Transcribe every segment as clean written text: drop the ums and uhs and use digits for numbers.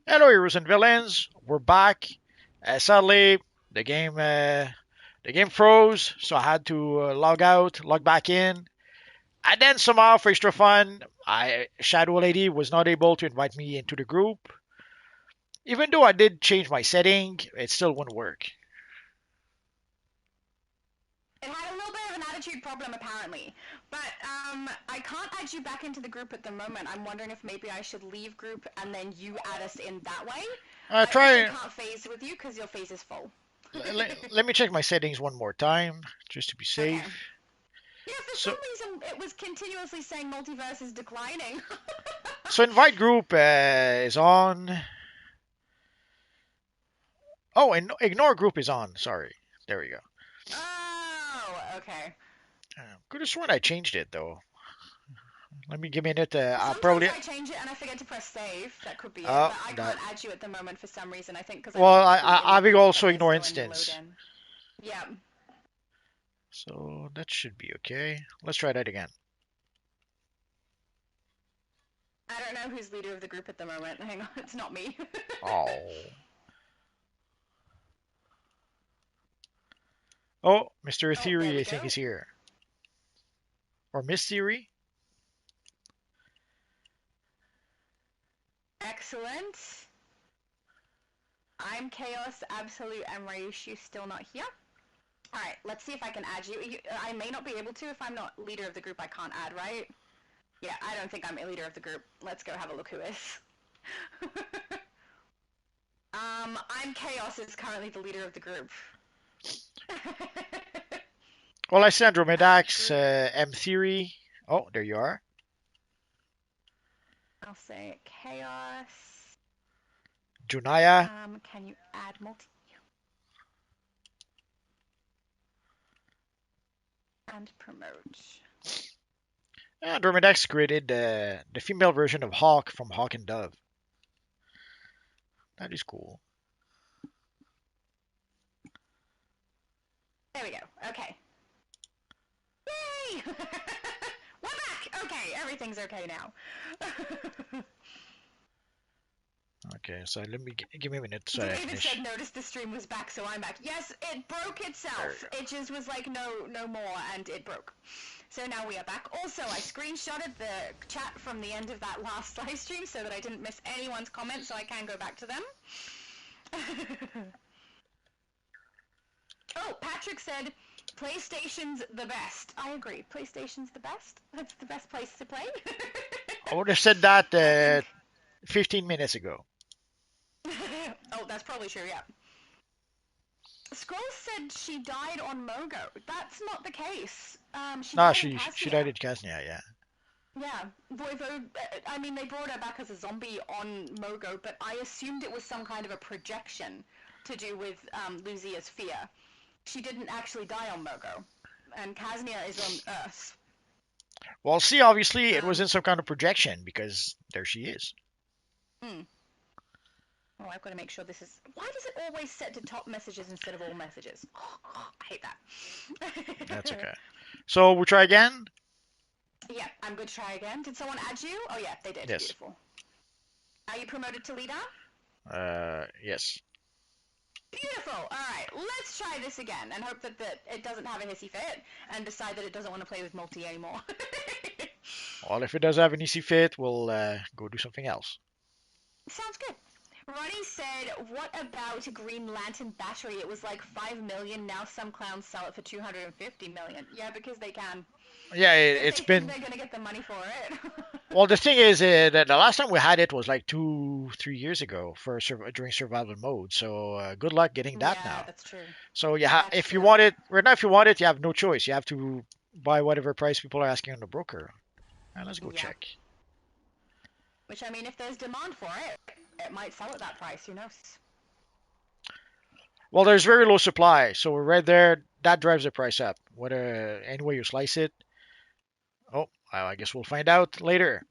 Hello, heroes and villains. We're back. Sadly, the game froze, so I had to log out, log back in, and then somehow, for extra fun, Shadow Lady was not able to invite me into the group. Even though I did change my setting, it still wouldn't work. It had a little bit of an attitude problem, apparently. But I can't add you back into the group at the moment. I'm wondering if maybe I should leave group and then you add us in that way. I also Try. can't phase with you because your phase is full. Let me check my settings one more time, just to be Okay. safe. Yeah, for So, some reason it was continuously saying multiverse is declining. so invite group is on. Oh, and ignore group is on. Sorry. There we go. Oh, okay. Could have sworn I changed it though. Let me give me a minute. I'll Sometimes probably. I change it and I forget to press save. That could be it. Oh, But I that. can't add you at the moment for some reason. I think because I'm Well, probably in I the will group, also but we're ignore still in the load instance. in. Yeah. So that should be okay. Let's try that again. I don't know who's leader of the group at the moment. Hang on, it's not me. Oh. Oh, Mr. Oh, there Theory, we I think go. is here. Or Miss Theory? Excellent. I'm Chaos, Absolute, and Raishu still not here. Alright, let's see if I can add you. I may not be able to if I'm not leader of the group. I can't add, right? Yeah, I don't think I'm a leader of the group. Let's go have a look who is. I'm Chaos is currently the leader of the group. Well, I see Andromedax, Group. M Theory. Oh, there you are. I'll say Chaos. Junaya. Can you add multi? And promote. Andromedax created the female version of Hawk from Hawk and Dove. That is cool. There we go. Okay. Yay! We're back! Okay, everything's okay now. Okay, so let me give me a minute so I David finish. said notice the stream was back, so I'm back. Yes, it broke There itself. we It just was like no more, and it broke. So now we are back. Also, I screenshotted the chat from the end of that last live stream so that I didn't miss anyone's comments, so I can go back to them. Oh, Patrick said PlayStation's the best. I agree. PlayStation's the best. That's the best place to play. go. I would have said that I think 15 minutes ago. oh, that's probably true, yeah. Scroll said she died on Mogo. That's not the case. She No, died in she died Casnia. in Casnia, yeah. Yeah, Voivode, I mean, they brought her back as a zombie on Mogo, but I assumed it was some kind of a projection to do with Luzia's fear. She didn't actually die on Mogo, and Casnia is on Earth. Well, see, obviously it was Um, in some kind of projection because there she is. hmm. Oh, I've got to make sure this is... Why does it always set to top messages instead of all messages? Oh, I hate That's that. okay. So we try again? Yeah, I'm good to try again. Did someone add you? Oh yeah, they did. Yes. Beautiful. Are you promoted to leader? Yes. Beautiful. Alright, let's try this again and hope that it doesn't have a hissy fit and decide that it doesn't want to play with multi anymore. Well, if it does have an easy fit, we'll go do something else. Sounds good. Ronnie said, what about Green Lantern Battery? It was like 5 million, now some clowns sell it for 250 million. Yeah, because they can. Yeah, If it's they think been. they're gonna get the money for it. Well, the thing is that the last time we had it was like 2, 3 years ago for during survival mode. So good luck getting that Yeah, now. that's true. So That's if you true. want it right now, if you want it, you have no choice. You have to buy whatever price people are asking on the broker. And let's go Yeah. check. Which, I mean, if there's demand for it, it might sell at that price, who knows? Well, there's very low supply, so right there that drives the price up. Whether any way you slice it. Oh, I guess we'll find out later.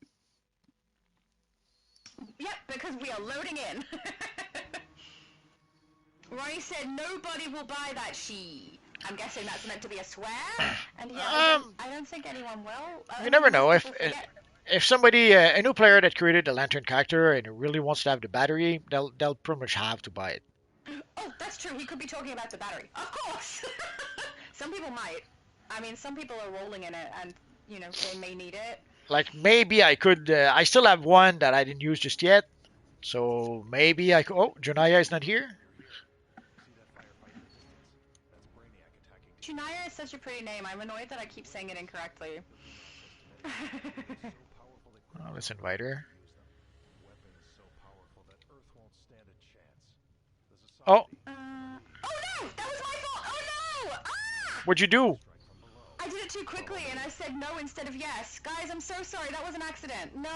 Yep, because we are loading in. Ronnie said nobody will buy that she. I'm guessing that's meant to be a swear. And yeah, Um, I don't think anyone will. you never Unless know if people forget. if somebody, a new player that created a lantern character and really wants to have the battery, they'll pretty much have to buy it. Oh, that's true. He could be talking about the battery. Of course. Some people might. I mean, some people are rolling in it, and they may need it. Like maybe I could. I still have one that I didn't use just yet, so maybe I could. Oh, Janaya is not here. Junaya is such a pretty name. I'm annoyed that I keep saying it incorrectly. Oh, let's invite her. Oh, Oh no! That was my fault! Oh no! Ah! what'd you do? I did it too quickly, and I said no instead of yes. Guys, I'm so sorry. That was an accident. No.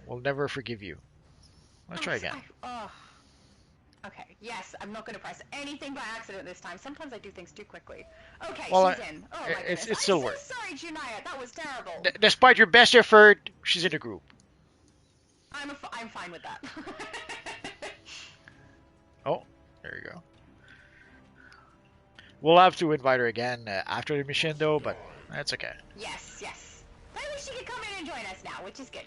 We'll never forgive you. Let's try again. Okay, yes, I'm not going to press anything by accident this time. Sometimes I do things too quickly. Okay, Well, she's in. Oh my goodness. it still I'm worked. so sorry, Junaya. That was terrible. Despite your best effort, she's in the group. I'm fine with that. Oh, there you go. We'll have to invite her again after the mission, though, but that's okay. Yes, yes. But at least she can come in and join us now, which is good.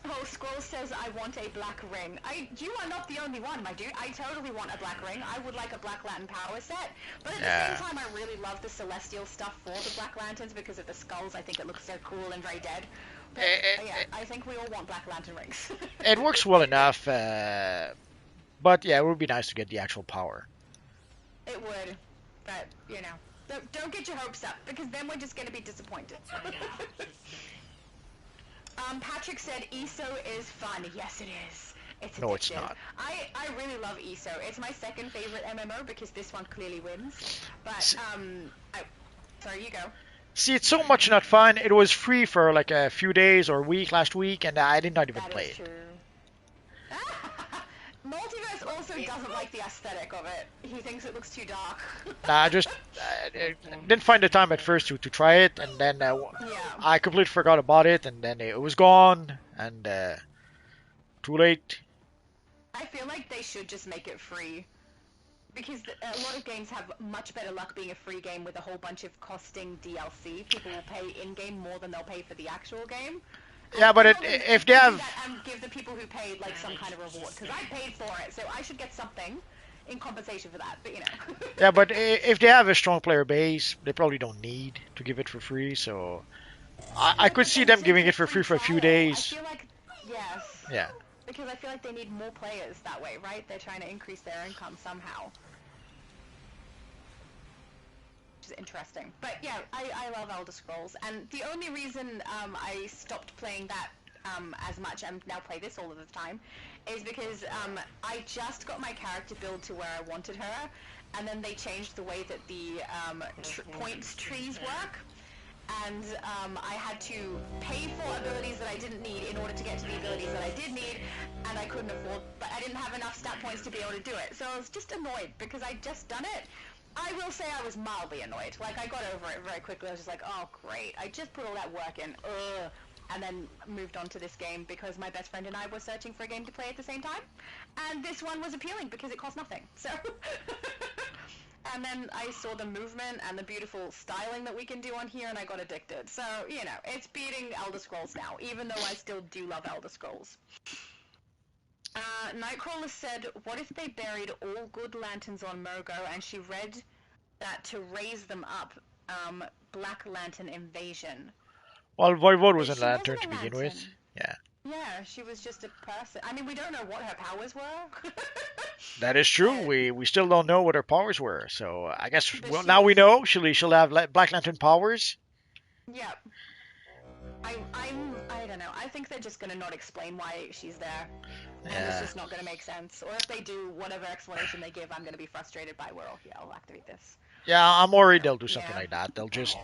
Oh, Scroll says I want a black ring. You are not the only one, my dude. I totally want a black ring. I would like a Black Lantern power set. But at the same time, I really love the Celestial stuff for the Black Lanterns because of the skulls. I think it looks so cool and very dead. But, yeah, I think we all want Black Lantern rings. It works well enough, but yeah, it would be nice to get the actual power. It would, but, don't get your hopes up, because then we're just going to be disappointed. Patrick said ESO is fun. Yes, it is. It's addictive. No, it's not. I really love ESO. It's my second favorite MMO because this one clearly wins. But, sorry, you go. See, it's so much not fun. It was free for like a few days or a week last week, and I did not even play it. True. Multiverse also doesn't like the aesthetic of it. He thinks it looks too dark. Nah, I just didn't find the time at first to try it, and then I completely forgot about it, and then it was gone, and too late. I feel like they should just make it free. Because a lot of games have much better luck being a free game with a whole bunch of costing DLC. People will pay in-game more than they'll pay for the actual game. Yeah, but if they have... And give the people who paid, like, some kind of reward. Because I paid for it, so I should get something in compensation for that, but Yeah, but if they have a strong player base, they probably don't need to give it for free, so... I could see them giving it for free for a few days. I feel like, yes. Yeah. Because I feel like they need more players that way, right? They're trying to increase their income somehow. Which is interesting. But yeah, I love Elder Scrolls. And the only reason I stopped playing that as much and now play this all of the time is because I just got my character build to where I wanted her. And then they changed the way that the points trees work. And I had to pay for abilities that I didn't need in order to get to the abilities that I did need, and I couldn't afford, but I didn't have enough stat points to be able to do it. So I was just annoyed because I'd just done it. I will say I was mildly annoyed. Like, I got over it very quickly. I was just like, oh, great. I just put all that work in. Ugh. And then moved on to this game because my best friend and I were searching for a game to play at the same time. And this one was appealing because it cost nothing. So... And then I saw the movement and the beautiful styling that we can do on here, and I got addicted. So, it's beating Elder Scrolls now, even though I still do love Elder Scrolls. Nightcrawler said, what if they buried all good lanterns on Mogo, and she read that to raise them up, Black Lantern Invasion? Well, Voivode was a lantern to begin with. Yeah. Yeah, she was just a person. I mean, we don't know what her powers were. That is true. We still don't know what her powers were. So I guess now we know. She'll have Black Lantern powers. Yep. I don't know. I think they're just gonna not explain why she's there, and it's just not gonna make sense. Or if they do, whatever explanation they give, I'm gonna be frustrated by. Well, yeah, I'll activate this. Yeah, I'm worried they'll do something like that. They'll just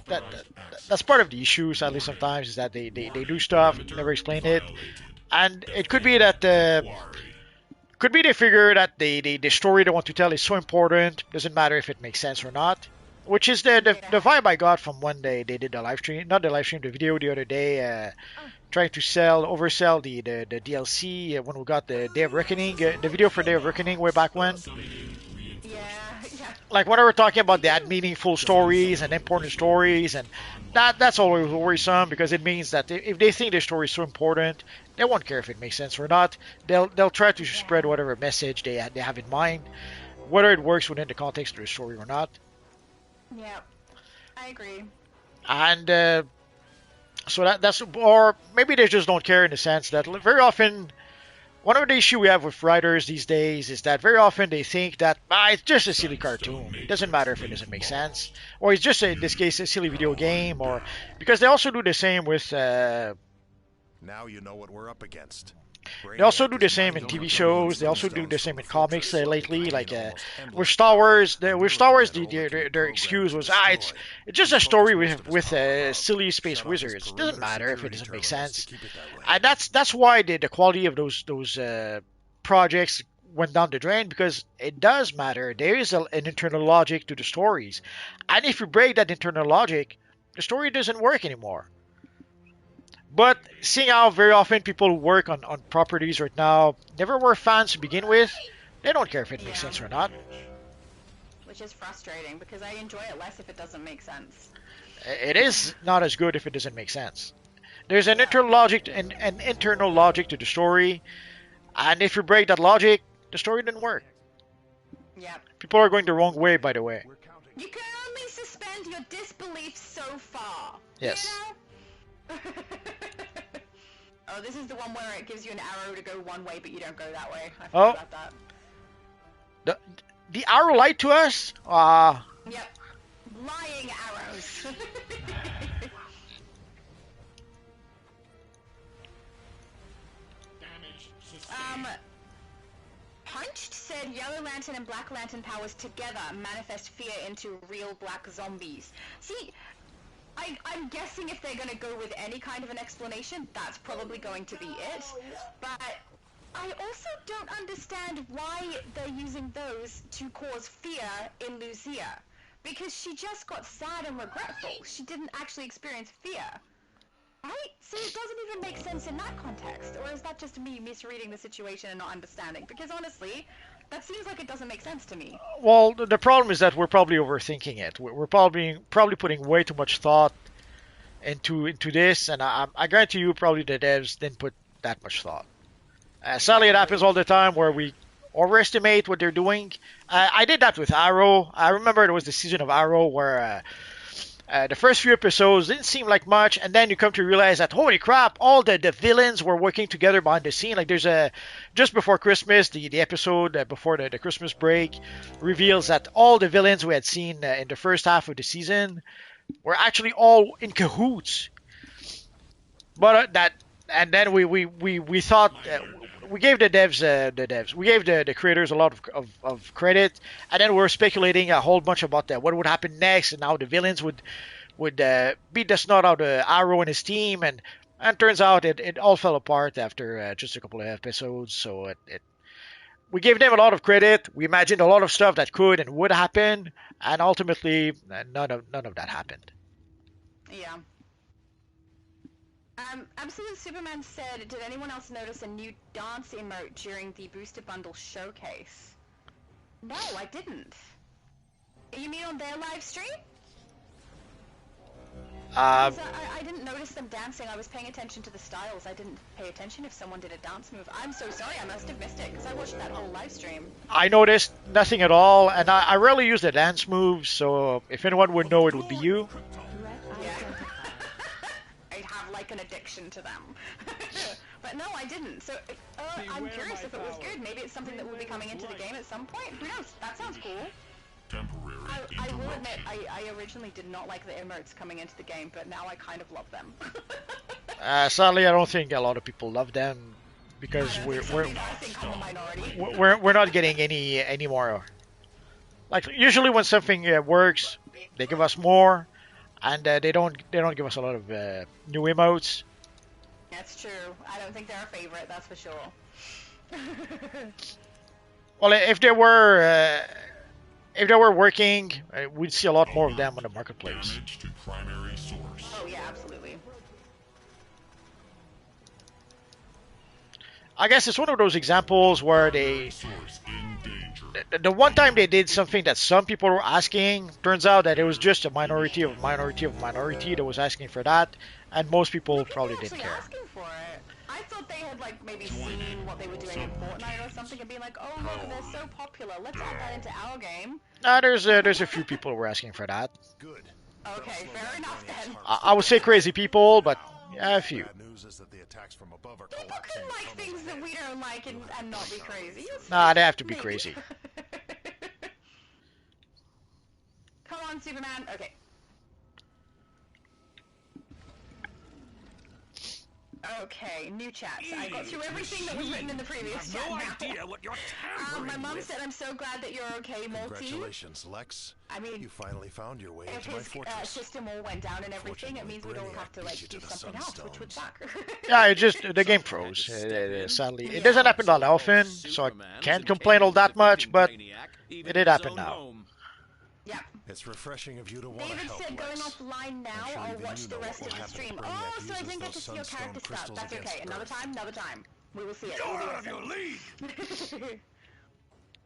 that's part of the issue. Sadly, sometimes is that they do stuff, never explain it, and it could be that they figure that the story they want to tell is so important, doesn't matter if it makes sense or not. Which is the vibe I got from when they did the live stream, not the live stream, the video the other day, trying to oversell the DLC when we got the Day of Reckoning, the video for Day of Reckoning way back when. Yeah. like whenever we're talking about that meaningful stories and important stories, and that's always worrisome because it means that if they think their story is so important, they won't care if it makes sense or not. They'll try to spread Yeah. whatever message they have in mind, whether it works within the context of the story or not. Yeah. I agree. And so that's, or maybe they just don't care in the sense that very often one of the issue we have with writers these days is that very often they think that it's just a silly cartoon. It doesn't matter if it doesn't make sense, or it's just in this case a silly video game, or because they also do the same with. Now you know what we're up against. They also do the same in TV shows. They also do the same in comics lately. Like with Star Wars, their excuse was it's just a story with silly space wizards. It doesn't matter if it doesn't make sense. And that's why the quality of those projects went down the drain because it does matter. There is an internal logic to the stories, and if you break that internal logic, the story doesn't work anymore. But seeing how very often people work on properties right now, never were fans to begin with, they don't care if it makes Yeah. sense or not. Which is frustrating because I enjoy it less if it doesn't make sense. It is not as good if it doesn't make sense. There's an Yeah. internal logic to the story, and if you break that logic, the story didn't work. Yep. People are going the wrong way, by the way. You can only suspend your disbelief so far. Yes. You know? Oh, this is the one where it gives you an arrow to go one way, but you don't go that way. I forgot about that. The arrow lied to us? Yep. Lying arrows. Punched said Yellow Lantern and Black Lantern powers together manifest fear into real black zombies. See, I'm guessing if they're going to go with any kind of an explanation, that's probably going to be it. But I also don't understand why they're using those to cause fear in Lucia. Because she just got sad and regretful. She didn't actually experience fear. Right? So it doesn't even make sense in that context. Or is that just me misreading the situation and not understanding? Because honestly, that seems like it doesn't make sense to me. Well, the problem is that we're probably overthinking it. We're probably putting way too much thought into this, and I guarantee you probably the devs didn't put that much thought. Sadly, it happens all the time where we overestimate what they're doing. I did that with Arrow. I remember there was the season of Arrow where the first few episodes didn't seem like much, and then you come to realize that, holy crap, all the villains were working together behind the scene. Like there's just before Christmas, the episode before the Christmas break reveals that all the villains we had seen in the first half of the season were actually all in cahoots. But and then we thought we gave the devs we gave the creators a lot of credit, and then we were speculating a whole bunch about what would happen next and how the villains would beat the snot out of Arrow and his team, and turns out it all fell apart after just a couple of episodes. So we gave them a lot of credit. We imagined a lot of stuff that could and would happen, and ultimately none of that happened. Yeah. Absolute Superman said, did anyone else notice a new dance emote during the Booster Bundle showcase? No, I didn't. You mean on their live stream? I didn't notice them dancing. I was paying attention to the styles. I didn't pay attention if someone did a dance move. I'm so sorry, I must have missed it, because I watched that whole live stream. I noticed nothing at all, and I rarely use the dance moves, so if anyone would know, it would be you. Yeah. I'd have like an addiction to them. But no, I didn't. So I'm curious if it was good. Maybe it's something that will be coming into the game at some point. Who knows? That sounds cool. I will admit, I originally did not like the emotes coming into the game, but now I kind of love them. Sadly, I don't think a lot of people love them because I think I'm a minority. we're not getting any more. Like usually when something works, they give us more, and they don't give us a lot of new emotes. That's true. I don't think they're a favorite. That's for sure. Well, if they were working, we'd see a lot more of them on the marketplace. Oh yeah, absolutely. I guess it's one of those examples where the one time they did something that some people were asking, turns out that it was just a minority of minority of minority that was asking for that, and most people Look at probably them didn't actually care. asking for it. I thought they had like maybe seen what they were doing in Fortnite or something and being like, oh look, they're so popular. Let's add that into our game. Nah, there's a few people who were asking for that. Good. Okay, fair enough then. I would say crazy people, but yeah, a few. Bad news is that the attacks from above are People collapsing can the like tunnels things that ahead. we don't like and not be crazy. It's Nah, they have to be maybe. crazy. Come on, Superman. Okay. Okay, new chats. I got through everything that was written in the previous chat now. What you're My mom said, I'm so glad that you're okay, Multi. Congratulations, Lex. I mean, You finally found your way if into my his fortress. system all went down and everything, it means we'd all have to like Brainiac beat do you to the something else, which would sunstones. suck. Yeah, it just the game froze. Sadly, it doesn't happen that often, so I can't complain all that much. But it did happen now. Yeah. It's refreshing of you to want to David help, said going Lex. offline now, I'm sure I'll even watch you the know what rest will of the happen if stream. Brainiac Oh, so I uses didn't get to those see your sunstone character stuff. crystals That's against okay. Another Earth. time, another time. We will see it. You're It'll be out of your awesome. league.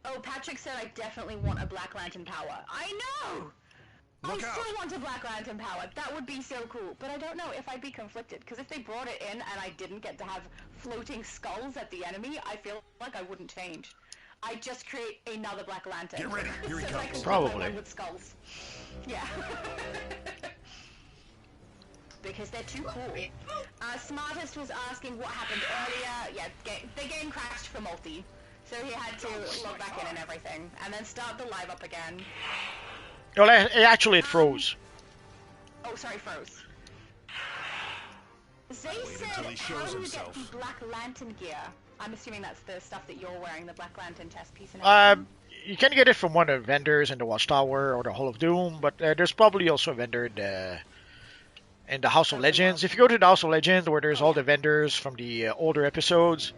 Oh, Patrick said I definitely want a Black Lantern power. I know! Look I out. still want a Black Lantern power. That would be so cool. But I don't know if I'd be conflicted, because if they brought it in and I didn't get to have floating skulls at the enemy, I feel like I wouldn't change. I'd just create another Black Lantern. Get ready, here he so I comes. can Probably. play one with skulls. Yeah. Because they're too cool. Smartest was asking what happened earlier. Yeah, the game crashed for Multi. So he had to log back in and everything. And then start the live up again. Well, actually, it froze. Oh, sorry, froze. Zay Wait until he said, how shows do you himself. get the Black Lantern gear? I'm assuming that's the stuff that you're wearing, the Black Lantern chest piece and everything. You can get it from one of the vendors in the Watchtower or the Hall of Doom, but there's probably also a vendor in the House of Legends. If you go to the House of Legends, where there's all the vendors from the older episodes,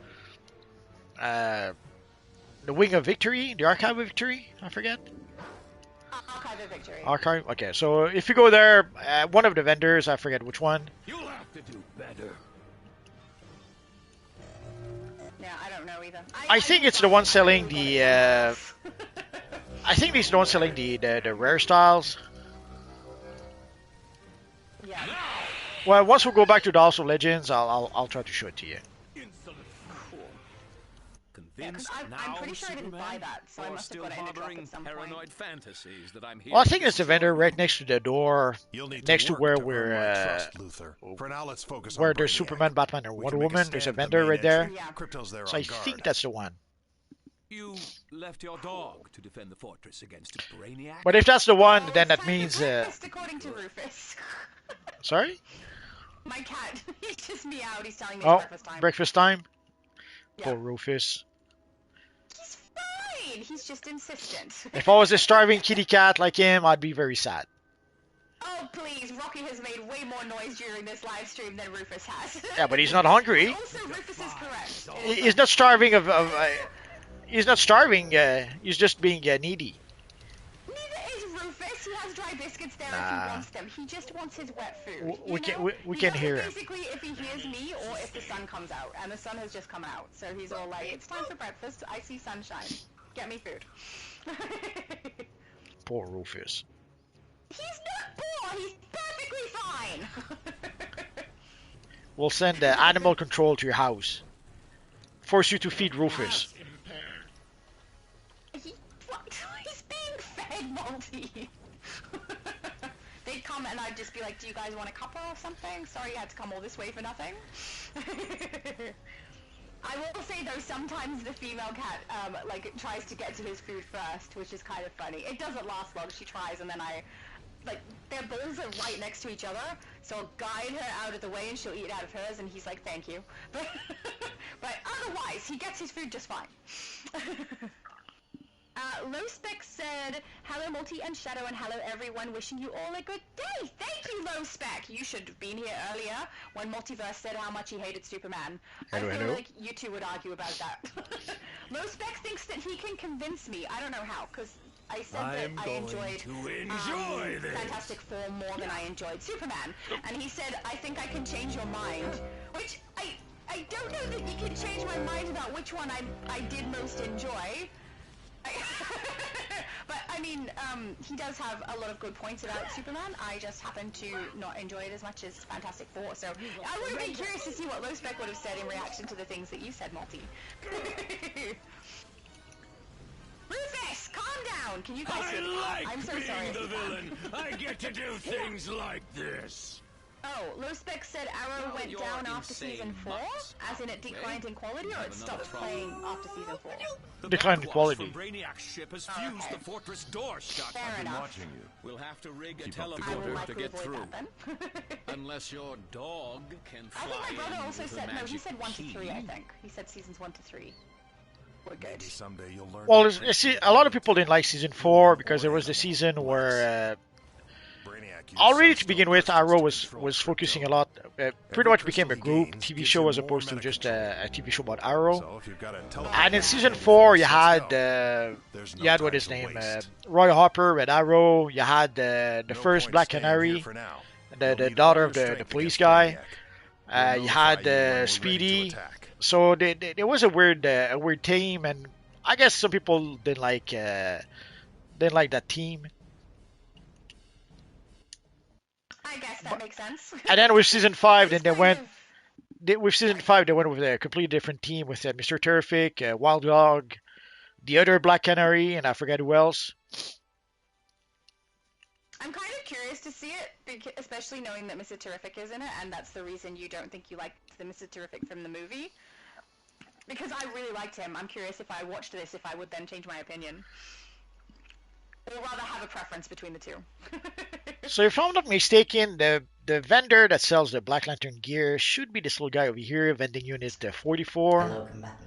the Wing of Victory, the Archive of Victory, I forget. Archive of Victory. Archive. Okay, so if you go there, one of the vendors, I forget which one. You'll have to do better. Yeah, I don't know either. I think it's the one selling the. I think he's the one selling the rare styles. Yeah. Well, once we go back to the House of Legends, I'll try to show it to you. Insolent. Cool. Yeah, because Convinced I'm now, pretty sure I didn't buy Superman? that, so I Or must have still got it in a drop harboring at some paranoid point. fantasies that I'm here Well, I to think it's the destroy? vendor right next to the door, You'll need next to work where earn we're my trust, Luther. For now, let's focus where on there's Brainiac. Superman, Batman, and We Wonder can make Woman. There's a stand at the vendor main right there. entry. Yeah. Crypto's there So on I guard. think that's the one. You left your dog to defend the fortress against Brainiac? But if that's the one, Oh, then it's that time for means. breakfast, according to Rufus. Sorry? My cat, he just meowed. He's telling me Oh, it's breakfast time. breakfast time. Yeah. Poor Rufus. He's fine. He's just insistent. If I was a starving kitty cat like him, I'd be very sad. Oh, please. Rocky has made way more noise during this live stream than Rufus has. Yeah, but he's not hungry. Also, Rufus is correct. He's not starving he's not starving. He's just being needy. Neither is Rufus. He has dry biscuits there if Nah. he wants them. He just wants his wet food. We you can- know? we He can does hear it him. basically if he hears me or if the sun comes out. And the sun has just come out. So he's all like, it's time for breakfast. I see sunshine. Get me food. Poor Rufus. He's not poor. He's perfectly fine. We'll send animal control to your house. Force you to feed Rufus. He's being fed, Multi. They'd come and I'd just be like, do you guys want a cuppa or something? Sorry you had to come all this way for nothing. I will say though, sometimes the female cat like tries to get to his food first, which is kind of funny. It doesn't last long. She tries and then their bowls are right next to each other, so I'll guide her out of the way and she'll eat out of hers and he's like, thank you. But otherwise, he gets his food just fine. Low Spec said, hello Multi and Shadow and hello everyone, wishing you all a good day. Thank you, Low Spec. You should have been here earlier when Multiverse said how much he hated Superman. Hello, I feel hello. like you two would argue about that. Low Spec thinks that he can convince me. I don't know how, because I said that I enjoyed Fantastic Four more than I enjoyed Superman. And he said, I think I can change your mind. Which, I don't know that you can change my mind about which one I did most enjoy. But I mean, he does have a lot of good points about Superman. I just happen to not enjoy it as much as Fantastic Four. So I would be curious to see what Low Spec would have said in reaction to the things that you said, Multi. Rufus, calm down. Can you guys hear me? I'm so sorry. The villain. I get to do things like this. Oh, Low Spec said Arrow went down after season 4, as in it declined in quality, or it stopped playing after season 4. Declined in quality. Brainiac's ship has fused the fortress door shut. Fair enough. Watching you. We'll have to rig a Keep up the I will teleporter to likely get avoid through. that then. Unless your dog can I fly think my brother in also with a said, no, he magic said 1 to 3, I key. think. He said seasons 1 to 3 were good. Maybe someday you'll learn. Well, to see, a lot of people didn't like season 4 because there was the season where already to begin with, Arrow was focusing a lot, pretty much became a group TV show as opposed to just a TV show about Arrow. And in season 4, you had what his name, Roy Harper, Red Arrow. You had the first Black Canary, the daughter of the police guy. You had Speedy. So there was a weird team, and I guess some people didn't like that team. I guess that makes sense. And then with season 5, then It's they kind went. of- With season 5, they went with a completely different team with Mr. Terrific, Wild Dog, the other Black Canary, and I forget who else. I'm kind of curious to see it, especially knowing that Mr. Terrific is in it, and that's the reason you don't think you liked the Mr. Terrific from the movie. Because I really liked him. I'm curious if I watched this, if I would then change my opinion. Or rather have a preference between the two. So if I'm not mistaken, the vendor that sells the Black Lantern gear should be this little guy over here, vending unit 44. Hello, combatant.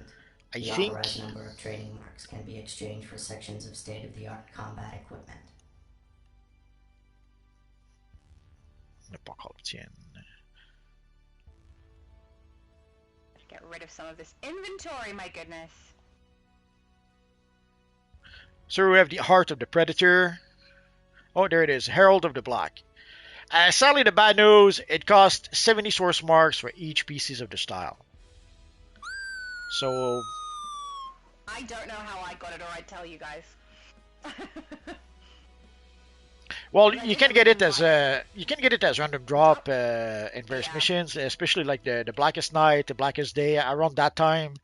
I The think. authorized number of trading marks can be exchanged for sections of state-of-the-art combat equipment. Get rid of some of this inventory, my goodness. So we have the Heart of the Predator. Oh, there it is, Herald of the Black. Sadly, the bad news, it costs 70 source marks for each species of the style. So I don't know how I got it, or I'd tell you guys. well, you can get it as random drop in various missions, especially like the Blackest Night, the Blackest Day. Around that time,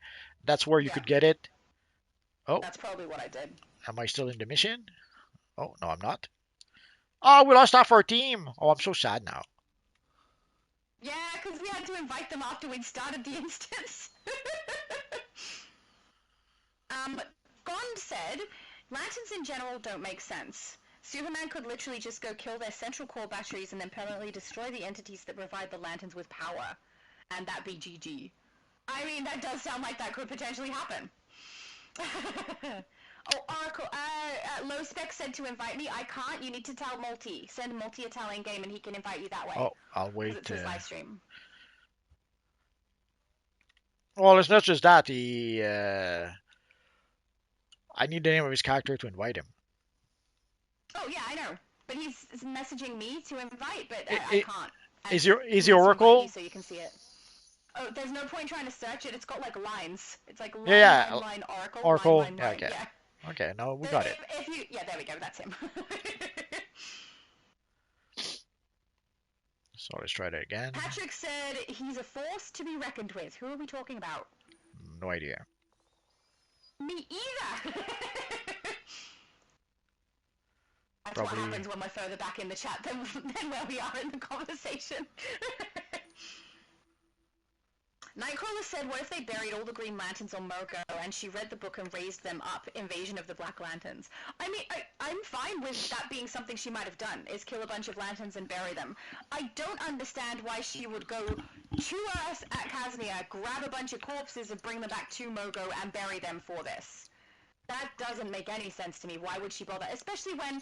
that's where you could get it. Oh, That's probably what I did. am I still in the mission? Oh, no, I'm not. Oh, we lost half our team. Oh, I'm so sad now. Yeah, because we had to invite them after we'd started the instance. Gond said, lanterns in general don't make sense. Superman could literally just go kill their central core batteries and then permanently destroy the entities that provide the lanterns with power. And that be GG. I mean, that does sound like that could potentially happen. Oh, Oracle, Low Spec said to invite me. I can't. You need to tell Multi. Send Multi a Italian game and he can invite you that way. Oh, I'll wait. It's his live stream. Well, it's not just that. I need the name of his character to invite him. Oh, yeah, I know. But he's messaging me to invite, but I can't. Is he he Oracle? so you can see it. Oh, there's no point trying to search it. It's got like lines. It's like line, Yeah. line, Oracle. Oracle. Line, Yeah, okay. Yeah. Okay, no, we got it. If you, yeah, there we go. That's him. So let's try that again. Patrick said he's a force to be reckoned with. Who are we talking about? No idea. Me either. That's Probably. what happens when we're further back in the chat than where we are in the conversation. Nightcrawler said, what if they buried all the Green Lanterns on Mogo and she read the book and raised them up, Invasion of the Black Lanterns? I mean, I'm fine with that being something she might have done, is kill a bunch of lanterns and bury them. I don't understand why she would go to us at Kaznia, grab a bunch of corpses and bring them back to Mogo and bury them for this. That doesn't make any sense to me. Why would she bother? Especially when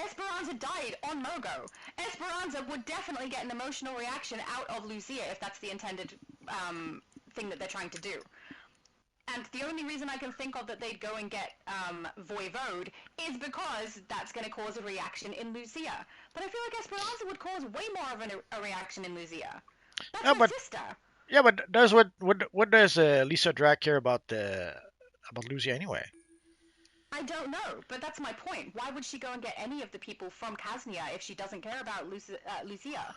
Esperanza died on Mogo. Esperanza would definitely get an emotional reaction out of Lucia if that's the intended thing that they're trying to do. And the only reason I can think of that they'd go and get Voivode is because that's going to cause a reaction in Lucia. But I feel like Esperanza would cause way more of a reaction in Lucia. That's her sister. Yeah, but does what does Lisa Drac care about Lucia anyway? I don't know, but that's my point. Why would she go and get any of the people from Kaznia if she doesn't care about Lucia?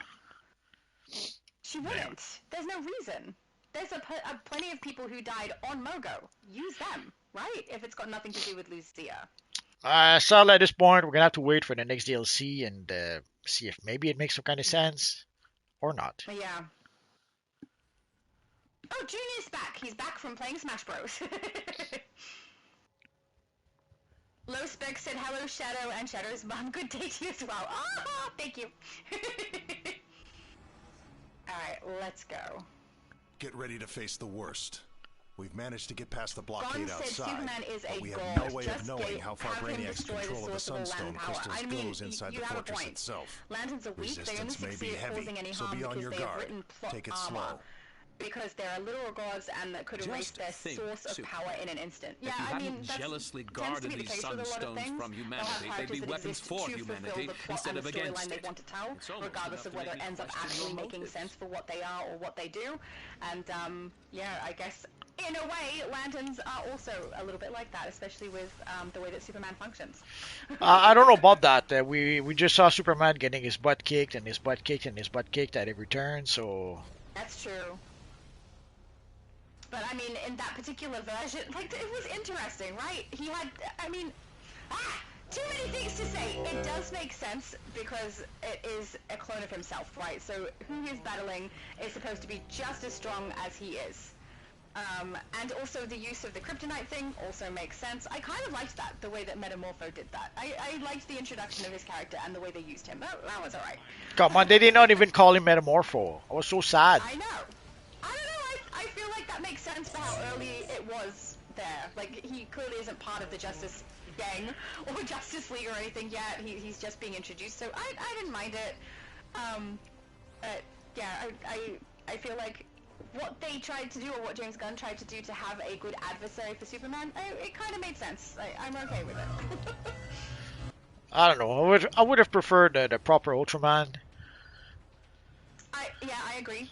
She wouldn't. There's no reason. There's plenty of people who died on Mogo. Use them, right? If it's got nothing to do with Lucia. Sadly, at this point, we're gonna have to wait for the next DLC and see if maybe it makes some kind of sense or not. Yeah. Oh, Junior's back. He's back from playing Smash Bros. Low Spec said hello, Shadow, and Shadow's mom. Good day to you as well. Oh, thank you. Alright, let's go. Get ready to face the worst. We've managed to get past the blockade Gon said outside, Superman is but a we god. have no way of Just knowing how far have him Brainiac's destroy the control of the source of the Sunstone land power. crystals I mean, goes inside you the have a fortress point. itself. Lanterns are weak. They only Resistance may succeed be at heavy, causing any so harm be on because your they have guard. written plot Take it armor. slow. Because there are literal gods and that could erase Just their think, source of Super. power in an instant. If Yeah, you I mean, hadn't that's jealously tends to guarded be the these case with a lot of sunstones things. from They'll humanity, have they'd characters be that weapons exist for to humanity fulfill the plot instead and of the against storyline they it. want to tell, It's almost regardless enough of to whether make it you ends up question actually your making motives. sense for what they are or what they do. And yeah, I guess in a way, lanterns are also a little bit like that, especially with the way that Superman functions. I don't know about that. We just saw Superman getting his butt kicked and his butt kicked and his butt kicked at every turn. So That's true. But I mean, in that particular version, like, it was interesting, right? He had, I mean, too many things to say. It does make sense because it is a clone of himself, right? So who he's battling is supposed to be just as strong as he is. And also the use of the kryptonite thing also makes sense. I kind of liked that, the way that Metamorpho did that. I liked the introduction of his character and the way they used him. That was alright. come on, they did not even call him Metamorpho. I was so sad. I know. I don't know, I feel like that makes sense for how early it was there. Like, he clearly isn't part of the Justice Gang or Justice League or anything yet. He's just being introduced, so I didn't mind it. But yeah, I feel like what they tried to do, or what James Gunn tried to do to have a good adversary for Superman, it kind of made sense. I'm okay with it. I don't know. I would have preferred the proper Ultraman. Yeah, I agree.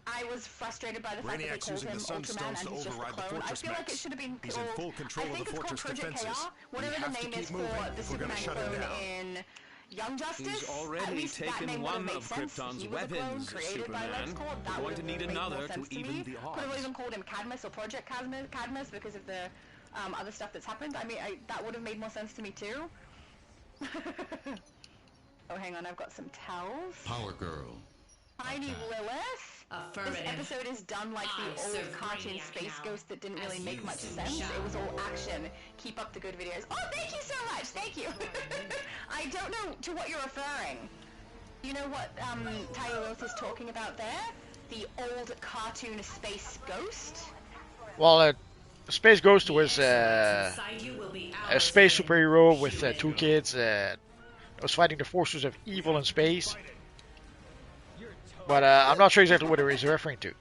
I was frustrated by the fact that they Brainiac's called using him the Ultraman Sunstones and to he's just a override the clone. I fortress feel like it mechs. should have been He's called, in full control I of the think it's called fortress Project defenses. KR, whatever We the have to name keep is moving for the if we're gonna Superman shut him clone down. in Young Justice. He's At already least that taken name would have one made of sense. Krypton's He was a clone weapons, created by Superman. LexCorp. We're That going would to have need made more another to sense to even me. the Could have odds. even called him Cadmus or Project Cadmus because of the other stuff that's happened. I mean, that would have made more sense to me too. Oh, hang on, I've got some tells. Power Girl. Tiny Lilith. Affirmative. This episode is done like the I old serve cartoon Brainiac Space now, Ghost that didn't really as make you much soon sense. shall. It was all action. Keep up the good videos. Oh, thank you so much. Thank you. I don't know to what you're referring. You know what Tyler Lilith is talking about there? The old cartoon Space Ghost? Well, Space Ghost was Inside you will be a ours space then. superhero with two Human. kids. Was fighting the forces of evil in space. But I'm not sure exactly what he's referring to.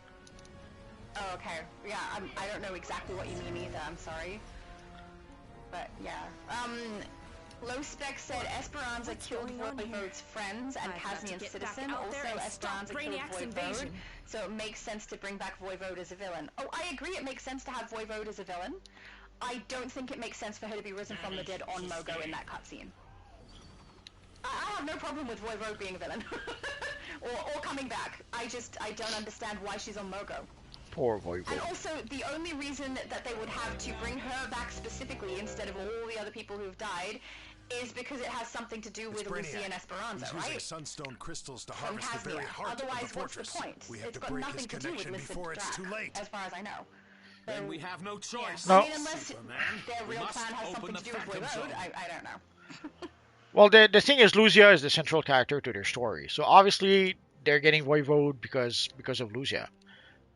Oh, okay. Yeah, I don't know exactly what you mean either. I'm sorry. But yeah. Low Spec said Esperanza killed Voivode's friends and Kaznian citizen. Also, Esperanza killed Voivode, so it makes sense to bring back Voivode as a villain. Oh, I agree. It makes sense to have Voivode as a villain. I don't think it makes sense for her to be risen from the dead on Mogo in that cutscene. I have no problem with Voivode being a villain. or coming back. I don't understand why she's on Mogo. Poor Voivode. And also, the only reason that they would have to bring her back specifically instead of all the other people who've died is because it has something to do with Lucia and Esperanza, He's using right? sunstone crystals to From harvest the very Kaznia. heart Otherwise, of the what's the fortress. point? We have It's to got break nothing his to do with connection Mr. before it's too Drac, late. as far as I know. Then we have no choice. No. I mean, unless Superman. their We real must plan has open something the to do with Phantom Voivode, Zone. I don't know. Well, the thing is, Lucia is the central character to their story. So obviously they're getting Voivode because of Lucia.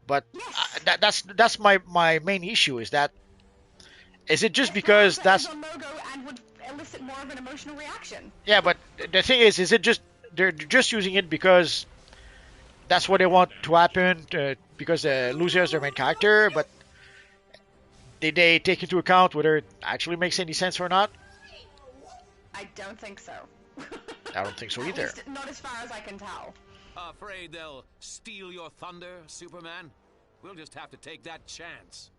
But Yes. that's my main issue is it just because Esperanza that's is on Mogo and would elicit more of an emotional reaction. yeah, but the thing is it just they're just using it because that's what they want to happen because Lucia is their main character, but did they take into account whether it actually makes any sense or not? I don't think so. I don't think so either. At least not as far as I can tell. Afraid they'll steal your thunder, Superman? We'll just have to take that chance.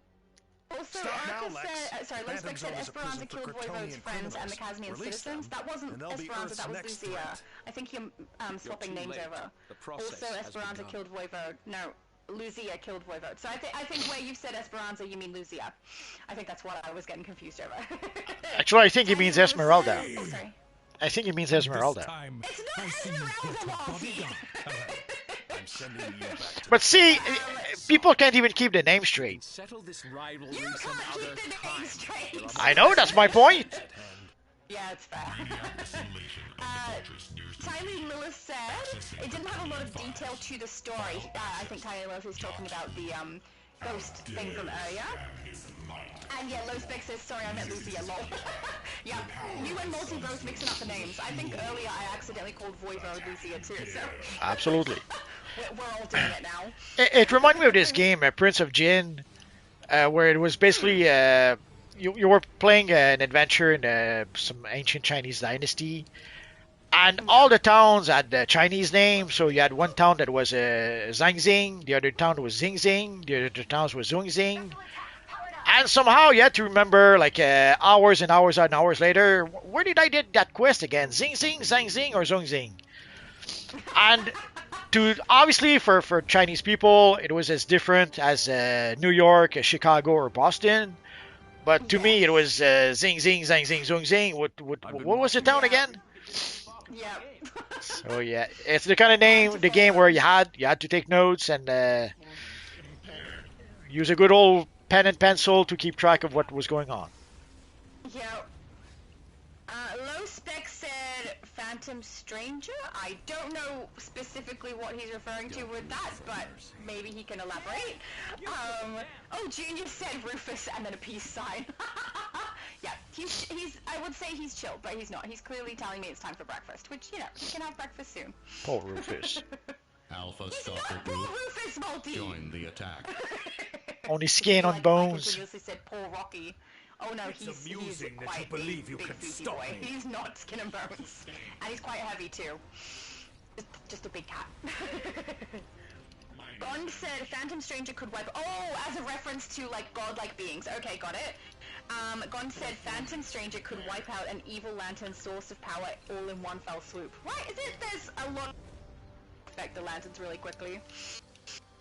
Also, Stop now, Erica Lex. said, sorry, Low Spec Phantom said Zone is a Esperanza prison for killed Voivode's Kryptonian friends and the criminals. Casmian Release citizens. them, That wasn't and they'll be Esperanza, Earth's that was next Lucia. threat. I think you're swapping too names late. over. The process Also, has Esperanza begun. killed Voivode. No, Lucia killed Voivode. So I think where you said Esperanza, you mean Lucia. I think that's what I was getting confused over. Actually, I think he means Esmeralda. Oh, sorry. I think he means Esmeralda. Time, It's not I see you put Esmeralda, a Monty! bodyguard. I'm sending you back to But see, people can't even keep the name straight. Settle this rivalry You some can't other keep the time. name straight! I know, that's my point. Yeah, it's fair. Tylee Lewis said it didn't have a lot of detail to the story. I think Tylee Lewis is talking about the ghost thing from earlier. And yeah, Low Spec says, sorry, I meant Lucia, lol. Yeah, you and Multi both mixing up the names. I think earlier I accidentally called Voivode Lucia too, so... Absolutely. We're all doing it now. It reminded me of this game, Prince of Jin, where it was basically you were playing an adventure in some ancient Chinese dynasty, and all the towns had Chinese names. So you had one town that was Zhang Zing, the other town was Zing Zing, the other towns was Zung Zing. And somehow you had to remember, like, hours and hours and hours later, where did I did that quest again? Zing Zing, Zhang Zing, or Zung Zing? And obviously for Chinese people, it was as different as New York, Chicago, or Boston. But to me, it was Zing Zing, Zhang Zing, Zung Zing. What was the town again? Yeah. So yeah, it's the kind of the game where you had to take notes and use a good old pen and pencil to keep track of what was going on. Yeah. Low Spec said Phantom Stranger. I don't know specifically what he's referring to with that, but maybe he can elaborate. Oh, Junior said Rufus and then a peace sign. Yeah, he's. I would say he's chill, but he's not. He's clearly telling me it's time for breakfast, which, you know, he can have breakfast soon. Poor Rufus. Alpha He's Stalker not poor Group, Rufus, Multi! join the attack. Only skin on Like bones. Michael previously said Paul Rocky. Oh no, he's amusing that you quite believe a you big can beefy stop boy. me. He's not skin and bones, and he's quite heavy too. Just a big cat. Bond said Phantom Stranger could wipe. Oh, as a reference to like godlike beings. Okay, got it. Gond said Phantom Stranger could wipe out an evil lantern source of power all in one fell swoop. Right? Is it? There's a lot. Affect the lanterns really quickly.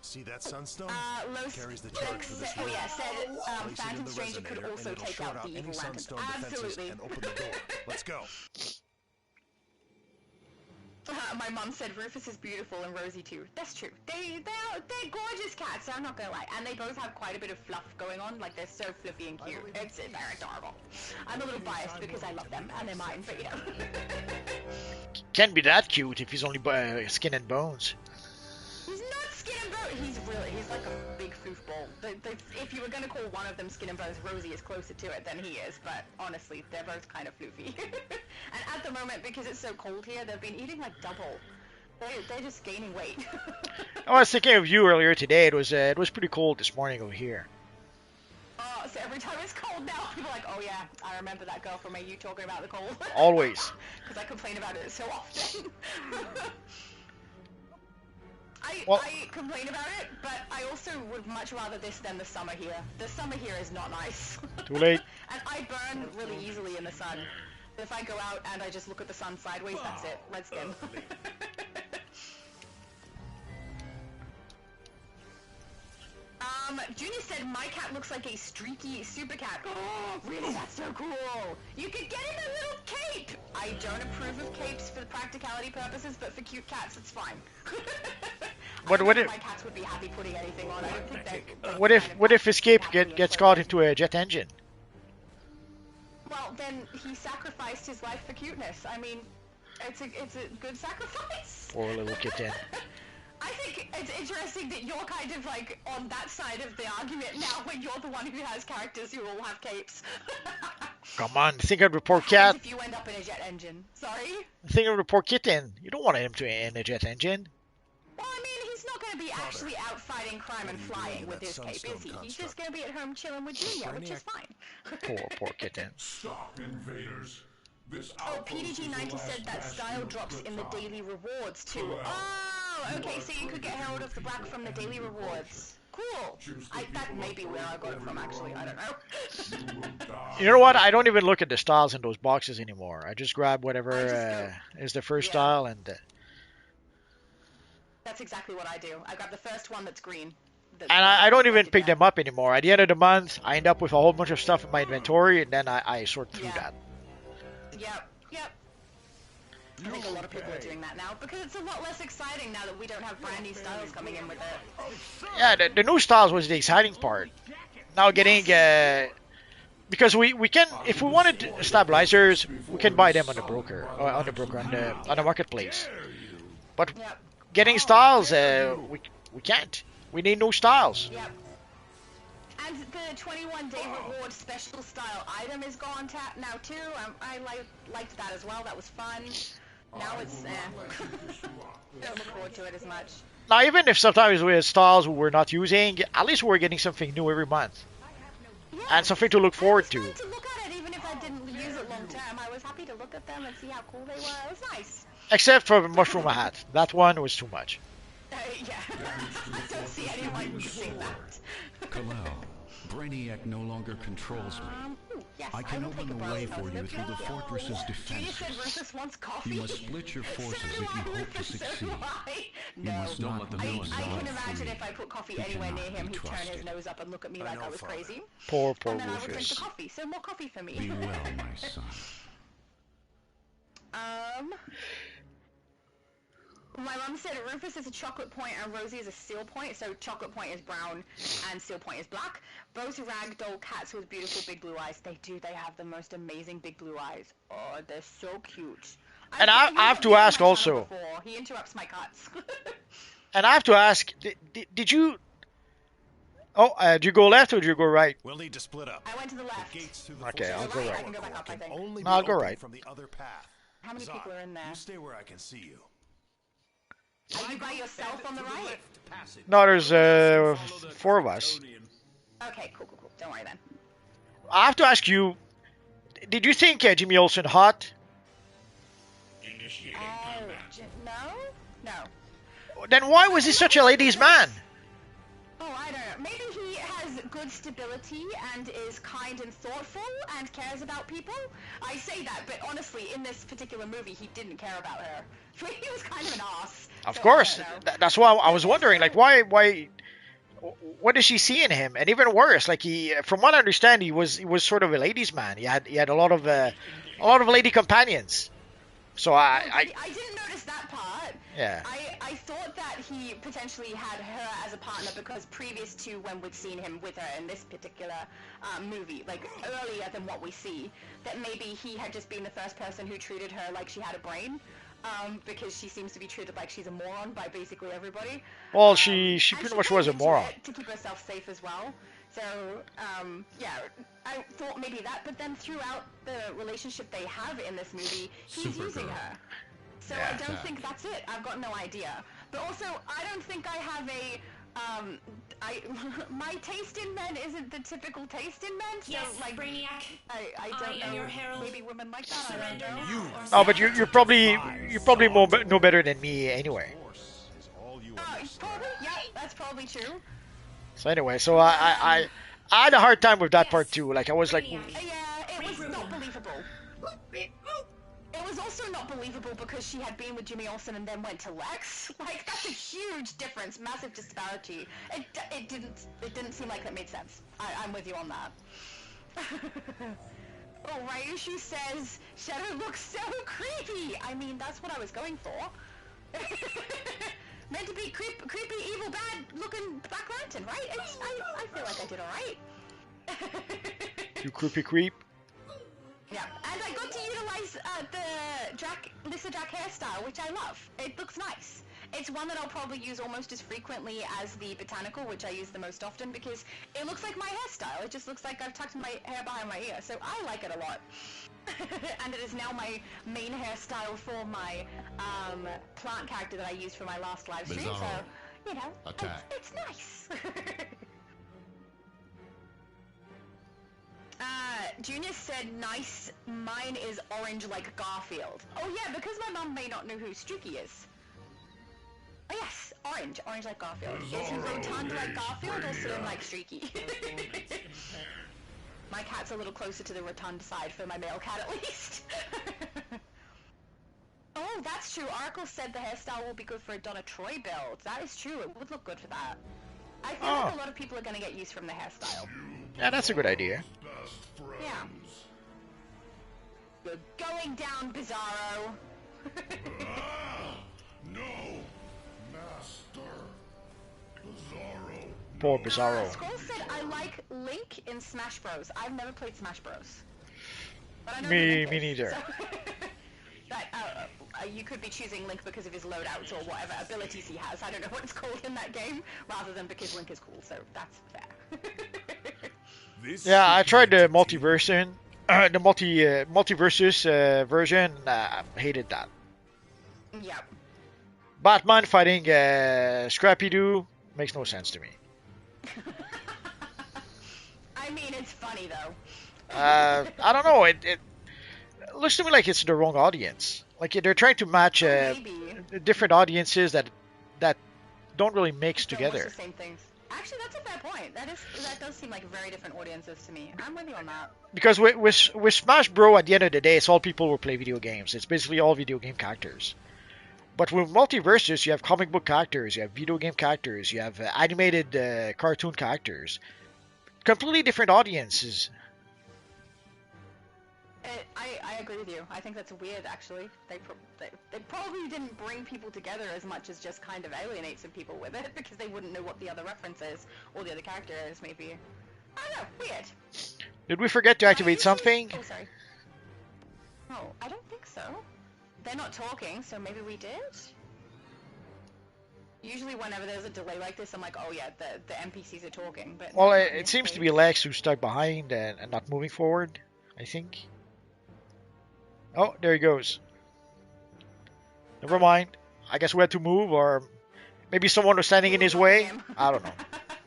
See that sunstone? Low Carries the charge for this oh room. yeah, said Place it in Phantom the Stranger could resonator, also and it'll take short out out the any evil lanterns. sunstone defenses Absolutely. and open the door. Let's go. My mum said Rufus is beautiful and Rosie too. That's true. They're gorgeous cats. I'm not gonna lie, and they both have quite a bit of fluff going on. Like they're so fluffy and cute. They're adorable. I'm a little biased because I love them and they're mine, but you know. Can't be that cute if he's only skin and bones. He's not skin and bones. He's like a big foofball. If you were gonna call one of them skin and bones, Rosie is closer to it than he is. But honestly, they're both kind of floofy. And at the moment, because it's so cold here, they've been eating like double. They're just gaining weight. I was thinking of you earlier today. It was pretty cold this morning over here. So every time it's cold now, people are like, oh yeah, I remember that girl from AU talking about the cold. Always. Because I complain about it so often. I complain about it, but I also would much rather this than the summer here. The summer here is not nice. Too late. And I burn really easily in the sun. If I go out and I just look at the sun sideways, that's it. Red skin. Junior said my cat looks like a streaky super cat. Oh, really? That's so cool. You could get him a little cape. I don't approve of capes for practicality purposes, but for cute cats, it's fine. What if my cats would be happy putting anything on? I don't think they. what if his cape gets caught into a jet engine? Well, then he sacrificed his life for cuteness. I mean, it's a good sacrifice. Poor little kitten. I think it's interesting that you're kind of like on that side of the argument now when you're the one who has characters who all have capes. Come on, think of the poor cat. If you end up in a jet engine. Sorry? Think of the poor kitten. You don't want him to in a jet engine. Well, I mean, he's not going to be actually out fighting crime and flying with his cape, is he? He's just going to be at home chilling with Junior, which is fine. Poor kitten. Stop, invaders. This Oh, PDG90 said that style drops in the daily rewards too. Oh, okay, so you could get Herald of the Black from the daily rewards. Cool. Choose the That people may be where I got it from, actually. I don't know. You will die. You know what? I don't even look at the styles in those boxes anymore. I just grab I whatever just go- is the first Yeah. style, and That's exactly what I do. I grab the first one that's green. I don't even pick them up anymore. At the end of the month, I end up with a whole bunch of stuff in my inventory, and then I sort through that. Yep. I think a lot of people are doing that now because it's a lot less exciting now that we don't have brand new styles coming in with it. Yeah, the new styles was the exciting part. Now getting because we can, if we wanted stabilizers, we can buy them on the broker on the marketplace. But Yep. getting styles, we can't. We need new styles. Yep. And the 21-day reward special style item is gone now too. I liked that as well. That was fun. Now it's I don't look forward to it as much. Now, even if sometimes we have styles we're not using, at least we're getting something new every month. Yeah. And something to look forward It was to. fun to look at it, even if I didn't use it long term. I was happy to look at them and see how cool they were. It was nice. Except for Mushroom Hat. That one was too much. Yeah. I don't see anyone using that. Kalel, Brainiac no longer controls me. Yes, I can will open take the a way browse for you note. through the fortress's Junior said defenses. Rufus wants coffee. You must split your forces if you hope to Rufus, so succeed. do I. You No. must not let them be know I it's can exiled imagine free. if I put coffee He anywhere near cannot him, be he'd turn his trusted. nose up and look at me I like know, I was Father. crazy. Poor And then I would drink Rufus. the coffee. So more coffee for me. Be well, my son. My mum said Rufus is a chocolate point and Rosie is a seal point. So chocolate point is brown and seal point is black. Both ragdoll cats with beautiful big blue eyes. They do. They have the most amazing big blue eyes. Oh, they're so cute. And I have to ask also. He interrupts my cuts. And I have to ask, did you... Oh, did you go left or did you go right? We'll need to split up. I went to the left. Gates to the Okay, I'll fortress go I right. can go back up, I think. Only No, I'll be go opened right. from the other path. How many Zod, people are in there? You stay where I can see you. Are you by yourself on the right? No, there's 4 of us. Okay, cool. Don't worry then. I have to ask you, did you think Jimmy Olsen hot? Initiating Oh, combat. no? Then why was he such a ladies' man? Oh, I don't know. Maybe he has good stability and is kind and thoughtful and cares about people. I say that, but honestly, in this particular movie, he didn't care about her. He was kind of an ass. Of so course, I don't know. that's why I was wondering, like, why, what does she see in him? And even worse, like from what I understand, he was sort of a ladies' man. He had a lot of lady companions. So I didn't notice that part. Yeah. I thought that he potentially had her as a partner because previous to when we'd seen him with her in this particular movie, like earlier than what we see, that maybe he had just been the first person who treated her like she had a brain. Because she seems to be treated like she's a moron by basically everybody. Well, she And pretty much was a into moron. it to keep herself safe as well. So, yeah, I thought maybe that, but then throughout the relationship they have in this movie, he's using her. So I don't think that's it. I've got no idea. But also, I don't think I have a, my taste in men isn't the typical taste in men. So, Yes, like, Brainiac. I I don't am know. your herald. Maybe women like that. I don't Surrender know. now or No, but stand you're probably know better than me anyway. Force is all you Probably, understand. yeah, that's probably true. So anyway, so I had a hard time with that part too. Like I was like, Yeah, it was not believable. It was also not believable because she had been with Jimmy Olsen and then went to Lex. Like that's a huge difference, massive disparity. It didn't seem like that made sense. I'm with you on that. Oh, Ryushu says Shadow looks so creepy. I mean, that's what I was going for. Meant to be creepy, evil, bad-looking Black Lantern, right? I feel like I did all right. you creepy creep. Yeah, and I got to utilize the Lisa Jack hairstyle, which I love. It looks nice. It's one that I'll probably use almost as frequently as the botanical, which I use the most often because it looks like my hairstyle. It just looks like I've tucked my hair behind my ear, so I like it a lot. And it is now my main hairstyle for my plant character that I used for my last live stream, so, you know, it's nice. Junior said, nice, mine is orange like Garfield. Oh yeah, because my mum may not know who Streaky is. Oh yes, orange. orange. Orange like Garfield. Is he rotund like Garfield or slim like Streaky? My cat's a little closer to the rotund side for my male cat at least. Oh, that's true. Oracle said the hairstyle will be good for a Donna Troy build. That is true. It would look good for that. I feel like a lot of people are going to get used from the hairstyle. Yeah, that's a good idea. Yeah. You're going down, Bizarro. No, Master. Bizarro. Poor Bizarro. Scroll said I like Link in Smash Bros. I've never played Smash Bros. But I know Me who Link is, neither. So that you could be choosing Link because of his loadouts or whatever abilities he has. I don't know what it's called in that game, rather than because Link is cool. So that's fair. Yeah, I tried the multiversion, the multiversus version. Hated that. Yeah. Batman fighting Scrappy Doo makes no sense to me. I mean, it's funny though. I don't know. It looks to me like it's the wrong audience. Like they're trying to match Maybe. different audiences that don't really mix Don't watch together. the same things. Actually, that's a fair point. That does seem like very different audiences to me. I'm with you on that. Because with Smash Bros, at the end of the day, it's all people who play video games. It's basically all video game characters. But with Multiversus, you have comic book characters, you have video game characters, you have animated cartoon characters. Completely different audiences. I agree with you. I think that's weird, actually. They probably didn't bring people together as much as just kind of alienate some people with it, because they wouldn't know what the other reference is, or the other character is, maybe. I don't know, weird. Did we forget to activate something? Oh, sorry. Oh, I don't think so. They're not talking, so maybe we did? Usually whenever there's a delay like this, I'm like, oh yeah, the NPCs are talking, but... Well, not in it this seems to case. be Lex who's stuck behind and not moving forward, I think. Oh, there he goes. Never mind. I guess we had to move, or maybe someone was standing in his way. I don't know.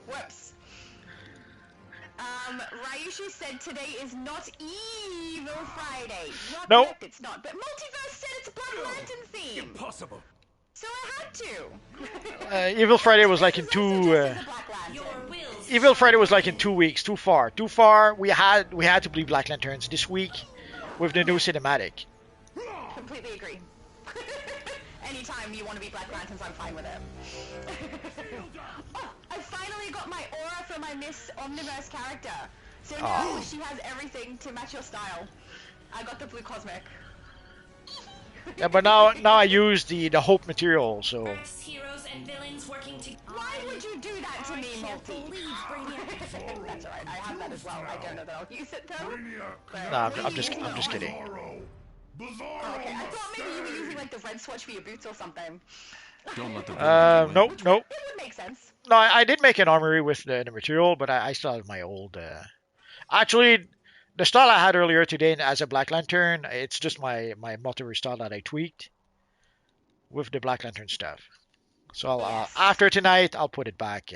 Whoops. Ryushi said today is not Evil Friday. Not No. correct, it's not. But Multiverse said it's a Black Lantern theme. Impossible. So I had to. Evil Friday was like in This is also two. just as a Black Lantern. Evil Friday was like in 2 weeks. Too far. Too far. We had to believe Black Lanterns this week with the new cinematic. Completely agree. Anytime you want to be Black Lanterns, I'm fine with it. Oh, I finally got my aura for my Miss Omniverse character. So now she has everything to match your style. I got the blue cosmic. Yeah, but now I use the hope material. So Heroes and villains working together. Why would you do that to me, Multi? That's alright, I have that as well. I don't know that I'll use it though. But no, I'm just kidding. Bizarro. okay, I thought maybe you were using like the red swatch for your boots or something. Don't let the Nope. It would make sense. No, I did make an armory with the material, but I still have my old. Actually, the style I had earlier today as a Black Lantern, it's just my multiverse style that I tweaked with the Black Lantern stuff. So after tonight, I'll put it back.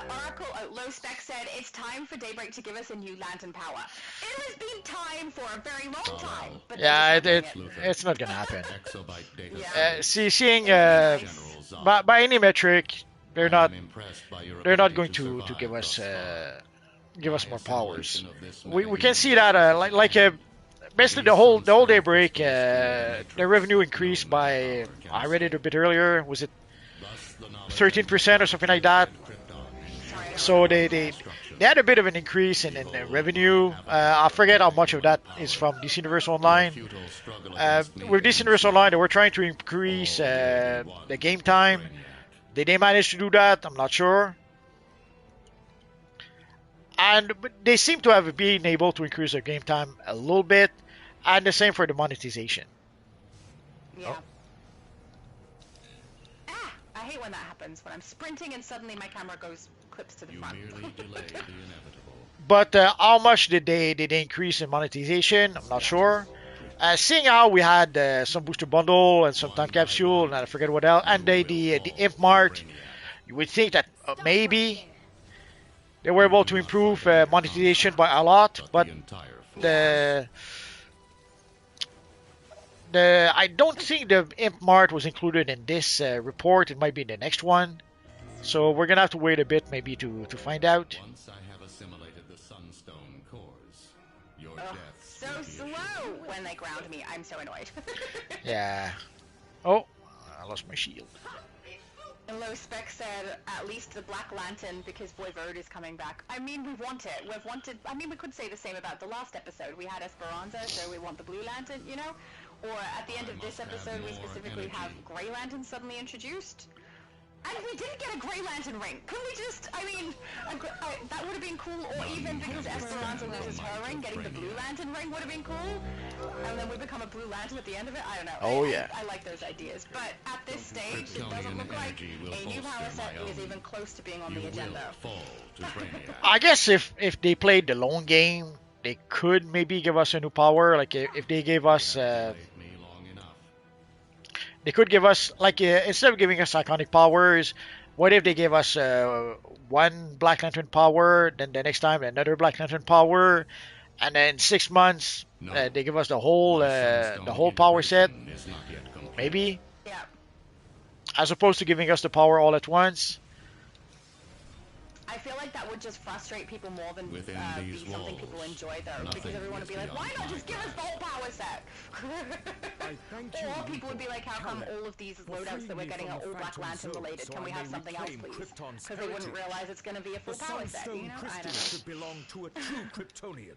Oracle Low Spec said it's time for Daybreak to give us a new lantern power. It has been time for a very long time, but Yeah, they're just not doing it's not gonna happen. exobyte data. Yeah. Seeing General Zod. by any metric, they're not I'm impressed by your they're not ability going to survive give us thus give us far. more My powers. assimilation of this We mega can see human that basically the whole Daybreak the revenue increased by, I read it a bit earlier, was it thus the knowledge 13% or something like that? Krypton. So they had a bit of an increase in revenue. I forget how much of that is from DC Universe Online. Futile struggle With against me DC Universe against Online, they were trying to increase the game time. Did they manage to do that? I'm not sure. But they seem to have been able to increase their game time a little bit, and the same for the monetization. Yeah. I hate when that happens, when I'm sprinting and suddenly my camera clips to the You front. merely delay the inevitable. But how much did they increase in monetization? I'm not sure. Seeing how we had some booster bundle and some time capsule and I forget what else, and the Imp Mart, you would think that maybe they were able to improve monetization by a lot, but The entire force. I don't think the Imp Mart was included in this report. It might be in the next one. So we're gonna have to wait a bit maybe to find out. Once I have assimilated the Sunstone cores, your Ugh, death so will be slow assured. when they ground me. I'm so annoyed. Yeah. Oh, I lost my shield. And Low Spec said, at least the Black Lantern, because Voivode is coming back. I mean, we want it. We've wanted... I mean, we could say the same about the last episode. We had Esperanza, so we want the Blue Lantern, you know? Or at the end of this episode, we specifically have Grey Lantern suddenly introduced. And we didn't get a Grey Lantern ring. Could we just... I mean, that would have been cool. Or even because Esperanza loses her ring, getting the Blue Lantern ring would have been cool. And then we become a Blue Lantern at the end of it. I don't know. Oh, yeah. I like those ideas. But at this stage, it doesn't look like a new power set is even close to being on the agenda. I guess if they played the long game, they could maybe give us a new power. Like if they gave us... They could give us, like, instead of giving us iconic powers, what if they gave us one Black Lantern power, then the next time another Black Lantern power, and then 6 months they give us the whole power set, maybe, Yeah. as opposed to giving us the power all at once. I feel like that would just frustrate people more than be Within these something walls, people enjoy, though, because nothing everyone would be is like, why not beyond just give my us the whole power set? Or people would be like, how come all of these loadouts that we're getting are all Black Lantern related? Can we have something else, please? Because they wouldn't realize it's going to be a full power set, you know? I don't know. should belong to a true Kryptonian,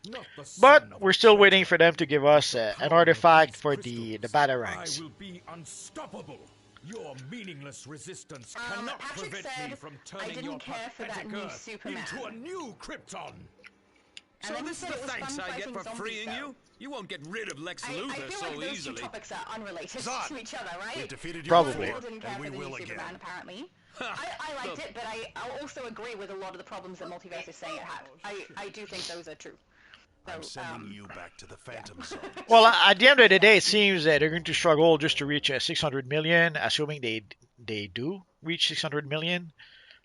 not the son But of we're a still traitor. waiting for them to give us an artifact for the Batarangs. I will be unstoppable. Your meaningless resistance cannot Patrick prevent said, me from I turning your didn't care for that pathetic new Earth Superman. into a new Krypton. And So then he this is said the it was thanks fun I get fighting for zombies, freeing though. you? You won't get rid of Lex I Luthor feel so like those easily. two topics are unrelated Zod, to each other, right? We've defeated you Probably. before, People didn't care and we for the new will Superman, again. apparently. I liked it, but I also agree with a lot of the problems that Multiverse is saying it had. I do think those are true. I'm So, sending you back to the Phantom Zone. Well, at the end of the day, it seems that they're going to struggle just to reach 600 million, assuming they do reach 600 million.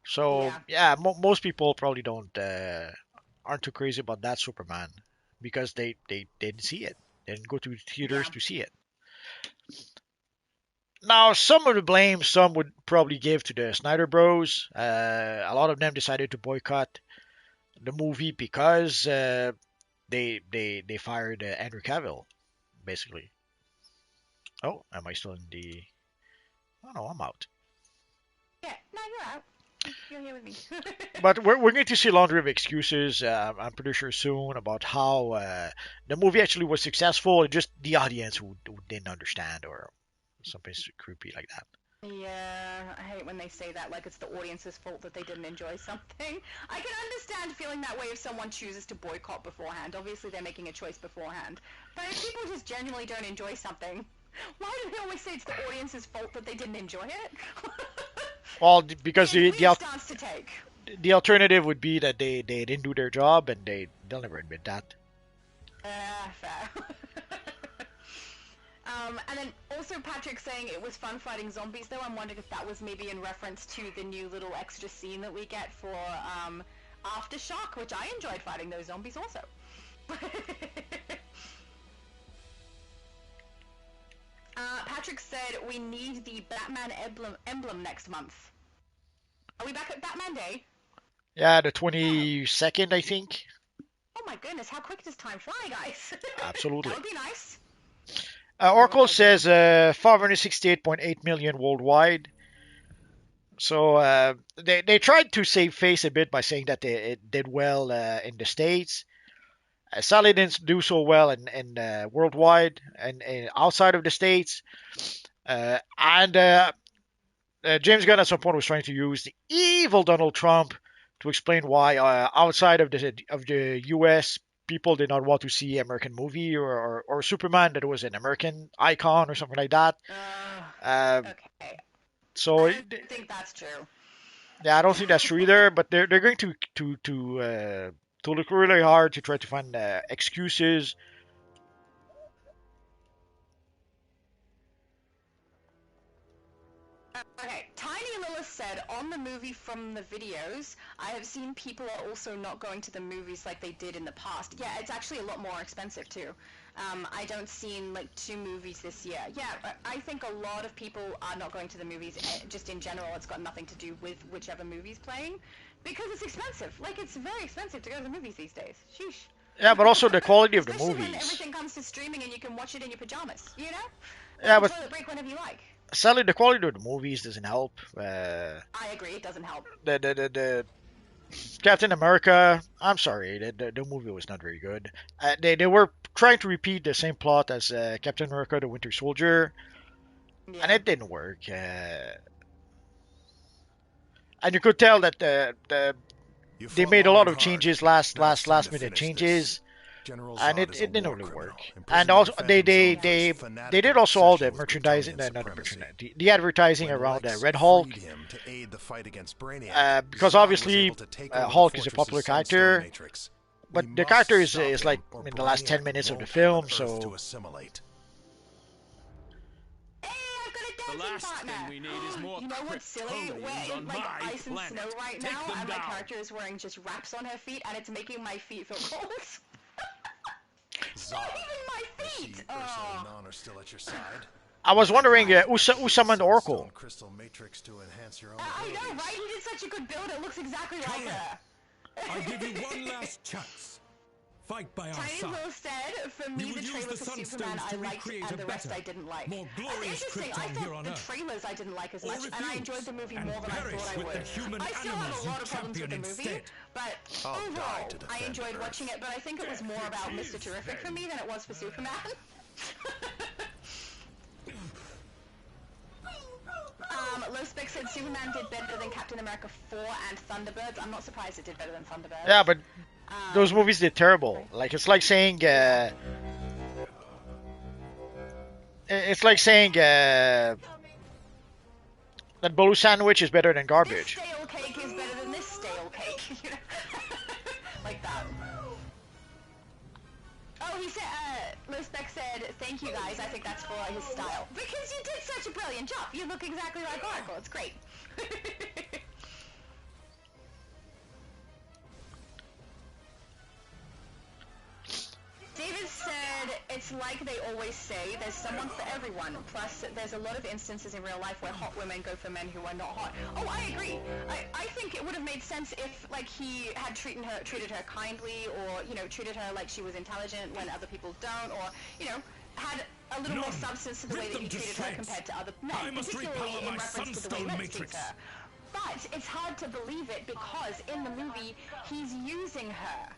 So yeah, most people probably aren't too crazy about that Superman because they didn't see it. They didn't go to theaters to see it. Now, some of the blame, some would probably give to the Snyder Bros. A lot of them decided to boycott the movie because they fired Andrew Cavill, basically. Oh, am I still in the? Oh no, I'm out. yeah, no, you're out. You're here with me. But we're going to see a laundry of excuses. I'm pretty sure soon about how the movie actually was successful, and just the audience who didn't understand or something creepy like that. Yeah, I hate when they say that, like it's the audience's fault that they didn't enjoy something. I can understand feeling that way if someone chooses to boycott beforehand. Obviously, they're making a choice beforehand. But if people just genuinely don't enjoy something, why do they always say it's the audience's fault that they didn't enjoy it? Well, because It's a weird stance to take. the alternative would be that they didn't do their job, and they'll never admit that. Fair. And then also Patrick saying it was fun fighting zombies, though. I'm wondering if that was maybe in reference to the new little extra scene that we get for Aftershock, which I enjoyed fighting those zombies also. Patrick said we need the Batman emblem next month. Are we back at Batman Day? Yeah, the 22nd, I think. Oh my goodness, how quick does time fly, guys? Absolutely. That would be nice. Oracle says 568.8 million worldwide. So they tried to save face a bit by saying that it did well in the States. Sadly, didn't do so well in worldwide and outside of the States. James Gunn at some point was trying to use the evil Donald Trump to explain why outside of the U.S. people did not want to see American movie or Superman, that it was an American icon or something like that. Okay. So I don't think that's true. yeah, I don't think that's true either. But they're going to look really hard to try to find excuses. Okay, Tiny Lilith said, on the movie from the videos, I have seen people are also not going to the movies like they did in the past. Yeah, it's actually a lot more expensive too. I don't seen like 2 movies this year. Yeah, I think a lot of people are not going to the movies. Just in general, it's got nothing to do with whichever movie's playing, because it's expensive. Like, it's very expensive to go to the movies these days. Sheesh. Yeah, but also the quality of the Especially movies. when everything comes to streaming and you can watch it in your pajamas, you know? Yeah, Like, but toilet break whenever you like. sadly, the quality of the movies doesn't help. I agree, it doesn't help. The Captain America. I'm sorry, the movie was not very good. They were trying to repeat the same plot as Captain America: The Winter Soldier, Yeah. and it didn't work. And you could tell that You they fought made a long lot and of hard. changes, Now it's last time to minute finish changes. this. General And Zod it is a didn't war really criminal, work. imprisoned And in also the they Phantom they Zone's they fanatical they did also all the obsession with merchandising, Kryptonian not the supremacy. merchandising, the advertising When around Lex Red Hulk, freed him to aid the fight against Brainiac, because Zod was obviously able to take over the Hulk is a fortress's popular Sunstone character, Matrix. but We the must character is stop like him, or in the last 10 Brainiac minutes of the won't film, have Earth to so assimilate. Hey, I've got a The dancing last partner! thing we need is more You know what's silly? Kryptonians We're on in like my ice and planet. snow right Take now, them and my down. character is wearing just wraps on her feet, and it's making my feet feel cold. It's not even my I see feet! Ursula Oh. and Non are still at your side. I was wondering who summoned Oracle. Sunstone crystal matrix to enhance your own I know, abilities. right? He did such a good build, it looks exactly like her. I'll give you one last chance. Fight by our Tiny side. Will said, for We me, will the use trailer the for Superman Sunstones I to liked, recreate and a the rest better, I didn't like. more That's glorious interesting. I Krypton here thought on the Earth. trailers I didn't like as Or much, and I refuse, enjoyed the movie and more than I perish thought I with would. the human I still have animals a you lot of problems with the champion movie, instead. but I'll die overall, to I defend enjoyed Earth. watching it, but I think it was more about Mr. Terrific for me than it was for Superman. Lowspec said Superman did better than Captain America 4 and Thunderbirds. I'm not surprised it did better than Thunderbirds. Yeah, but those movies did terrible. Like it's like saying that Baloo sandwich is better than This garbage. stale cake is better than this stale cake. You know? Like that. Oh, he said, Lowspec said, thank you guys, I think that's for his style. Because you did such a brilliant job. You look exactly like Oracle. It's great. David said, it's like they always say, there's someone for everyone. Plus, there's a lot of instances in real life where hot women go for men who are not hot. Oh, I agree. I think it would have made sense if, like, he had treated her kindly, or, you know, treated her like she was intelligent when other people don't, or, you know, had a little more substance to the way that he treated her compared to other men, particularly in reference to the way Lex treats her. But it's hard to believe it because in the movie, he's using her.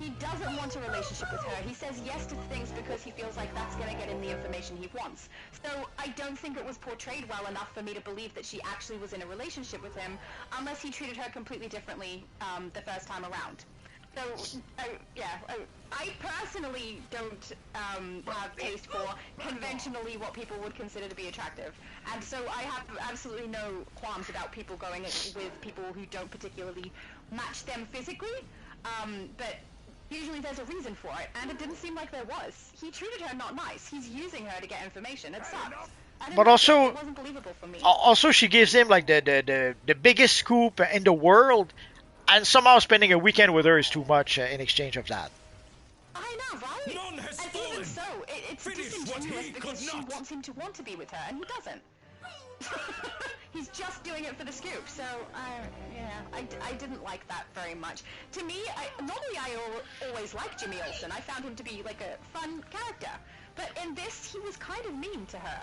He doesn't want a relationship with her. He says yes to things because he feels like that's going to get him the information he wants. So I don't think it was portrayed well enough for me to believe that she actually was in a relationship with him, unless he treated her completely differently the first time around. So, I personally don't have taste for conventionally what people would consider to be attractive. And so I have absolutely no qualms about people going with people who don't particularly match them physically. But usually there's a reason for it, and it didn't seem like there was. He treated her not nice. He's using her to get information. It sucks. But also, it wasn't believable for me. Also she gives him like the biggest scoop in the world, and somehow spending a weekend with her is too much in exchange of that. I know, right? None has And fallen. even so, it's Finish what disingenuous he because could she not. wants him to want to be with her, and he doesn't. He's just doing it for the scoop, so I didn't like that very much. To me, normally I always liked Jimmy Olsen. I found him to be like a fun character, but in this he was kind of mean to her,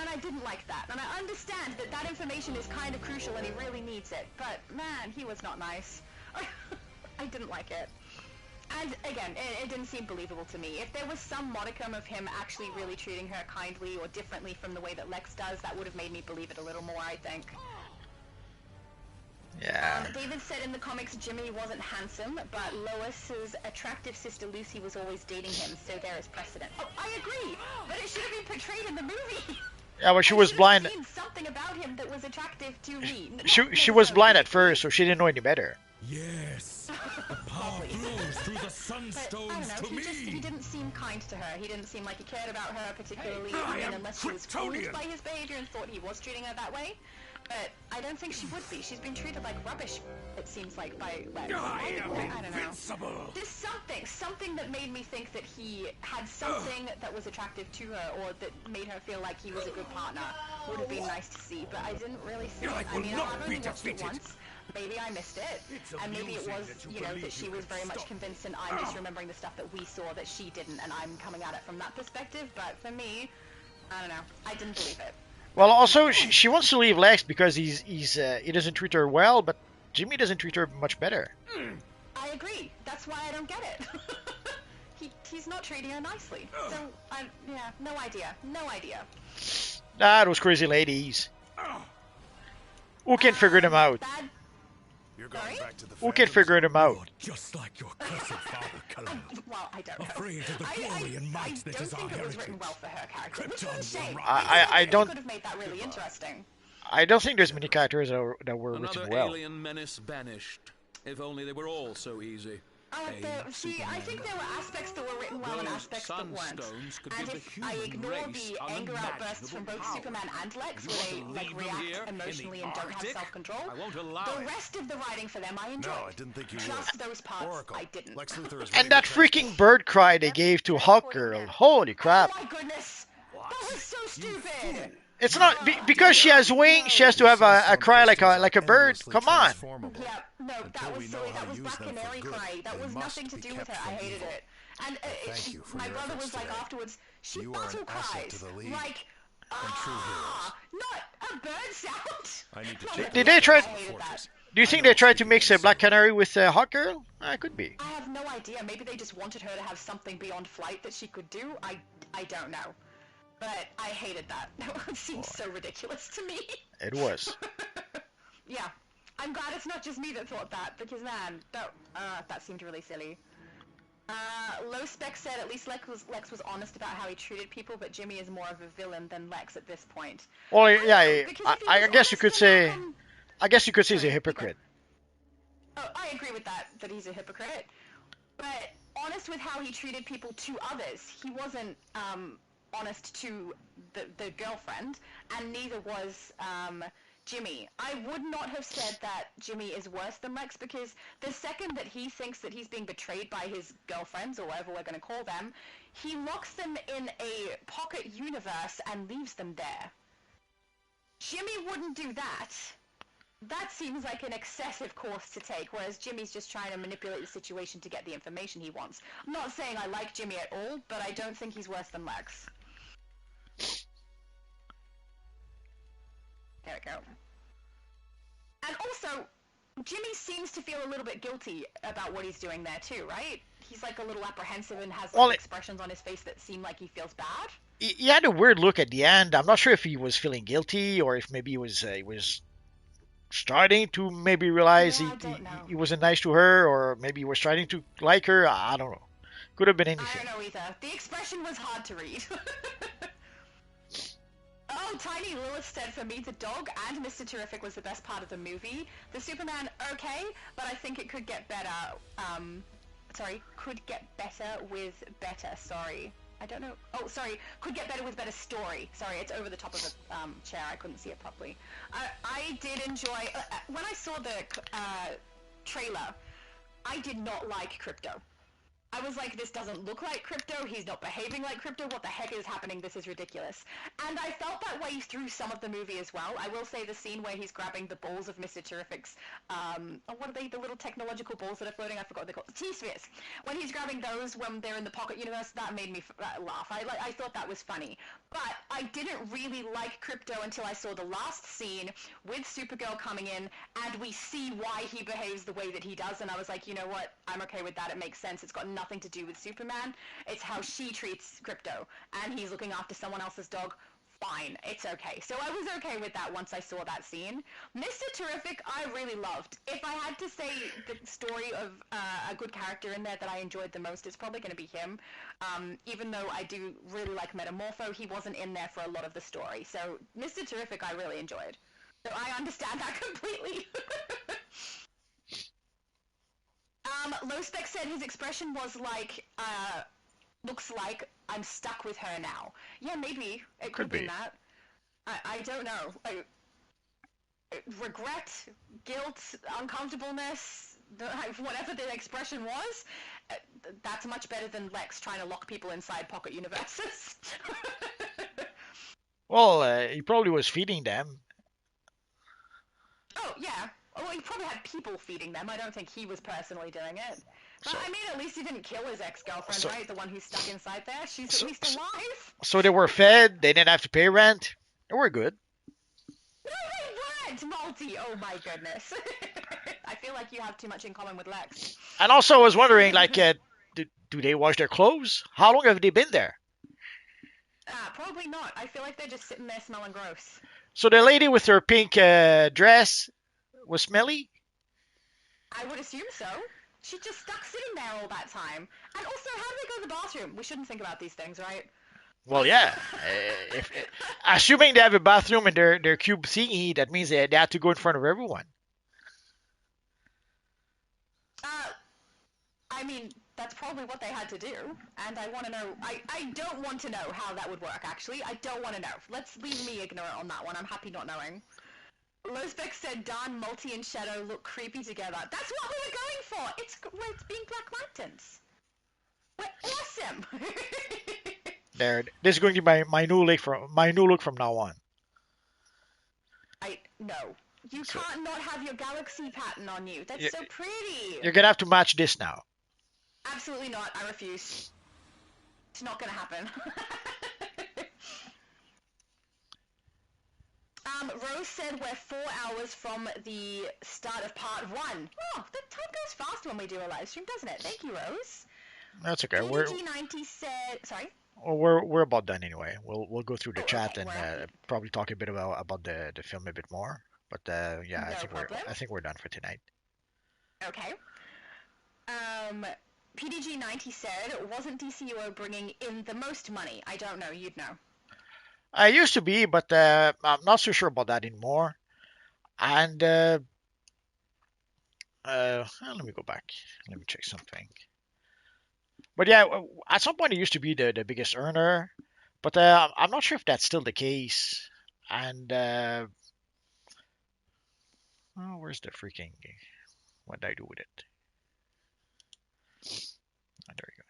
and I didn't like that. And I understand that that information is kind of crucial and he really needs it, but man, he was not nice. I didn't like it. And again, it didn't seem believable to me. If there was some modicum of him actually really treating her kindly or differently from the way that Lex does, that would have made me believe it a little more, I think. Yeah. David said in the comics Jimmy wasn't handsome, but Lois's attractive sister Lucy was always dating him, so there is precedent. Oh, I agree! But it should have been portrayed in the movie! Yeah, but she was blind. Seen something about him that was attractive to me. She was blind at first, so she didn't know any better. Yes, the power flows through the sunstones to me. He didn't seem kind to her. He didn't seem like he cared about her particularly. I mean, unless she was fooled by his behavior and thought he was treating her that way. But I don't think she would be. She's been treated like rubbish, it seems like, by Lex. I am I don't know. invincible. Just something that made me think that he had something that was attractive to her, or that made her feel like he was a good partner. Would have been nice to see, but I didn't really see it. I mean, I've only watched it once. Maybe I missed it, and maybe it was, you know, that she was very much convinced, and I'm just remembering the stuff that we saw that she didn't, and I'm coming at it from that perspective. But for me, I don't know. I didn't believe it. Well, also she wants to leave Lex because he doesn't treat her well, but Jimmy doesn't treat her much better. I agree. That's why I don't get it. He's not treating her nicely. So yeah, no idea. No idea. Ah, those crazy ladies. Who can figure them out? Bad. You're going Sorry? back to the Who can Phantoms? figure them out? Just like your cursed father, Kal-El. Well, I don't know. Afraid of the glory and might that is our I don't think it was heritage. written well for her character, which Krypton is a shame. will I They don't could have made that really interesting. I don't think there's many characters that were Another written well. alien menace banished. If only they were all so easy. See, I think there were aspects that were written well and Those aspects that weren't. sunstones could And give if the I human ignore race the anger outbursts from both unimaginable Superman and Lex, You where want they to like leave them here react in the emotionally and don't have Arctic? self-control, I won't allow the it. rest of the writing for them I enjoyed. No, I didn't think you Just would. those parts Oracle, I didn't. Lex Luthor is And that freaking bird cry they gave to Hawk Girl. Holy crap. Oh my goodness! That was so stupid! It's not because she has wings, she has to have a cry like a bird. Come on. Yeah, no, that was silly. That was Black Canary cry. That was nothing to do with her. I hated it. And thank you for my your brother efforts was like today. afterwards, she You are battle an asset cries. to the League Like, and true heroes. not a bird sound. I need to Not check a Did bird they try- sound. I hated that. Do you think they tried to mix a Black Canary with Hawk Girl? It could be. I have no idea. Maybe they just wanted her to have something beyond flight that she could do. I don't know. But I hated that. That seems so ridiculous to me. It was. Yeah. I'm glad it's not just me that thought that, because man, that seemed really silly. Low Spec said at least Lex was honest about how he treated people, but Jimmy is more of a villain than Lex at this point. Well, yeah, Because if he I was guess you honest could to say. them- I guess you could say he's a Sorry, hypocrite. Oh, I agree with that he's a hypocrite. But honest with how he treated people to others, he wasn't honest to the girlfriend, and neither was Jimmy. I would not have said that Jimmy is worse than Lex, because the second that he thinks that he's being betrayed by his girlfriends, or whatever we're going to call them, he locks them in a pocket universe and leaves them there. Jimmy wouldn't do that. That seems like an excessive course to take, whereas Jimmy's just trying to manipulate the situation to get the information he wants. I'm not saying I like Jimmy at all, but I don't think he's worse than Lex. There we go. And also, Jimmy seems to feel a little bit guilty about what he's doing there too, right? He's like a little apprehensive and has like expressions on his face that seem like he feels bad. He had a weird look at the end. I'm not sure if he was feeling guilty or if maybe he was starting to maybe realize he wasn't nice to her, or maybe he was trying to like her. I don't know. Could have been anything. I don't know either. The expression was hard to read. Oh, Tiny Lilith said, for me, the dog and Mr. Terrific was the best part of the movie. The Superman, okay, but I think it could get better. Could get better with better, sorry. I don't know. Oh, sorry. Could get better with better story. Sorry, it's over the top of the chair. I couldn't see it properly. I did enjoy... when I saw the trailer, I did not like Crypto. I was like, this doesn't look like Crypto, he's not behaving like Crypto, what the heck is happening, this is ridiculous. And I felt that way through some of the movie as well. I will say the scene where he's grabbing the balls of Mr. Terrific's, what are they, the little technological balls that are floating, I forgot what they're called, T-spheres. When he's grabbing those when they're in the pocket universe, that made me laugh. I thought that was funny. But I didn't really like Crypto until I saw the last scene with Supergirl coming in, and we see why he behaves the way that he does, and I was like, you know what, I'm okay with that, it makes sense, it's got nothing to do with Superman, it's how she treats Crypto, and he's looking after someone else's dog, fine, it's okay. So I was okay with that once I saw that scene. Mr. Terrific, I really loved. If I had to say the story of a good character in there that I enjoyed the most, it's probably going to be him. Even though I do really like Metamorpho, he wasn't in there for a lot of the story. So Mr. Terrific I really enjoyed. So I understand that completely. Low Spec said his expression was like, looks like I'm stuck with her now. Yeah, maybe. It could have been that. I don't know. regret, guilt, uncomfortableness, whatever the expression was, that's much better than Lex trying to lock people inside pocket universes. Well, he probably was feeding them. Oh, yeah. Well, he probably had people feeding them. I don't think he was personally doing it. But, So, I mean, at least he didn't kill his ex-girlfriend, so, right? The one who's stuck inside there. She's so, at least alive. so they were fed. They didn't have to pay rent. They were good. No, they weren't, Malty! Oh my goodness. I feel like you have too much in common with Lex. And also, I was wondering, like, do they wash their clothes? How long have they been there? Probably not. I feel like they're just sitting there smelling gross. So the lady with her pink dress was smelly. I would assume so. She's just stuck sitting there all that time. And also, how do they go to the bathroom? We shouldn't think about these things, right? Well, yeah. If assuming they have a bathroom in their cube thingy, that means they have to go in front of everyone. I mean, that's probably what they had to do. And I want to know... I don't want to know how that would work, actually. I don't want to know. Let's leave me ignorant on that one. I'm happy not knowing. Losbeck said Dan, Multi, and Shadow look creepy together. That's what we were going for! It's being Black Lanterns. We're awesome! There, this is going to be my new look from now on. No. You can't not have your galaxy pattern on you. That's so pretty. You're gonna have to match this now. Absolutely not. I refuse. It's not gonna happen. Rose said we're 4 hours from the start of part 1. Oh, the time goes fast when we do a live stream, doesn't it? Thank you, Rose. That's okay. PDG90 said... Sorry? We're about done anyway. We'll go through the chat okay, and probably talk a bit about the film a bit more. But yeah, I think we're done for tonight. Okay. PDG90 said, wasn't DCUO bringing in the most money? I don't know. You'd know. I used to be, but I'm not so sure about that anymore. And let me go back. Let me check something. But yeah, at some point it used to be the biggest earner, but I'm not sure if that's still the case. And where's the freaking? What did I do with it? There you go.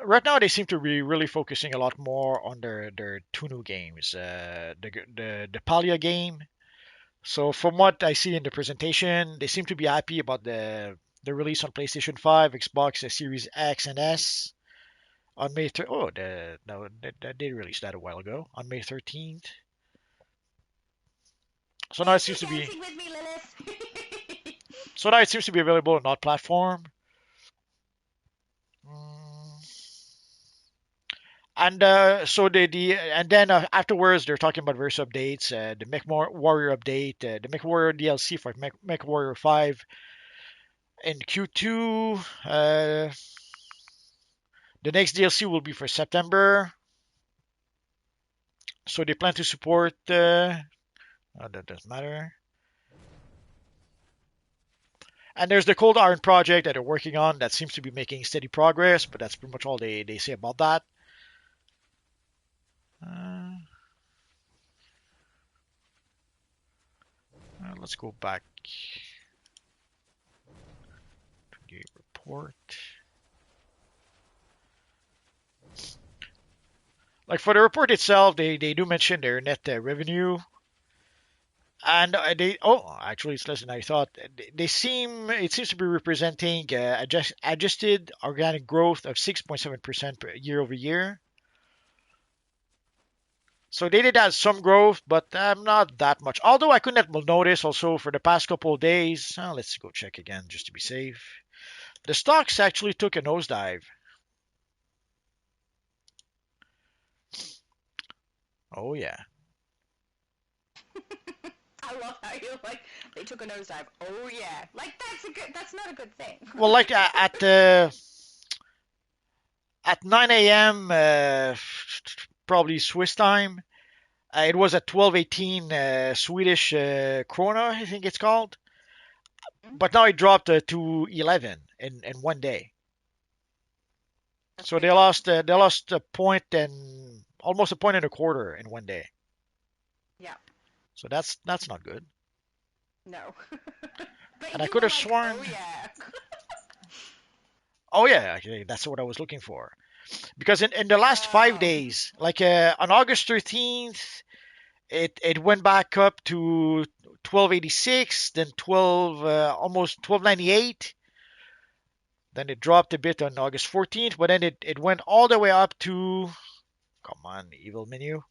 Right now, they seem to be really focusing a lot more on their two new games, the Palia game. So from what I see in the presentation, they seem to be happy about the release on PlayStation 5, Xbox Series X and S on May 3rd. Oh, no, they released that a while ago on May 13th. So now it seems to be. With me, Lilith. So now it seems to be available on that platform. And so and then afterwards they're talking about various updates. The Mech Warrior update, the Mech Warrior DLC for Mech Warrior 5 in Q2. The next DLC will be for September. So they plan to support. That doesn't matter. And there's the Cold Iron project that they're working on that seems to be making steady progress, but that's pretty much all they say about that. Let's go back to the report. Like for the report itself, they do mention their net revenue. And actually, it's less than I thought. It seems to be representing adjusted organic growth of 6.7% year over year. So they did have some growth, but not that much. Although I couldn't notice also for the past couple of days. Let's go check again just to be safe. The stocks actually took a nosedive. Oh yeah. I love how you're like, they took a nosedive. Oh yeah, like that's not a good thing. Well, like at 9 a.m. Probably Swiss time, it was at 12:18 Swedish krona, I think it's called. But now it dropped to 11 in one day. So they lost a point and almost a point and a quarter in one day. Yeah. So that's not good. No. But And I you could were have like, sworn. oh yeah. Oh yeah, actually, that's what I was looking for. Because in the last 5 days, like on August 13th, it went back up to 1286, then 12 almost 1298. Then it dropped a bit on August 14th, but then it went all the way up to, come on, evil menu.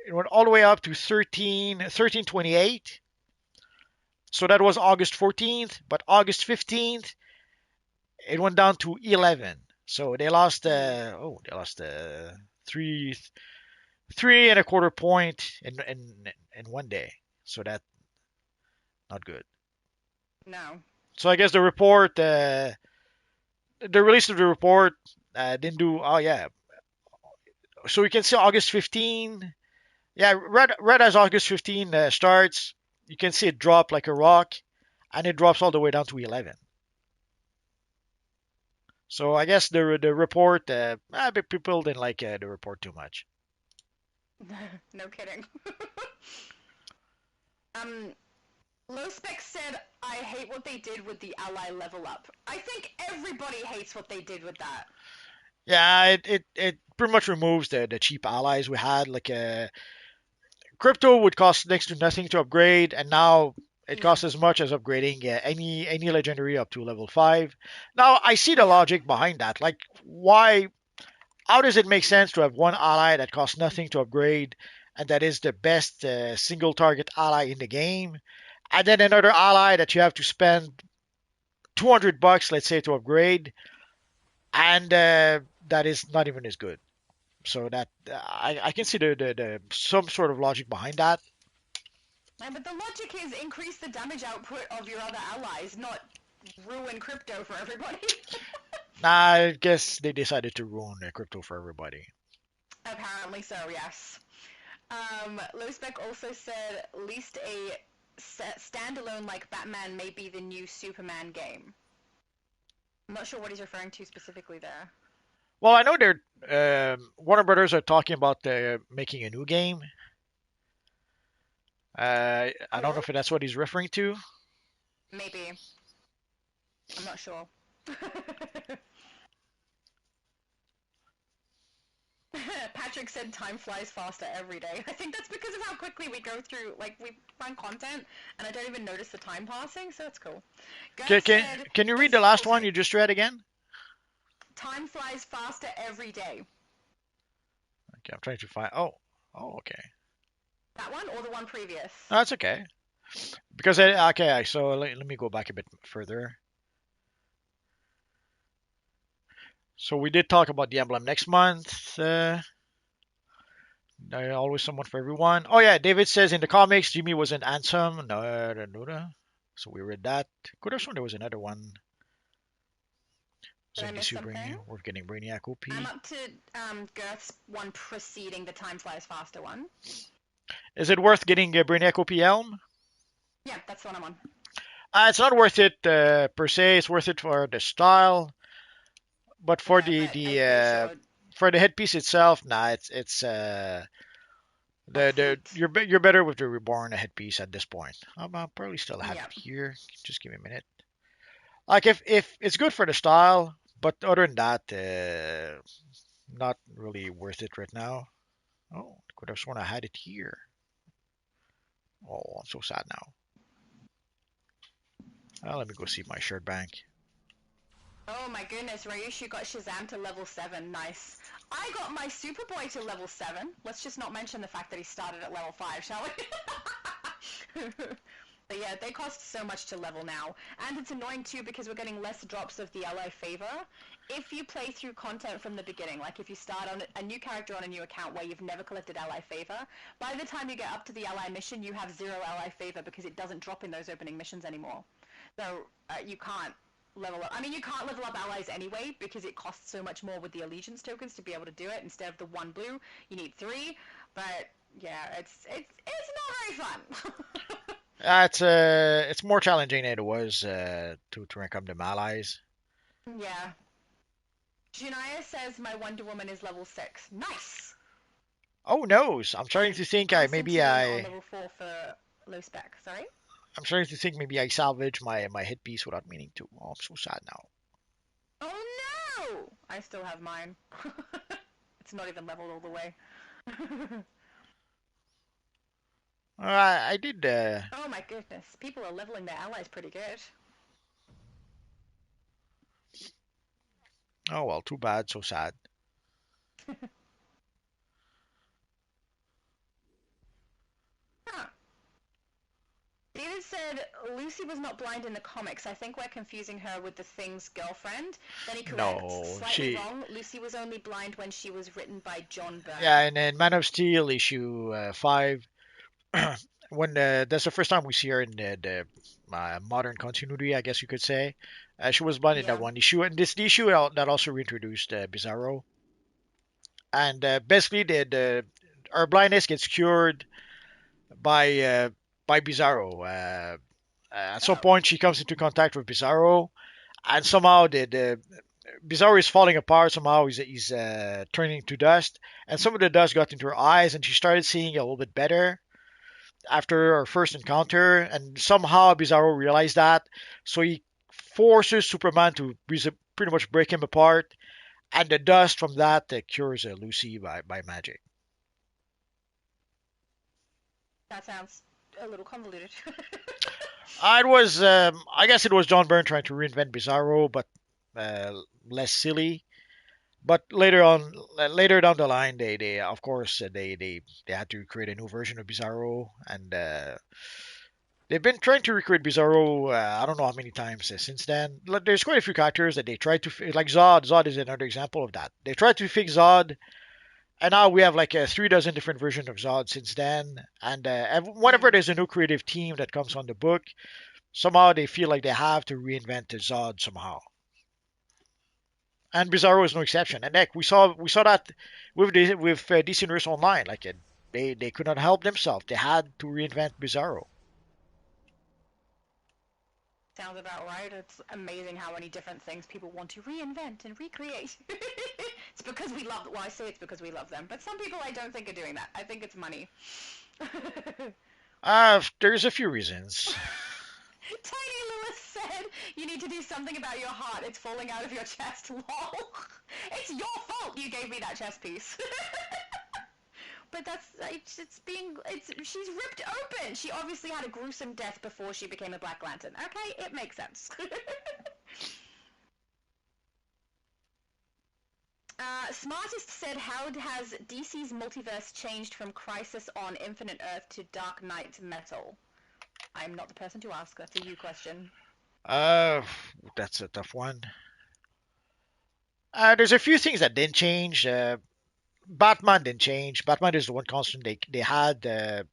It went all the way up to 1328. So that was August 14th, but August 15th it went down to 11. So they lost they lost three and a quarter point in 1 day. So that not good. No. So I guess the release of the report didn't do. Oh yeah. So you can see August 15. Yeah, right as August 15 starts, you can see it drop like a rock, and it drops all the way down to 11. So I guess the report, people didn't like the report too much. No kidding. um, Low Spec said, I hate what they did with the ally level up. I think everybody hates what they did with that. Yeah, it pretty much removes the cheap allies we had. Like crypto would cost next to nothing to upgrade, and now it Yeah. costs as much as upgrading any legendary up to level 5. Now I see the Yeah. logic behind that. Like why? How does it make sense to have one ally that costs nothing to upgrade, and that is the best single target ally in the game, and then another ally that you have to spend $200, let's say, to upgrade, and that is not even as good. So that I can see the some sort of logic behind that. Yeah, but the logic is increase the damage output of your other allies, not ruin crypto for everybody. Nah, I guess they decided to ruin crypto for everybody. Apparently so, yes. Low Spec also said, least a standalone like Batman may be the new Superman game. I'm not sure what he's referring to specifically there. Well, I know they're Warner Brothers are talking about making a new game. I don't know if that's what he's referring to. Maybe. I'm not sure. Patrick said time flies faster every day. I think that's because of how quickly we go through, like, we find content, and I don't even notice the time passing, so that's cool. Can, can, Said, can you read the last one you just read again? Time flies faster every day. Okay, I'm trying to find. Oh, okay. That one or the one previous? No, that's okay. Because okay, so let me go back a bit further. So we did talk about the emblem next month. Always someone for everyone. Oh yeah, David says in the comics Jimmy was an Ansem. No. So we read that. Could have sworn there was another one. Did I miss something? We're getting Brainiac OP. I'm up to Girth's one preceding the time flies faster one. Is it worth getting Brainiac OP Elm? Yeah, that's the one I'm on. It's not worth it per se. It's worth it for the style, but for for the headpiece itself, nah. It's you're better with the reborn headpiece at this point. I'll probably still have it here. Just give me a minute. Like if it's good for the style, but other than that, not really worth it right now. Oh, could have sworn I had it here. Oh, I'm so sad now. Let me go see my shirt bank. Oh my goodness, Ryushu got Shazam to level 7. Nice. I got my Superboy to level 7. Let's just not mention the fact that he started at level 5, shall we? But yeah, they cost so much to level now. And it's annoying too because we're getting less drops of the ally favor. If you play through content from the beginning, like if you start on a new character on a new account where you've never collected ally favor, by the time you get up to the ally mission, you have 0 ally favor because it doesn't drop in those opening missions anymore. So you can't level up. I mean, you can't level up allies anyway because it costs so much more with the allegiance tokens to be able to do it. Instead of the 1 blue, you need 3. But yeah, it's not very fun. It's more challenging than it was to rank up the allies. Yeah. Junaya says my Wonder Woman is level 6. Nice. Oh no, I'm trying And to think. I sent maybe you in on I level 4 for low spec. Sorry? I'm trying to think. Maybe I salvaged my hit piece without meaning to. Oh, I'm so sad now. Oh no! I still have mine. It's not even leveled all the way. I did. Oh my goodness. People are leveling their allies pretty good. Oh well, too bad. So sad. Huh. David said Lucy was not blind in the comics. I think we're confusing her with the Thing's girlfriend. Then he corrects, No, slightly wrong. Lucy was only blind when she was written by John Yeah, Byrne. and then Man of Steel issue 5. When that's the first time we see her in the modern continuity, I guess you could say. She was blind in that Yeah. one issue, and this issue that also reintroduced Bizarro. And basically, the our blindness gets cured by uh, by Bizarro. At some Oh. point, she comes into contact with Bizarro, and somehow the Bizarro is falling apart. Somehow he's turning to dust, and some of the dust got into her eyes, and she started seeing a little bit better after our first encounter. And somehow Bizarro realized that, so he forces Superman to pretty much break him apart, and the dust from that cures Lucy by magic. That sounds a little convoluted. It was, I guess, it was John Byrne trying to reinvent Bizarro, but uh, less silly. But later down the line, they of course they had to create a new version of Bizarro, and they've been trying to recreate Bizarro. I don't know how many times since then. There's quite a few characters that they tried to like Zod. Zod is another example of that. They tried to fix Zod, and now we have like 3 dozen different versions of Zod since then. And whenever there's a new creative team that comes on the book, somehow they feel like they have to reinvent the Zod somehow. And Bizarro is no exception. And heck, we saw that with DC Universe Online. Like they could not help themselves. They had to reinvent Bizarro. Sounds about right. It's amazing how many different things people want to reinvent and recreate. It's because we love. Well, I say it's because we love them, but some people I don't think are doing that. I think it's money. There's a few reasons. Tiny Lewis said you need to do something about your heart. It's falling out of your chest. Lol. It's your fault you gave me that chest piece. But she's ripped open. She obviously had a gruesome death before she became a Black Lantern. Okay, it makes sense. Smartest said, how has DC's multiverse changed from Crisis on Infinite Earth to Dark Knight Metal? I'm not the person to ask. That's a you question. Uh, that's a tough one. There's a few things that didn't change. Batman didn't change. Batman is the one constant they had.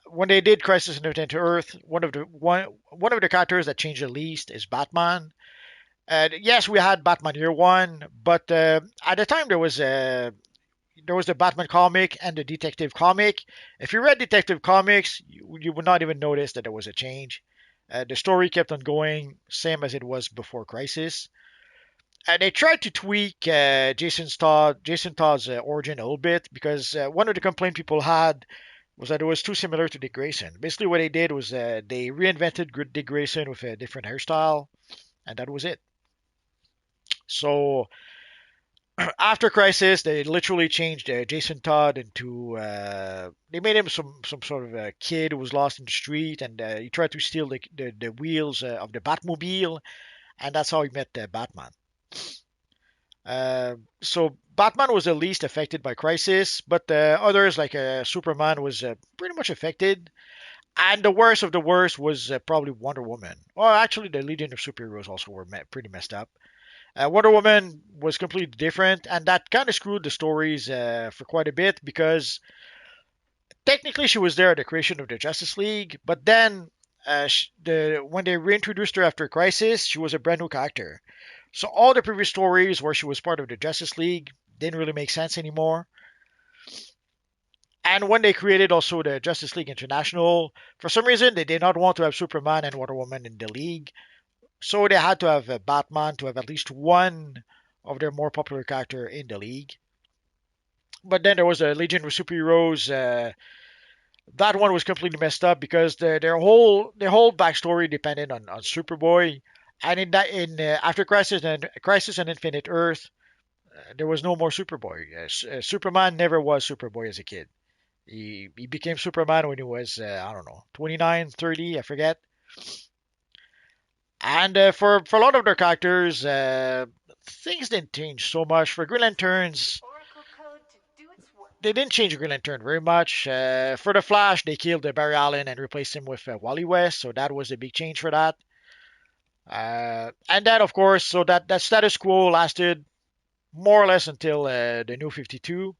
When they did Crisis on Infinite Earth, one of the characters that changed the least is Batman. Yes, we had Batman Year One, but at the time there was the Batman comic and the Detective comic. If you read Detective comics, you would not even notice that there was a change. The story kept on going, same as it was before Crisis. And they tried to tweak Jason Todd's origin a little bit because one of the complaints people had was that it was too similar to Dick Grayson. Basically, what they did was they reinvented Dick Grayson with a different hairstyle, and that was it. So after Crisis, they literally changed Jason Todd into. They made him some sort of a kid who was lost in the street, and he tried to steal the wheels of the Batmobile, and that's how he met Batman. So Batman was the least affected by Crisis, but others like Superman was pretty much affected. And the worst of the worst was probably Wonder Woman. Well, actually, the Legion of Superheroes also were pretty messed up. Wonder Woman was completely different, and that kind of screwed the stories for quite a bit because technically she was there at the creation of the Justice League, but then when they reintroduced her after Crisis, she was a brand new character. So all the previous stories where she was part of the Justice League didn't really make sense anymore. And when they created also the Justice League International, for some reason they did not want to have Superman and Wonder Woman in the league. So they had to have Batman to have at least one of their more popular character in the league. But then there was a Legion of Superheroes. That one was completely messed up because their whole backstory depended on Superboy, and after Crisis and Infinite Earth, there was no more Superboy. Superman never was Superboy as a kid. He became Superman when he was I don't know 29, 30, I forget. And for a lot of their characters, things didn't change so much. For Green Lanterns, they didn't change Green Lantern very much. For the Flash, they killed Barry Allen and replaced him with Wally West, so that was a big change for that. And then, of course, so that status quo lasted more or less until the New 52.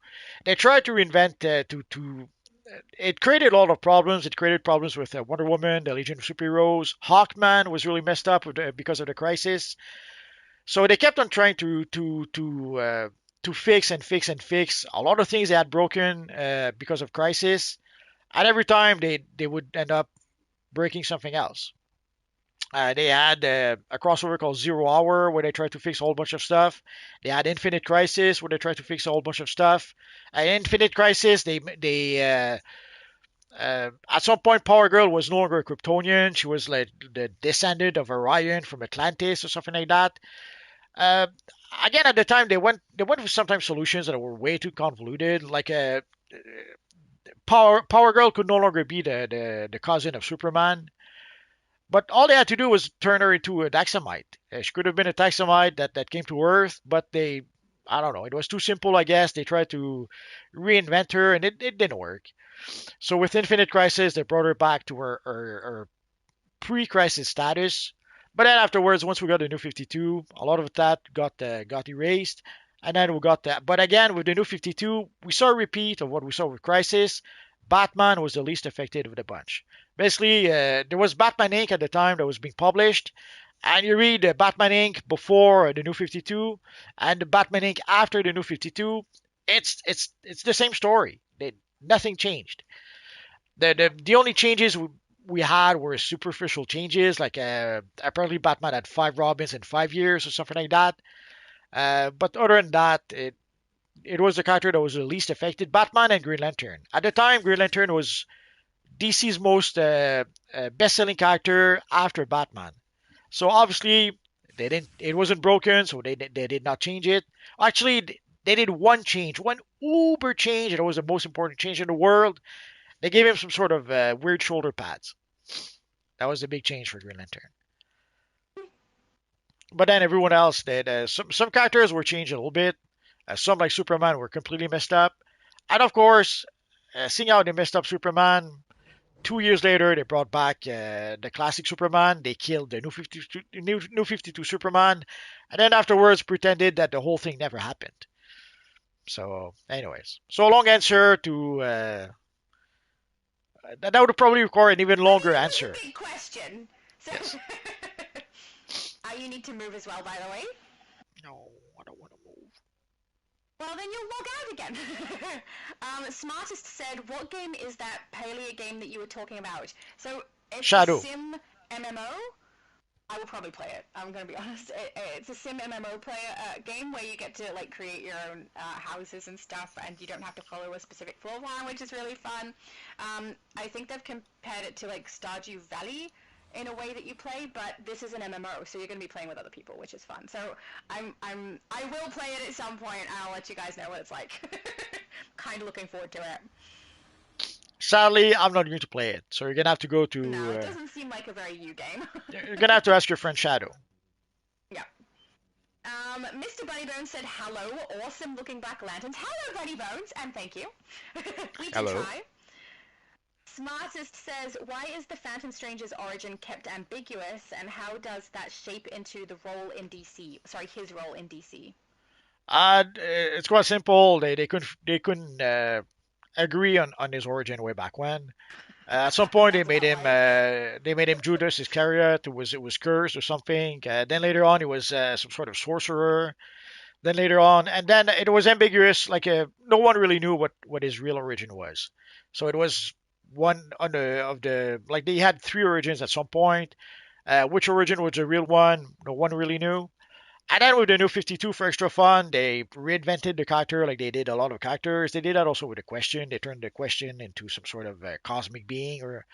They tried to reinvent to it created a lot of problems. It created problems with Wonder Woman, the Legion of Superheroes. Hawkman was really messed up because of the crisis. So they kept on trying to fix and fix and fix a lot of things they had broken because of crisis, and every time they would end up breaking something else. They had a crossover called Zero Hour where they tried to fix a whole bunch of stuff. They had Infinite Crisis where they tried to fix a whole bunch of stuff. Infinite Crisis, at some point Power Girl was no longer a Kryptonian. She was like the descendant of Orion from Atlantis or something like that. Uh, Again, at the time they went with sometimes solutions that were way too convoluted. Like Power Girl could no longer be the cousin of Superman, but all they had to do was turn her into a Daxamite. She could have been a Daxamite that came to Earth, but I don't know, it was too simple, I guess. They tried to reinvent her, and it didn't work. So with Infinite Crisis, they brought her back to her pre-crisis status. But then afterwards, once we got the New 52, a lot of that got erased, and then we got that. But again, with the New 52, we saw a repeat of what we saw with Crisis. Batman was the least affected of the bunch. Basically, there was Batman Inc. at the time that was being published, and you read Batman Inc. before the New 52 and the Batman Inc. after the New 52. It's the same story. Nothing changed. The only changes we had were superficial changes, like apparently Batman had 5 Robins in 5 years or something like that. But other than that, it was the character that was the least affected. Batman and Green Lantern. At the time, Green Lantern was DC's most best-selling character after Batman. So obviously they didn't. It wasn't broken, so they did not change it. Actually, they did one change, one uber change, and it was the most important change in the world. They gave him some sort of weird shoulder pads. That was the big change for Green Lantern. But then everyone else did. Some characters were changed a little bit. Some, like Superman, were completely messed up. And of course, seeing how they messed up Superman, 2 years later they brought back the classic Superman. They killed the new 52 Superman, and then afterwards pretended that the whole thing never happened. So, anyways, so a long answer to that would probably require an even longer answer. Big question. So, Yes. you need to move as well, by the way. No, I don't want to move. Well, then you'll log out again. Smartest said, what game is that paleo game that you were talking about? So, it's Shadow. a sim MMO. I will probably play it. I'm going to be honest. It's a sim MMO game where you get to like create your own houses and stuff, and you don't have to follow a specific floor plan, which is really fun. I think they've compared it to like Stardew Valley in a way that you play, but this is an MMO, so you're going to be playing with other people, which is fun. So I will play it at some point, and I'll let you guys know what it's like. Kind of looking forward to it. Sadly, I'm not going to play it, so you're gonna have to go to. No, it doesn't seem like a very you game. You're gonna have to ask your friend Shadow. Yeah. Mr. Bunnybones said, hello, awesome looking Black Lanterns. Hello, Bunnybones, and thank you. We do Hello. try. Smartest says, why is the Phantom Stranger's origin kept ambiguous, and how does that shape into the role in DC? Sorry, his role in DC. It's quite simple. They couldn't agree on his origin way back when. At some point, they made him Judas Iscariot. It was cursed or something. Then later on, he was some sort of sorcerer. Then later on, and then it was ambiguous. Like no one really knew what his real origin was. So it was one on the of the like they had three origins at some point. Which origin was the real one? No one really knew. And then with the new 52 for extra fun, they reinvented the character like they did a lot of characters. They did that also with the question. They turned the question into some sort of cosmic being. Or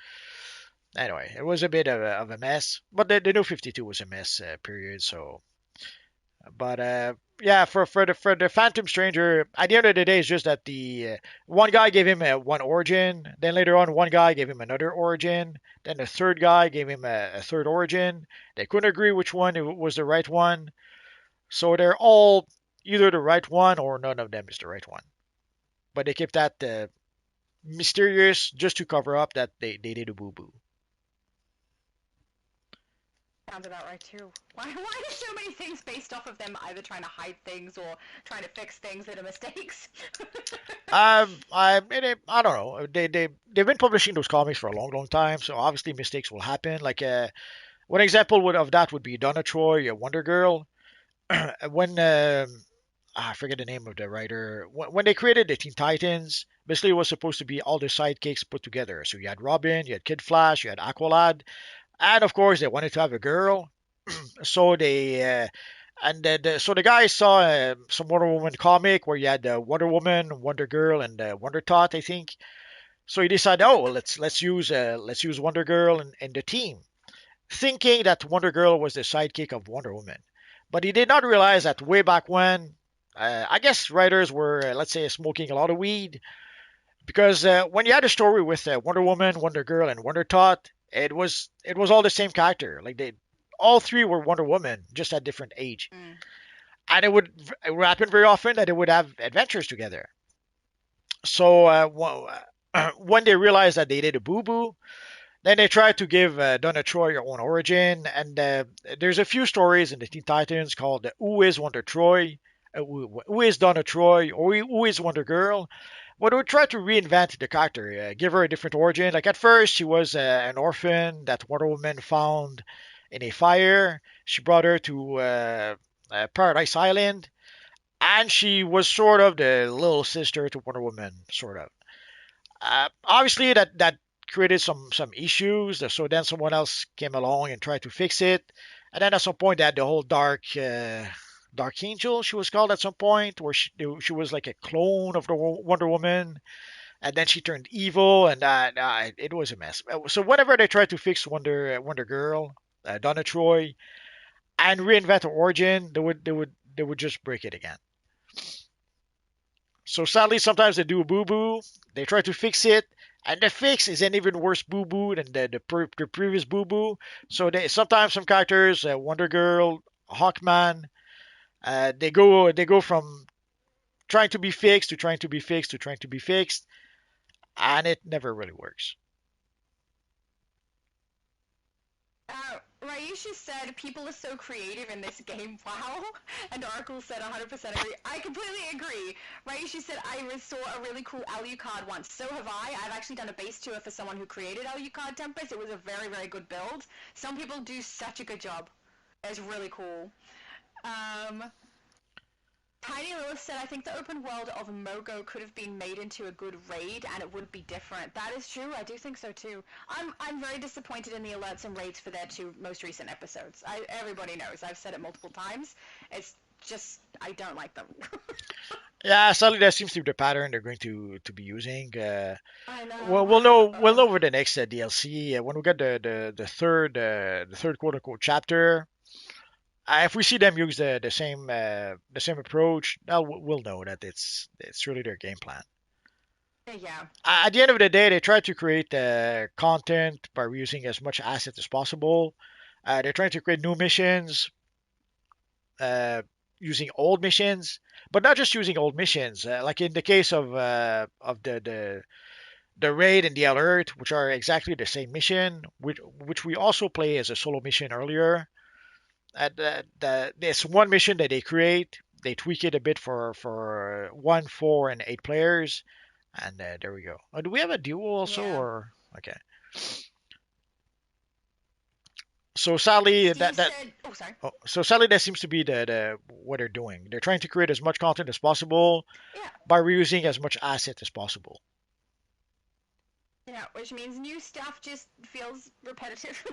anyway, it was a bit of a mess. But the new 52 was a mess, period. So, but yeah, for the Phantom Stranger, at the end of the day, it's just that the one guy gave him one origin. Then later on, one guy gave him another origin. Then the third guy gave him a third origin. They couldn't agree which one was the right one. So they're all either the right one or none of them is the right one. But they kept that mysterious just to cover up that they did a boo boo. Sounds about right too. Why are so many things based off of them either trying to hide things or trying to fix things that are mistakes? I don't know. They've been publishing those comics for a long time, so obviously mistakes will happen. Like one example of that would be Donna Troy, Wonder Girl. When I forget the name of the writer. When they created the Teen Titans, basically it was supposed to be all the sidekicks put together. So you had Robin, you had Kid Flash, you had Aqualad, and of course they wanted to have a girl. So they so the guy saw some Wonder Woman comic where you had Wonder Woman, Wonder Girl, and Wonder Tot, I think. So he decided, oh, well, let's use Wonder Girl in the team, thinking that Wonder Girl was the sidekick of Wonder Woman. But he did not realize that way back when, I guess writers were, let's say, smoking a lot of weed. Because when you had a story with Wonder Woman, Wonder Girl, and Wonder Tot, it was all the same character. Like they, all three were Wonder Woman, just at different age. Mm. And it would happen very often that they would have adventures together. So when they realized that they did a boo boo, then they tried to give Donna Troy her own origin, and there's a few stories in the Teen Titans called "Who is Wonder Troy?" Who is Donna Troy, or who is Wonder Girl? Well, they would try to reinvent the character, give her a different origin. Like at first, she was an orphan that Wonder Woman found in a fire. She brought her to Paradise Island, and she was sort of the little sister to Wonder Woman, sort of. Obviously, that created some issues. So then someone else came along and tried to fix it. And then at some point, they had the whole Dark Angel, she was called at some point, where she was like a clone of the Wonder Woman, and then she turned evil, and it was a mess. So whenever they tried to fix Wonder Girl, Donna Troy, and reinvent her origin, they would just break it again. So sadly, sometimes they do a boo boo, they try to fix it, and the fix is an even worse boo boo than the previous boo boo. So sometimes some characters, Wonder Girl, Hawkman, they go from trying to be fixed to trying to be fixed to trying to be fixed, and it never really works. Raisha said people are so creative in this game. Wow. And Oracle said 100% agree. I completely agree. Raisha said I saw a really cool Alucard once. So have I. I've actually done a base tour for someone who created Alucard templates. It was a very, very good build. Some people do such a good job. It's really cool. Tiny Lewis said, I think the open world of Mogo could have been made into a good raid and it would be different. That is true. I do think so too. I'm very disappointed in the alerts and raids for their two most recent episodes. Everybody knows. I've said it multiple times. It's just, I don't like them. Yeah, sadly that seems to be the pattern they're going to be using. I know. Well, we'll know over the next DLC when we get the third quote unquote chapter. If we see them use the same approach, now we'll know that it's really their game plan. Yeah. At the end of the day, they try to create content by reusing as much asset as possible. They're trying to create new missions using old missions, but not just using old missions. Like in the case of the raid and the alert, which are exactly the same mission, which we also play as a solo mission earlier. There's one mission that they create. They tweak it a bit for 1, 4, and 8 players, and there we go. Oh, do we have a duo also, Yeah. or okay? So sadly, that seems to be the what they're doing. They're trying to create as much content as possible Yeah. by reusing as much asset as possible. Yeah, which means new stuff just feels repetitive.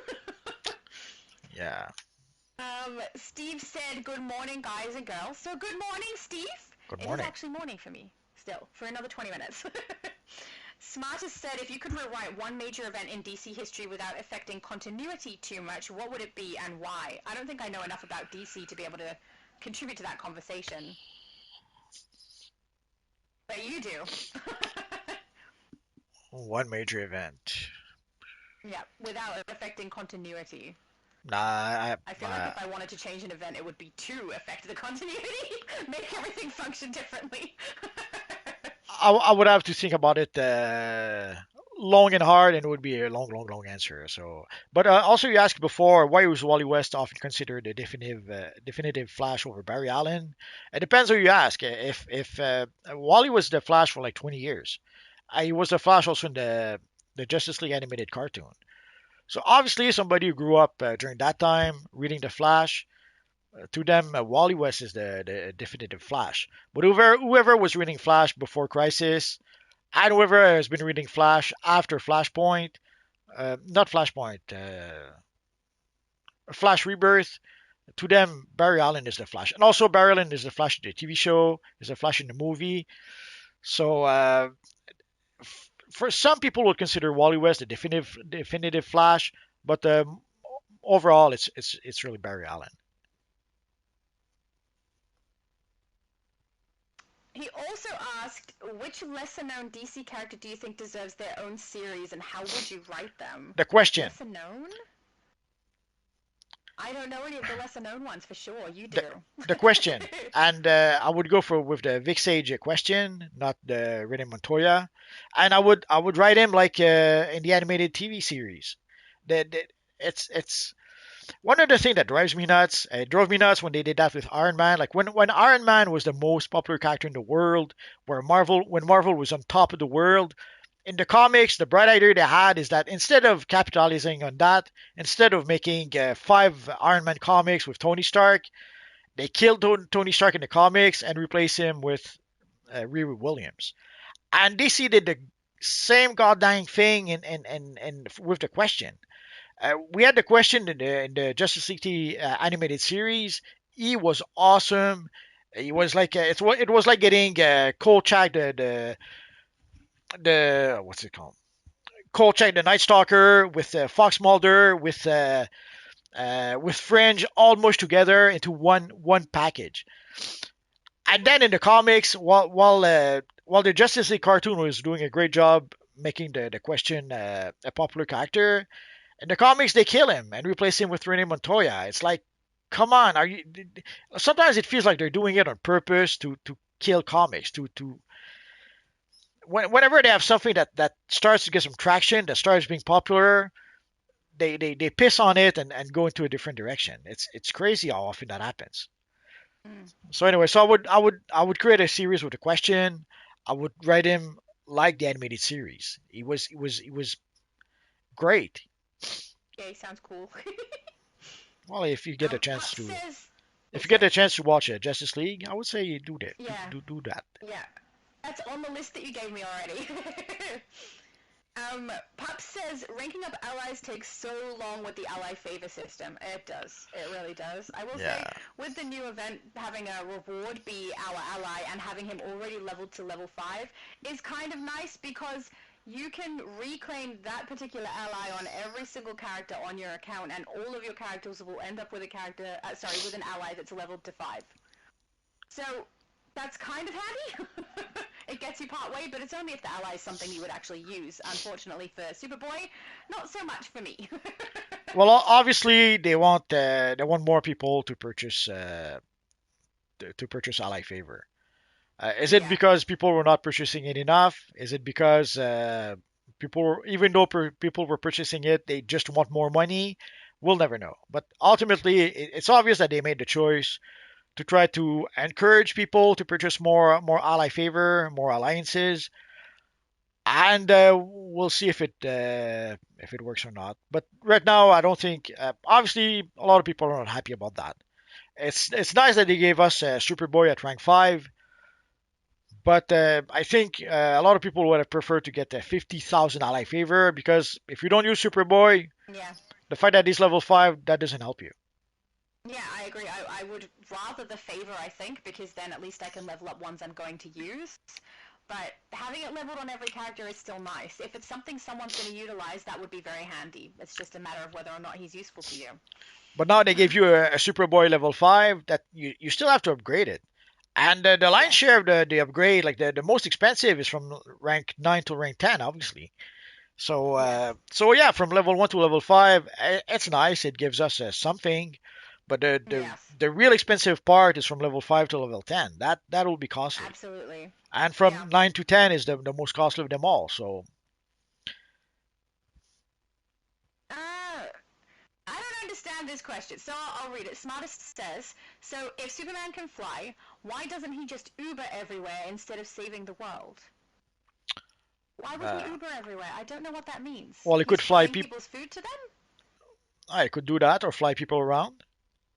Yeah. Steve said, "Good morning, guys and girls." So good morning, Steve. Good It is morning. actually morning for me still for another 20 minutes. Smartest said, "If you could rewrite one major event in DC history without affecting continuity too much, what would it be and why?" I don't think I know enough about DC to be able to contribute to that conversation. But you do. One major event. Yeah, without affecting continuity. Nah, I feel like if I wanted to change an event, it would be to affect the continuity, make everything function differently. I would have to think about it long and hard, and it would be a long, long, long answer. So, but also you asked before, why was Wally West often considered a definitive Flash over Barry Allen? It depends who you ask. If Wally was the Flash for like 20 years, he was the Flash also in the Justice League animated cartoon. So obviously, somebody who grew up during that time reading the Flash, to them, Wally West is the definitive Flash. But whoever was reading Flash before Crisis, and whoever has been reading Flash after Flashpoint, not Flashpoint, Flash Rebirth, to them, Barry Allen is the Flash. And also, Barry Allen is the Flash in the TV show, is the Flash in the movie. So, for some people, would consider Wally West the definitive Flash, but overall, it's really Barry Allen. He also asked, which lesser-known DC character do you think deserves their own series, and how would you write them? The question. Lesser-known? I don't know any of the lesser-known ones for sure. You do. The question, and I would go with the Vic Sage question, not the Rene Montoya, and I would write him like in the animated TV series. It's one of the things that drives me nuts. It drove me nuts when they did that with Iron Man. Like when Iron Man was the most popular character in the world, when Marvel was on top of the world. In the comics, the bright idea they had is that instead of capitalizing on that, instead of making 5 Iron Man comics with Tony Stark, they killed Tony Stark in the comics and replaced him with Riri Williams. And DC did the same goddamn thing in with the question. We had the question in the Justice League animated series. He was awesome. He was like it was like getting Kolchak the what's it called? Kolchak the Night Stalker with Fox Mulder with Fringe all mushed together into one package. And then in the comics, while the Justice League cartoon was doing a great job making the question a popular character, in the comics they kill him and replace him with Rene Montoya. It's like, come on, are you? Sometimes it feels like they're doing it on purpose to kill comics. Whenever they have something that starts to get some traction, that starts being popular, they piss on it and go into a different direction. It's crazy how often that happens. So anyway, so I would create a series with a question. I would write him like the animated series. He was great. Okay, sounds cool. Well, if you get a Pop chance to says, if you get a chance to watch Justice League, I would say you do that. Yeah. Do that. yeah, that's on the list that you gave me already. Pop says, ranking up allies takes so long with the ally favor system. It does. It really does. I will say, Yeah. with the new event, having a reward be our ally and having him already leveled to level 5 is kind of nice because you can reclaim that particular ally on every single character on your account, and all of your characters will end up with with an ally that's leveled to 5. So that's kind of handy. It gets you part way, but it's only if the ally is something you would actually use. Unfortunately for Superboy, not so much for me. Well, obviously they want more people to purchase Ally Favor. Is it Yeah. because people were not purchasing it enough? Is it because even though people were purchasing it, they just want more money? We'll never know. But ultimately, it's obvious that they made the choice to try to encourage people to purchase more Ally Favor, more alliances, and we'll see if it works or not. But right now, I don't think. Obviously, a lot of people are not happy about that. It's nice that they gave us Superboy at rank 5, but I think a lot of people would have preferred to get the 50,000 ally favor, because if you don't use Superboy, Yeah. the fact that he's level 5, that doesn't help you. Yeah, I agree. I would rather the favor, I think, because then at least I can level up ones I'm going to use. But having it leveled on every character is still nice. If it's something someone's going to utilize, that would be very handy. It's just a matter of whether or not he's useful to you. But now they gave you a Superboy level 5 that you still have to upgrade it. And the lion's share of the upgrade, like the most expensive, is from rank 9 to rank 10, obviously. So, so yeah, from level 1 to level 5, it's nice. It gives us something. But Yes, the real expensive part is from level 5 to level 10. That will be costly. absolutely. And from Yeah. 9 to 10 is the most costly of them all. So, I don't understand this question, so I'll read it. Smartest says, so if Superman can fly, why doesn't he just Uber everywhere instead of saving the world? Why would he Uber everywhere? I don't know what that means. well, he He's could fly flying people. people's food to them? I could do that or fly people around.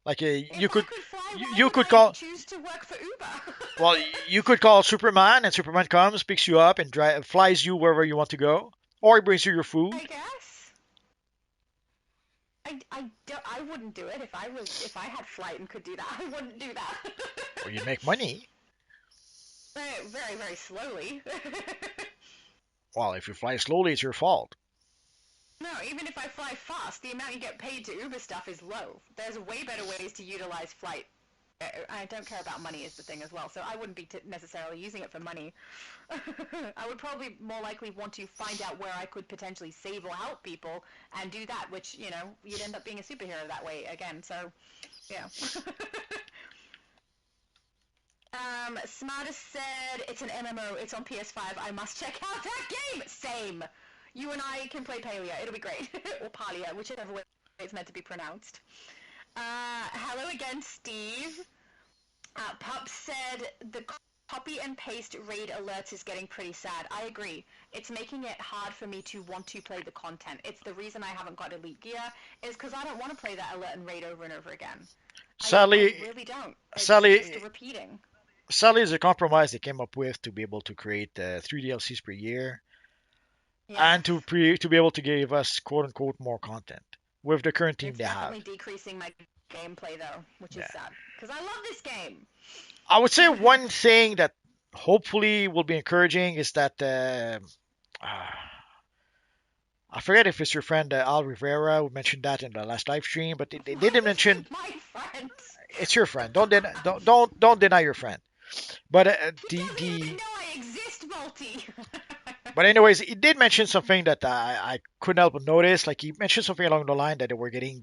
Like If I could fly, why you would could I call. choose to work for Uber? Well, you could call Superman, and Superman comes, picks you up, and flies you wherever you want to go, or he brings you your food. I guess. I wouldn't do it if I had flight and could do that. I wouldn't do that. Or you make money. Very, very, very slowly. Well, if you fly slowly, it's your fault. No, even if I fly fast, the amount you get paid to Uber stuff is low. There's way better ways to utilize flight. I don't care about money is the thing as well, so I wouldn't be necessarily using it for money. I would probably more likely want to find out where I could potentially save or help people and do that, which, you know, you'd end up being a superhero that way again, so, yeah. Smartest said, it's an MMO, it's on PS5, I must check out that game! Same! You and I can play Palia, it'll be great. Or Palia, whichever way it's meant to be pronounced. Hello again, Steve. Pup said, the copy and paste raid alerts is getting pretty sad. I agree. It's making it hard for me to want to play the content. It's the reason I haven't got Elite Gear, is because I don't want to play that alert and raid over and over again. Sadly, I really don't. It's sadly, just repeating. sadly, is a compromise they came up with to be able to create 3 DLCs per year. Yeah. And to be able to give us quote unquote more content with the current team It's they have. definitely decreasing my gameplay though, which is sad because I love this game. I would say one thing that hopefully will be encouraging is that I forget if it's your friend Al Rivera who mentioned that in the last live stream, but they didn't mention my friend. It's your friend. Don't deny your friend. But You don't even know I exist, Multi. But anyways, he did mention something that I couldn't help but notice. Like he mentioned something along the line that they were getting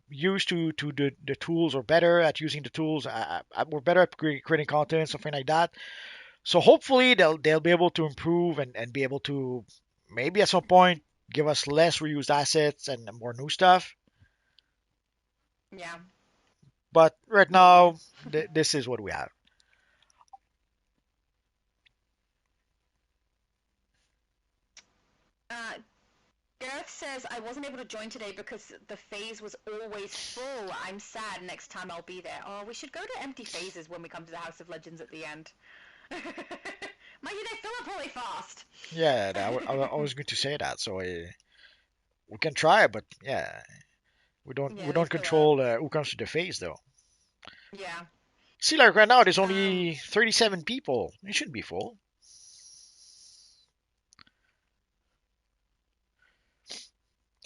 used to the tools, or better at using the tools. We're better at creating content, something like that. So hopefully they'll be able to improve and be able to maybe at some point give us less reused assets and more new stuff. Yeah. But right now, this is what we have. Gareth says, I wasn't able to join today because the phase was always full. I'm sad. Next time I'll be there. Oh, we should go to empty phases when we come to the House of Legends at the end. Mikey, they fill up really fast. Yeah, I was going to say that. So we can try, but yeah, we don't control who comes to the phase though. Yeah. See, like right now, there's only 37 people. It shouldn't be full.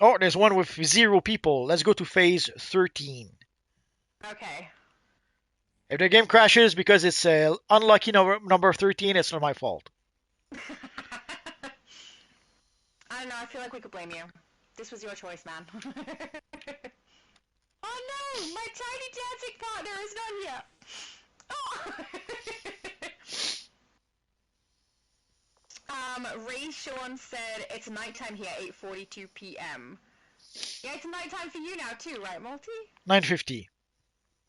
Oh, there's one with 0 people. Let's go to phase 13. Okay. If the game crashes because it's unlucky number 13, it's not my fault. I don't know. I feel like we could blame you. This was your choice, man. Oh no! My tiny dancing partner is not here! Oh! Ray Sean said it's nighttime here, 8:42 p.m. Yeah, it's nighttime for you now too, right, Multi? 9:50.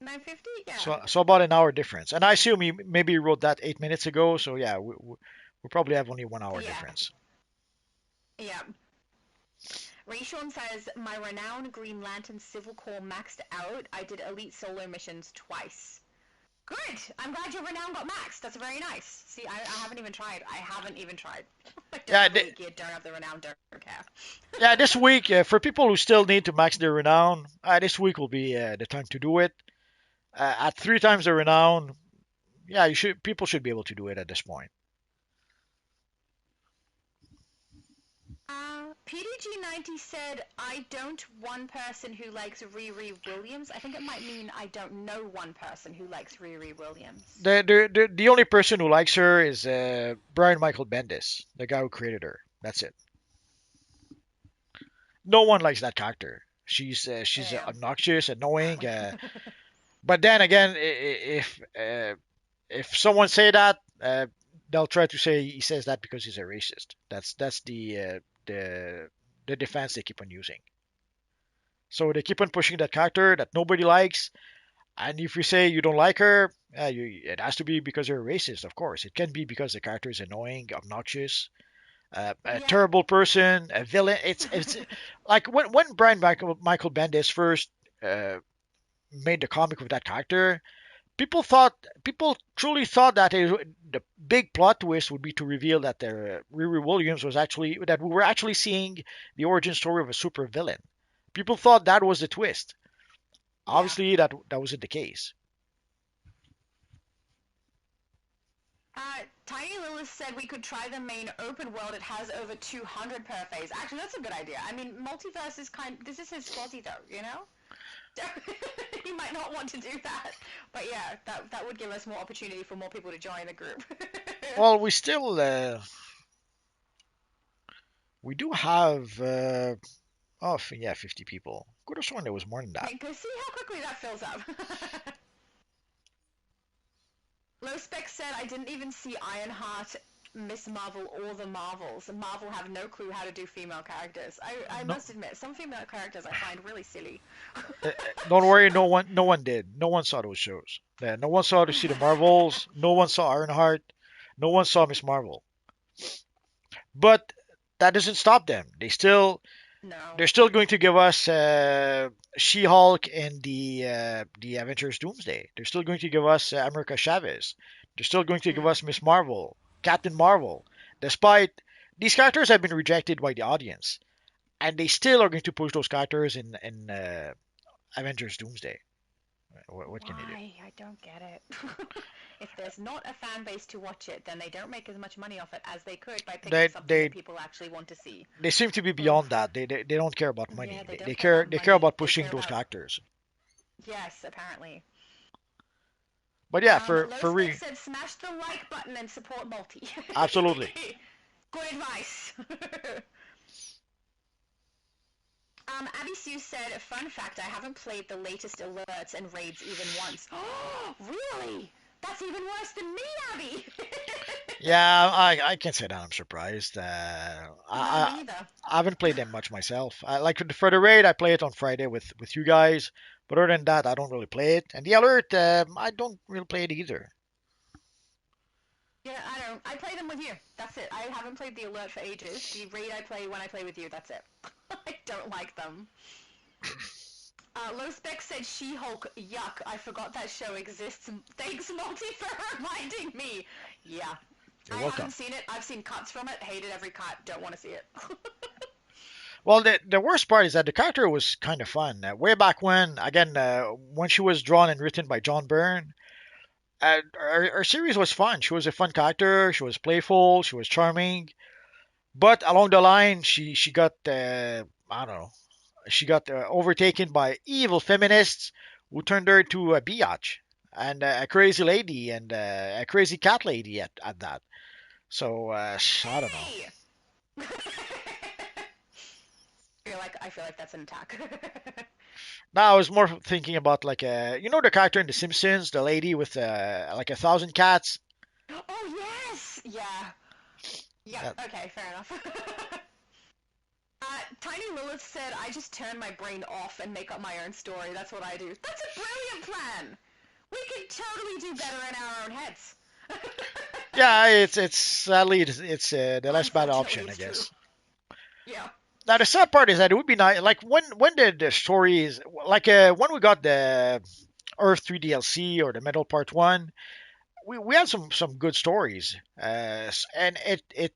9:50? Yeah. So about an hour difference. And I assume he maybe wrote that 8 minutes ago. So yeah, we probably have only 1 hour difference. Yeah. Rayshon says, my renowned Green Lantern Civil Corps maxed out. I did elite solo missions twice. Good. I'm glad your renown got maxed. That's very nice. See, I haven't even tried. I don't Yeah, have elite gear, don't have the renown, don't care. yeah. This week, for people who still need to max their renown, this week will be the time to do it. At 3 times the renown, yeah, you should. People should be able to do it at this point. PDG90 said, I don't one person who likes Riri Williams. I think it might mean I don't know one person who likes Riri Williams. The only person who likes her is Brian Michael Bendis, the guy who created her. That's it. No one likes that character. She's Yeah. obnoxious, annoying. But then again, if someone say that, they'll try to say he says that because he's a racist. That's the defense they keep on using. So they keep on pushing that character that nobody likes, and if you say you don't like her, it has to be because you're a racist. Of course, it can be because the character is annoying, obnoxious, a terrible person, a villain. It's like when Brian Michael Bendis first made the comic with that character, people truly thought that the big plot twist would be to reveal that Riri Williams was actually that we were actually seeing the origin story of a super villain. People thought that was the twist. Obviously, that wasn't the case. Tiny Lilith said we could try the main open world. It has over 200 per phase. Actually, that's a good idea. I mean, multiverse is this is his fuzzy though, you know? He might not want to do that. But yeah, that would give us more opportunity for more people to join the group. Well, we do have yeah, 50 people. Could have sworn there was more than that. Go see how quickly that fills up. Low Spec said, I didn't even see Ironheart, Miss Marvel, or the Marvels. Marvel have no clue how to do female characters. I must admit, some female characters I find really silly. Don't worry, no one did. No one saw those shows. Yeah, no one saw to see the Marvels. No one saw Ironheart. No one saw Miss Marvel. But that doesn't stop them. They're still going to give us She-Hulk and the Avengers Doomsday. They're still going to give us America Chavez. They're still going to give us Miss Marvel, Captain Marvel. Despite these characters have been rejected by the audience, and they still are going to push those characters in Avengers Doomsday. What can you do? I don't get it. If there's not a fan base to watch it, then they don't make as much money off it as they could by picking something that people actually want to see. They seem to be beyond that. They don't care about money. Yeah, they care about pushing those characters. Yes, apparently. But yeah, for said smash the like button and support multi. Absolutely. Good advice. Abby Sue said, fun fact, I haven't played the latest alerts and raids even once. Oh, really? That's even worse than me, Abby! Yeah, I can't say that I'm surprised. I haven't played them much myself. For the raid, I play it on Friday with you guys. But other than that, I don't really play it. And the alert, I don't really play it either. Yeah, I don't. I play them with you. That's it. I haven't played the alert for ages. The raid I play when I play with you, that's it. I don't like them. Low Spec said She-Hulk, yuck, I forgot that show exists. Thanks, Multi, for reminding me. Yeah. You're I welcome. haven't seen it. I've seen cuts from it. Hated every cut. Don't want to see it. Well, the worst part is that the character was kind of fun. Way back when, again, when she was drawn and written by John Byrne, her series was fun. She was a fun character. She was playful. She was charming. But along the line, she got, I don't know, she got overtaken by evil feminists who turned her into a biatch and a crazy lady and a crazy cat lady at that. So, I don't know. I feel like that's an attack. No, I was more thinking about the character in The Simpsons, the lady with like 1,000 cats. Oh yes, yeah. Okay, fair enough. Tiny Lilith said, I just turn my brain off and make up my own story. That's what I do. That's a brilliant plan. We could totally do better in our own heads. Yeah, it's sadly it's the less bad option, I guess. Yeah. Now the sad part is that it would be nice, like when the stories, when we got the Earth 3 DLC or the Metal Part 1, we had some good stories. And it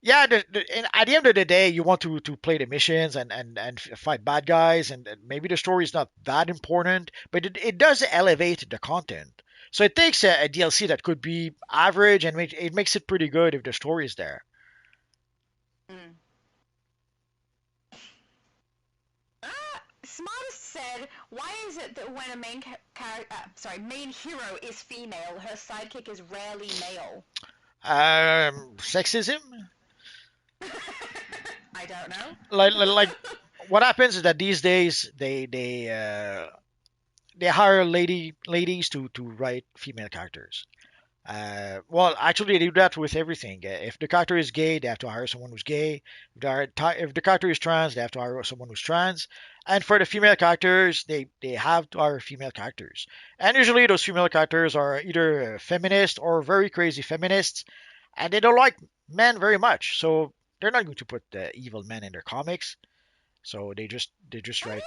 yeah, and at the end of the day, you want to play the missions and fight bad guys, and maybe the story is not that important, but it does elevate the content. So it takes a DLC that could be average and it makes it pretty good if the story is there. Mm. Smartest said, "Why is it that when a main hero is female, her sidekick is rarely male?" Sexism? I don't know. Like what happens is that these days they hire ladies to write female characters. Well, actually, they do that with everything. If the character is gay, they have to hire someone who's gay. If the character is trans, they have to hire someone who's trans. And for the female characters, they have to hire female characters. And usually, those female characters are either feminist or very crazy feminists, and they don't like men very much. So they're not going to put evil men in their comics. So they just write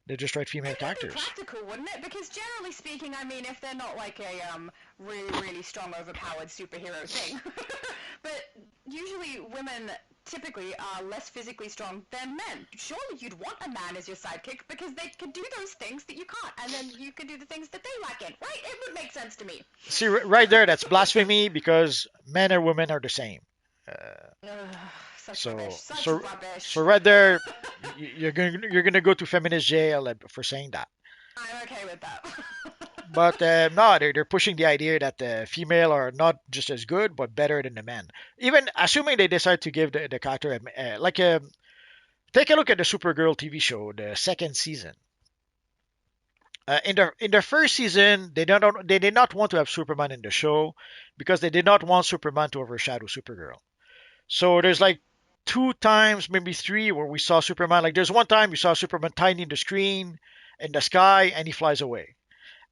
they just write female It'd be characters. practical, wouldn't it? Because generally speaking, I mean, if they're not like a really really strong, overpowered superhero thing, but usually women typically are less physically strong than men. Surely you'd want a man as your sidekick because they could do those things that you can't, and then you could do the things that they lack in, right? It would make sense to me. See, right there, that's blasphemy because men and women are the same. Ugh, such So, rubbish. Such so, rubbish. so right there, you're gonna go to feminist jail for saying that. I'm okay with that. But no, they're pushing the idea that the female are not just as good, but better than the men. Even assuming they decide to give the character take a look at the Supergirl TV show, the second season. In the first season, they did not want to have Superman in the show because they did not want Superman to overshadow Supergirl. So there's like two times, maybe three, where we saw Superman. Like there's one time you saw Superman tiny in the screen, in the sky, and he flies away.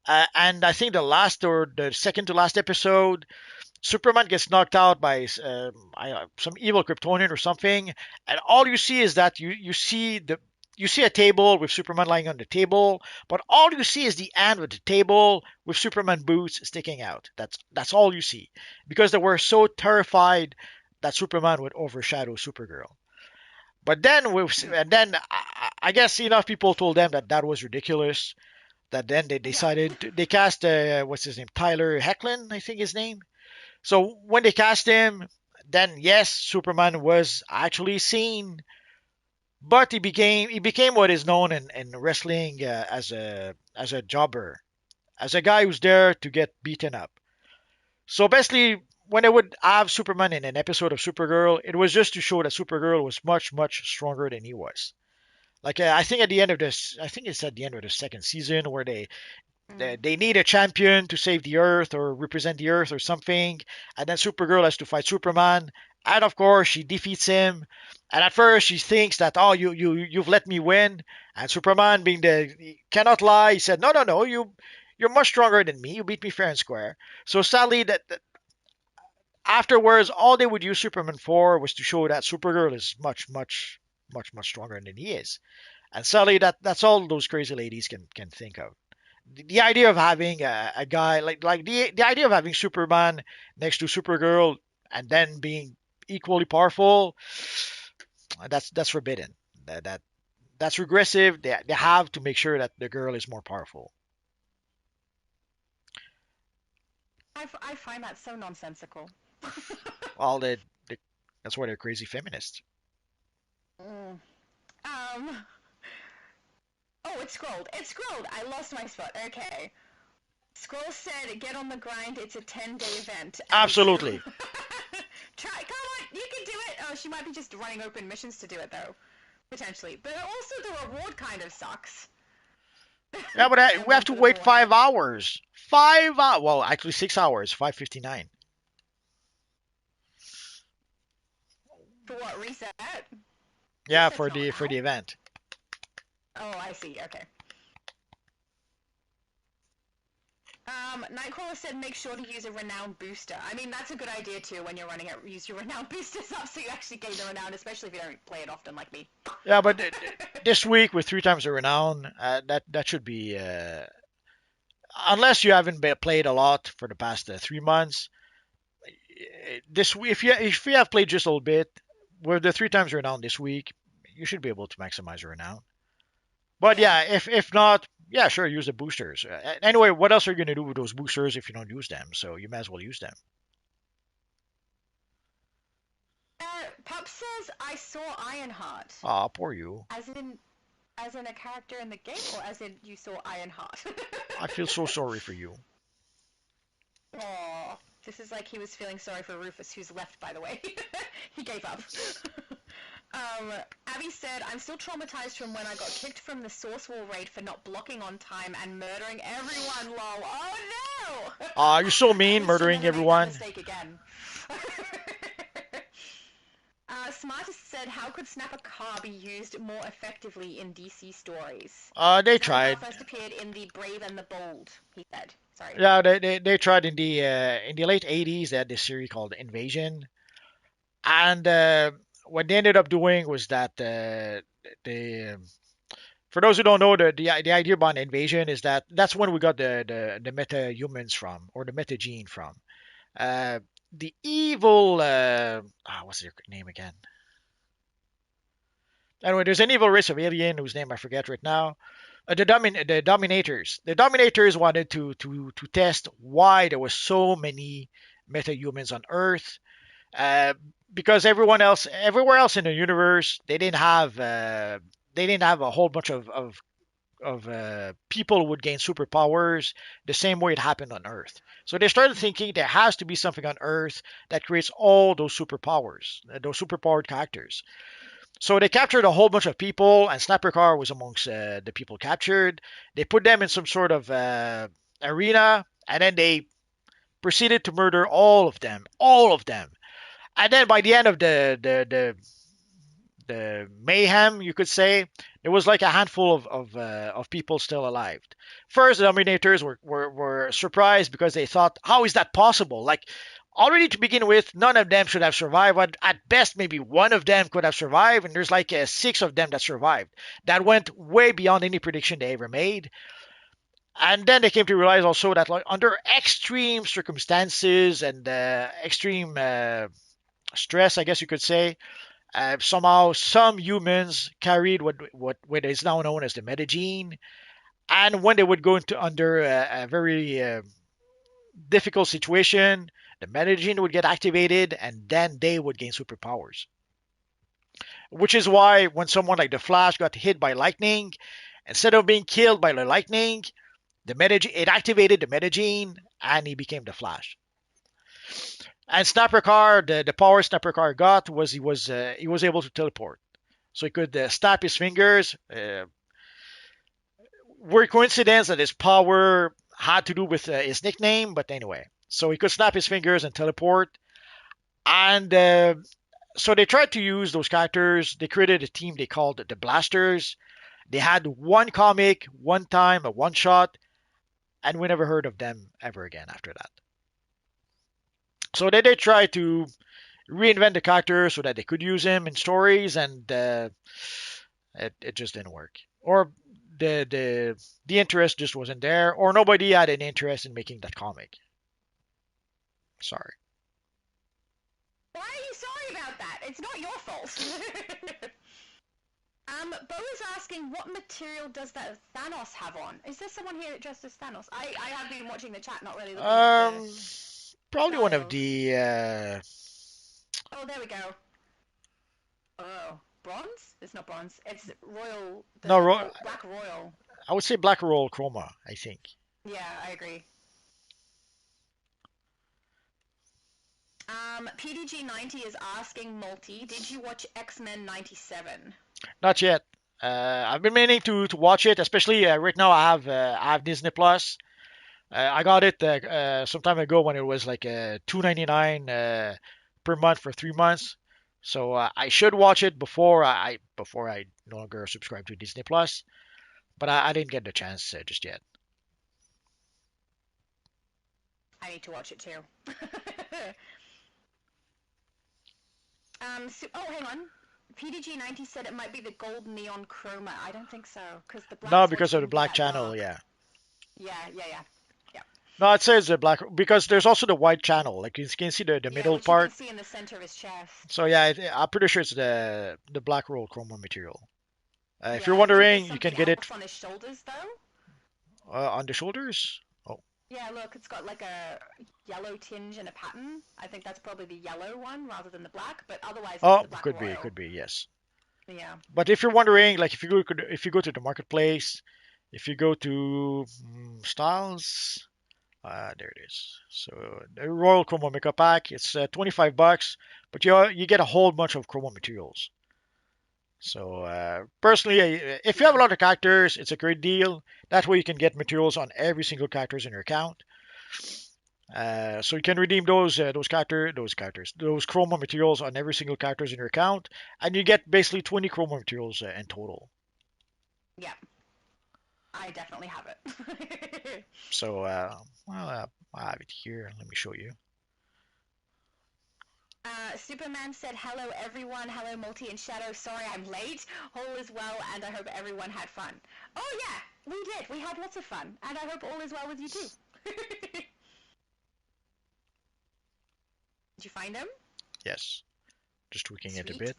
And I think the last or the second to last episode, Superman gets knocked out by some evil Kryptonian or something, and all you see is that you see a table with Superman lying on the table, but all you see is the end of the table with Superman boots sticking out. That's all you see because they were so terrified that Superman would overshadow Supergirl. But then I guess enough people told them that that was ridiculous. That then they decided they cast what's his name, Tyler Hecklin, I think his name. So when they cast him, then yes, Superman was actually seen, but he became what is known in wrestling as a jobber, as a guy who's there to get beaten up. So basically, when they would have Superman in an episode of Supergirl, it was just to show that Supergirl was much much stronger than he was. Like I think at the end of this, I think it's at the end of the second season where they need a champion to save the Earth or represent the Earth or something, and then Supergirl has to fight Superman, and of course she defeats him. And at first she thinks that you've let me win, and Superman being the cannot lie, he said no you're much stronger than me. You beat me fair and square. So sadly that afterwards all they would use Superman for was to show that Supergirl is much stronger than he is. And sadly that's all those crazy ladies can think of. The idea of having a guy like the idea of having Superman next to Supergirl and then being equally powerful, that's forbidden. That's regressive. They have to make sure that the girl is more powerful. I find that so nonsensical. Well, that's why they're crazy feminists. Mm. Oh, it scrolled. It scrolled. I lost my spot. Okay. Scroll said, "Get on the grind. It's a 10-day event." Absolutely. Try. Come on. You can do it. Oh, she might be just running open missions to do it though, potentially. But also the reward kind of sucks. Yeah, but we have to wait 5 hours. 5 hours. Well, actually 6 hours. 5:59. For what, reset? Yeah, Reset's for not the now. event. Oh, I see. Okay. Nightcrawler said make sure to use a renown booster. I mean, that's a good idea too when you're running it. Use your renown boosters up so you actually gain the renown, especially if you don't play it often like me. Yeah, but this week with three times the renown, that should be unless you haven't played a lot for the past 3 months, this if you have played just a little bit, with the 3 times renown this week, you should be able to maximize your renown. But Yeah. yeah, if not, yeah, sure, use the boosters. Anyway, what else are you gonna do with those boosters if you don't use them? So you might as well use them. Pup says I saw Ironheart. Ah, poor you. As in a character in the game, or as in you saw Ironheart? I feel so sorry for you. Aww. This is like he was feeling sorry for Rufus, who's left, by the way. He gave up. Abby said, I'm still traumatized from when I got kicked from the Source Wall raid for not blocking on time and murdering everyone, lol. Oh no! You're so mean, murdering everyone. Mistake again. Smartest said, how could Snap a Car be used more effectively in DC stories? They Snap a tried. Car first appeared in The Brave and the Bold, he said. Sorry. Yeah, they tried in the late 80s. They had this series called Invasion, and what they ended up doing was that they for those who don't know, the idea behind Invasion is that that's when we got the meta humans from, or the meta gene from. The evil what's their name again? Anyway, there's an evil race of alien whose name I forget right now. The Dominators. The Dominators wanted to test why there was so many meta-humans on Earth. Uh, because everywhere else in the universe, they didn't have a whole bunch of people who would gain superpowers the same way it happened on Earth. So they started thinking there has to be something on Earth that creates all those superpowers, those superpowered characters. So they captured a whole bunch of people, and Sniper Car was amongst the people captured. They put them in some sort of arena, and then they proceeded to murder all of them. And then by the end of the mayhem, you could say, there was like a handful of people still alive. First, the Dominators were surprised because they thought, how is that possible? Like, already to begin with, none of them should have survived. At best, maybe one of them could have survived, and there's like 6 of them that survived. That went way beyond any prediction they ever made. And then they came to realize also that, like, under extreme circumstances and extreme stress, I guess you could say, somehow some humans carried what is now known as the metagene, and when they would go into under a very difficult situation, the metagene would get activated, and then they would gain superpowers. Which is why when someone like the Flash got hit by lightning, instead of being killed by the lightning, it activated the metagene, and he became the Flash. And Sniper Car, the power Sniper Car got was he was able to teleport, so he could snap his fingers. Weird coincidence that his power had to do with his nickname, but anyway, so he could snap his fingers and teleport. And so they tried to use those characters. They created a team they called the Blasters. They had one comic, one time, a one shot, and we never heard of them ever again after that. So they did try to reinvent the character so that they could use him in stories, and it just didn't work. Or the interest just wasn't there, or nobody had an interest in making that comic. Sorry. Why are you sorry about that? It's not your fault. Bo is asking, what material does that Thanos have on? Is there someone here dressed as Thanos? I have been watching the chat, not really looking at the... Probably one of the. Oh, there we go. Oh, bronze? It's not bronze. It's royal. No, Black royal. I would say black royal chroma, I think. Yeah, I agree. PDG90 is asking Multi, did you watch X-Men 97? Not yet. I've been meaning to watch it, especially right now. I have Disney Plus. I got it some time ago when it was like $2.99 per month for 3 months. So I should watch it before I no longer subscribe to Disney Plus. But I didn't get the chance just yet. I need to watch it too. Oh, hang on. PDG90 said it might be the gold neon chroma. I don't think so, because the black. No, because of the black channel, yeah. Yeah. No, it says the black because there's also the white channel. Like you can see the Yeah, middle which you part. can see in the center of his chest. So yeah, I'm pretty sure it's the black roll chroma material. If Yeah, you're I think there's wondering, you can something get it else on his shoulders though. on the shoulders. Oh, Yeah, look, it's got like a yellow tinge and a pattern. I think that's probably the yellow one rather than the black, but otherwise it's oh, the black could royal. be, yes. Yeah. But if you're wondering, like if you go to the marketplace, if you go to styles, there it is. So the Royal Chroma Makeup Pack, it's $25, but you get a whole bunch of chroma materials. So personally, if you have a lot of characters, it's a great deal. That way you can get materials on every single characters in your account. So you can redeem those chroma materials on every single characters in your account, and you get basically 20 chroma materials in total. Yeah. I definitely have it. So I have it here. Let me show you. Superman said, hello everyone, hello Multi and Shadow, sorry I'm late, all is well and I hope everyone had fun. Oh yeah, we did, we had lots of fun, and I hope all is well with you too. Did you find him? Yes, just tweaking it a Sweet. bit.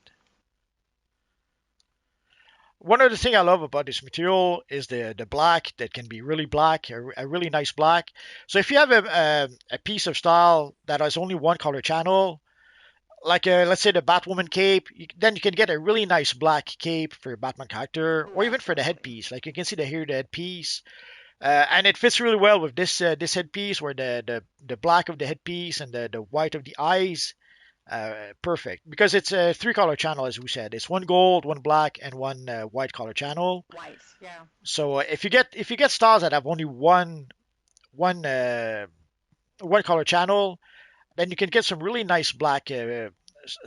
One of the things I love about this material is the black that can be really black, a really nice black. So if you have a piece of style that has only one color channel, like let's say the Batwoman cape, then you can get a really nice black cape for your Batman character, Ooh, or even for the absolutely. headpiece. Like you can see here the headpiece, and it fits really well with this headpiece, where the black of the headpiece and the white of the eyes, perfect because it's a three color channel as we said. It's one gold, one black, and one white color channel. White, yeah. So if you get styles that have only one uh, one color channel, then you can get some really nice black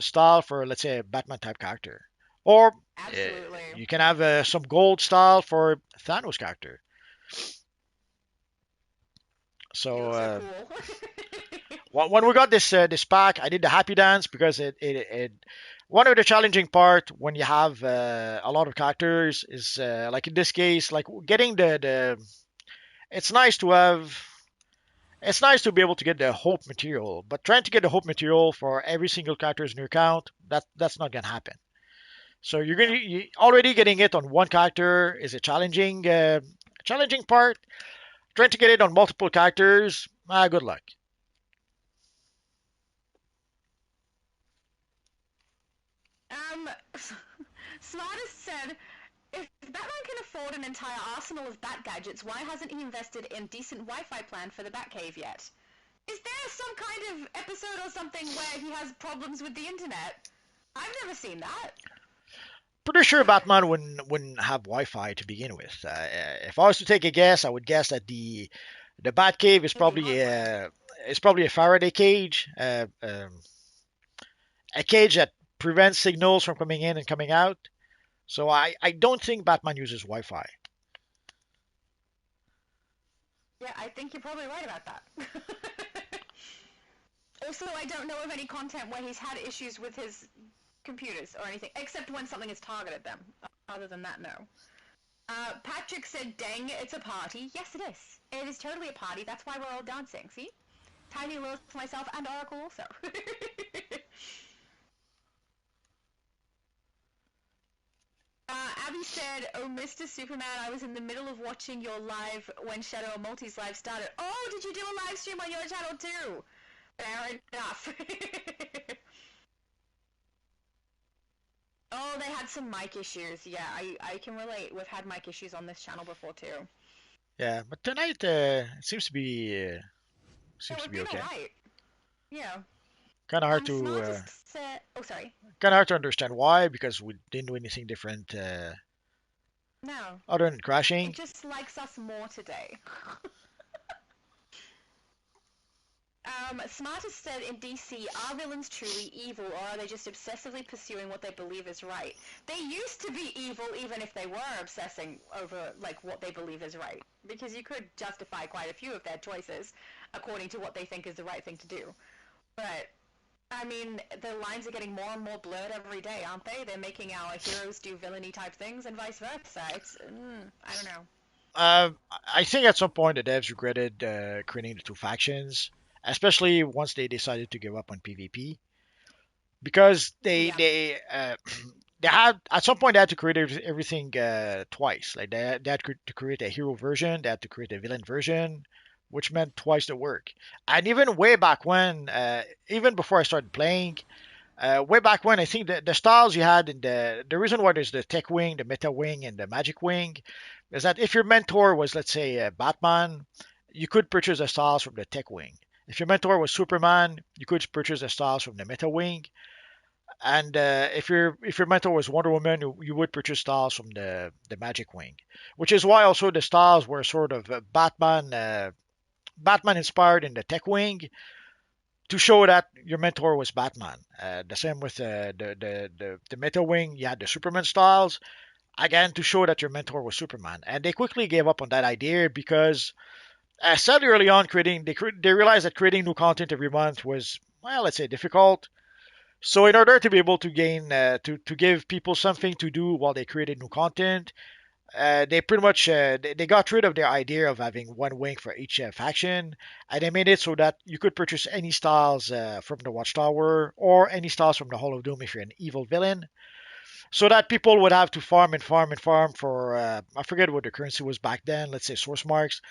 style for, let's say, a Batman type character. Or Absolutely. you can have some gold style for Thanos character. He So looks so cool. when we got this pack, I did the happy dance because it one of the challenging part when you have a lot of characters is like in this case, like getting the it's nice to have. It's nice to be able to get the hope material, but trying to get the hope material for every single characters in your account, that's not gonna happen. So already getting it on one character is a challenging part. Trying to get it on multiple characters, good luck. Smartest said, if Batman can afford an entire arsenal of bat gadgets, why hasn't he invested in decent Wi-Fi plan for the Batcave yet? Is there some kind of episode or something where he has problems with the internet? I've never seen that. Pretty sure Batman wouldn't have Wi-Fi to begin with. If I was to take a guess, I would guess that the Batcave is probably a Faraday cage, a cage that prevents signals from coming in and coming out. So I don't think Batman uses Wi-Fi. Yeah, I think you're probably right about that. Also, I don't know of any content where he's had issues with his computers or anything, except when something has targeted them. Other than that, no. Patrick said, dang, it's a party. Yes, it is. It is totally a party. That's why we're all dancing, see? Tiny Lilith, myself, and Oracle also. Abby said, oh, Mr. Superman, I was in the middle of watching your live when Shadow and Multi's live started. Oh, did you do a live stream on your channel too? Fair enough. Oh, they had some mic issues. Yeah, I can relate. We've had mic issues on this channel before too. Yeah, but tonight it seems to be okay. Alright. Yeah. Kind of hard to Smartest said, oh, sorry. kind of hard to understand why because we didn't do anything different No. other than crashing. It just likes us more today. Smartest said in DC, are villains truly evil, or are they just obsessively pursuing what they believe is right? They used to be evil even if they were obsessing over, like, what they believe is right. Because you could justify quite a few of their choices according to what they think is the right thing to do. But, I mean, the lines are getting more and more blurred every day, aren't they? They're making our heroes do villainy type things and vice versa. It's, I don't know. I think at some point the devs regretted creating the two factions, especially once they decided to give up on PvP, because Yeah. they had at some point they had to create everything twice. Like they had to create a hero version, they had to create a villain version, which meant twice the work. And even way back when, even before I started playing, way back when, I think the styles you had in the reason why there's the tech wing, the meta wing, and the magic wing is that if your mentor was, let's say, Batman, you could purchase the styles from the tech wing. If your mentor was Superman, you could purchase the styles from the meta wing. And if your mentor was Wonder Woman, you would purchase styles from the magic wing, which is why also the styles were sort of Batman inspired in the tech wing to show that your mentor was Batman. The same with the meta wing, you had the Superman styles again to show that your mentor was Superman, and they quickly gave up on that idea because sadly early on they realized that creating new content every month was, well, let's say, difficult. So in order to be able to gain to give people something to do while they created new content, they pretty much they got rid of their idea of having one wing for each faction, and they made it so that you could purchase any styles from the Watchtower or any styles from the Hall of Doom if you're an evil villain, so that people would have to farm and farm and farm for I forget what the currency was back then. Let's say source marks.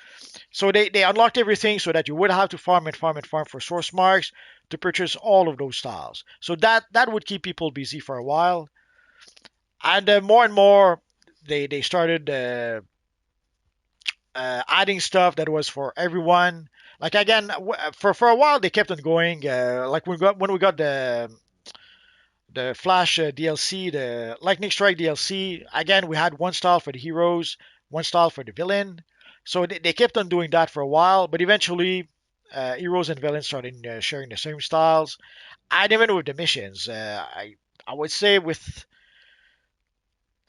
So they unlocked everything so that you would have to farm and farm and farm for source marks to purchase all of those styles. So that would keep people busy for a while, and more and more they started adding stuff that was for everyone. Like again, for a while they kept on going. Like when we got the Flash DLC, the Lightning Strike DLC. Again, we had one style for the heroes, one style for the villain. So they kept on doing that for a while, but eventually, heroes and villains started sharing the same styles. And even with the missions, I would say with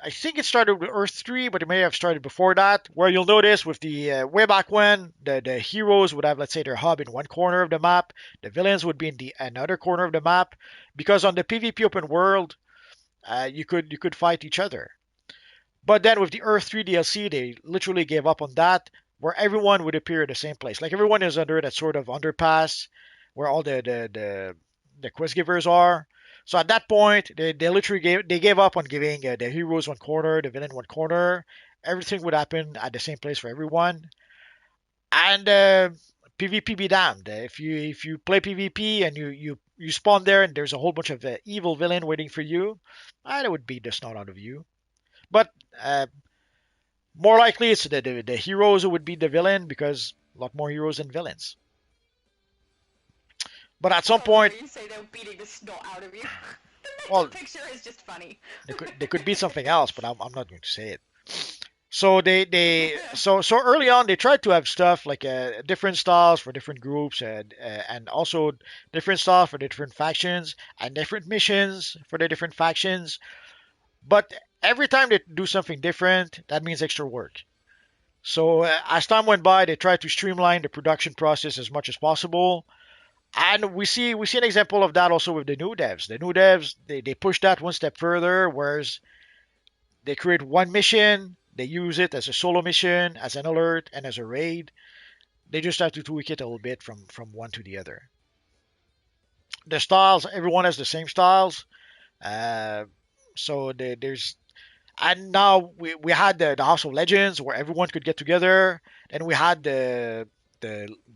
I think it started with Earth 3, but it may have started before that. Where you'll notice with the way back when the heroes would have, let's say, their hub in one corner of the map, the villains would be in the another corner of the map, because on the PvP open world, you could fight each other. But then with the Earth 3 DLC, they literally gave up on that, where everyone would appear in the same place. Like everyone is under that sort of underpass where all the quest givers are. So at that point, they literally gave up on giving the heroes one corner, the villain one corner. Everything would happen at the same place for everyone. And PvP be damned. If you play PvP and you spawn there and there's a whole bunch of evil villain waiting for you, that would beat the snot out of you. But uh, more likely it's the heroes who would beat the villain because a lot more heroes than villains. But at some Oh, point, you say they're beating the snot out of you. The mental well, picture is just funny. they could beat something else, but I'm not going to say it. So so early on they tried to have stuff like different styles for different groups and also different styles for the different factions and different missions for the different factions. But every time they do something different, that means extra work. So as time went by, they tried to streamline the production process as much as possible. And we see an example of that also with the new devs. The new devs they push that one step further, whereas they create one mission, they use it as a solo mission, as an alert, and as a raid. They just have to tweak it a little bit from one to the other. The styles, everyone has the same styles. Uh, so there's and now we had the House of Legends where everyone could get together. Then we had the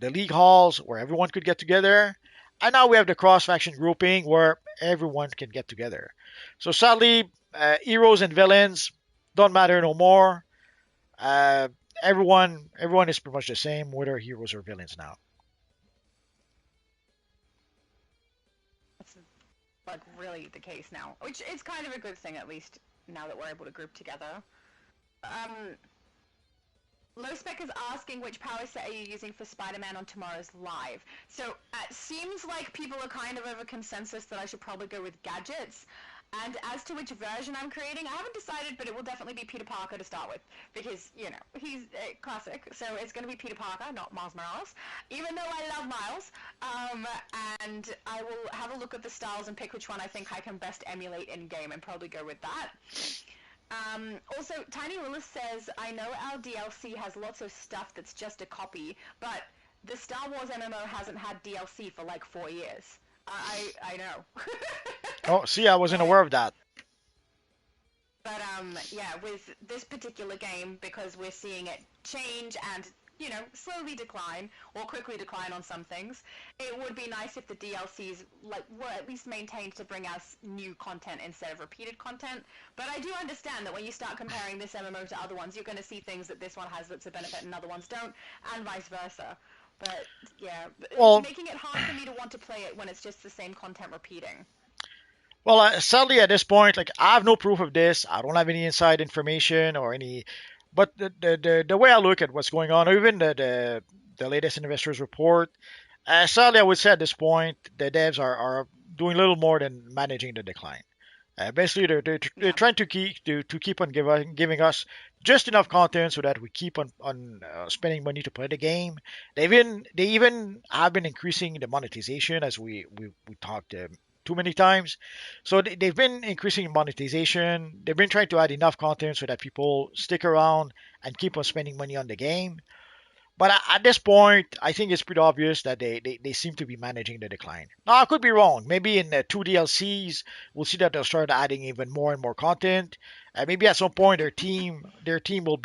league halls where everyone could get together. And now we have the cross faction grouping where everyone can get together. So sadly, heroes and villains don't matter no more. Uh, everyone is pretty much the same, whether heroes or villains now. That's like really the case now, which is kind of a good thing at least now that we're able to group together. Um, Lowspec is asking which power set are you using for Spider-Man on tomorrow's live. So it seems like people are kind of over consensus that I should probably go with gadgets. And as to which version I'm creating, I haven't decided, but it will definitely be Peter Parker to start with. Because, you know, he's classic. So it's going to be Peter Parker, not Miles Morales. Even though I love Miles. And I will have a look at the styles and pick which one I think I can best emulate in-game and probably go with that. Also, Tiny Willis says, I know our DLC has lots of stuff that's just a copy, but the Star Wars MMO hasn't had DLC for like 4 years. I know. Oh, see, I wasn't aware of that. But yeah, with this particular game, because we're seeing it change and, you know, slowly decline or quickly decline on some things, it would be nice if the DLCs were at least maintained to bring us new content instead of repeated content. But I do understand that when you start comparing this MMO to other ones, you're going to see things that this one has that's a benefit and other ones don't, and vice versa. But yeah, Well, it's making it hard for me to want to play it when it's just the same content repeating. well, sadly at this point, like I have no proof of this. I don't have any inside information or any. But the way I look at what's going on, or even the latest investors report, sadly I would say at this point the devs are doing little more than managing the decline. Basically, they're trying to keep on giving us just enough content so that we keep on spending money to play the game. They even have been increasing the monetization as we talked too many times. So they've been increasing monetization. They've been trying to add enough content so that people stick around and keep on spending money on the game. But at this point, I think it's pretty obvious that they seem to be managing the decline. Now, I could be wrong. Maybe in two DLCs, we'll see that they'll start adding even more and more content. Maybe at some point, their team will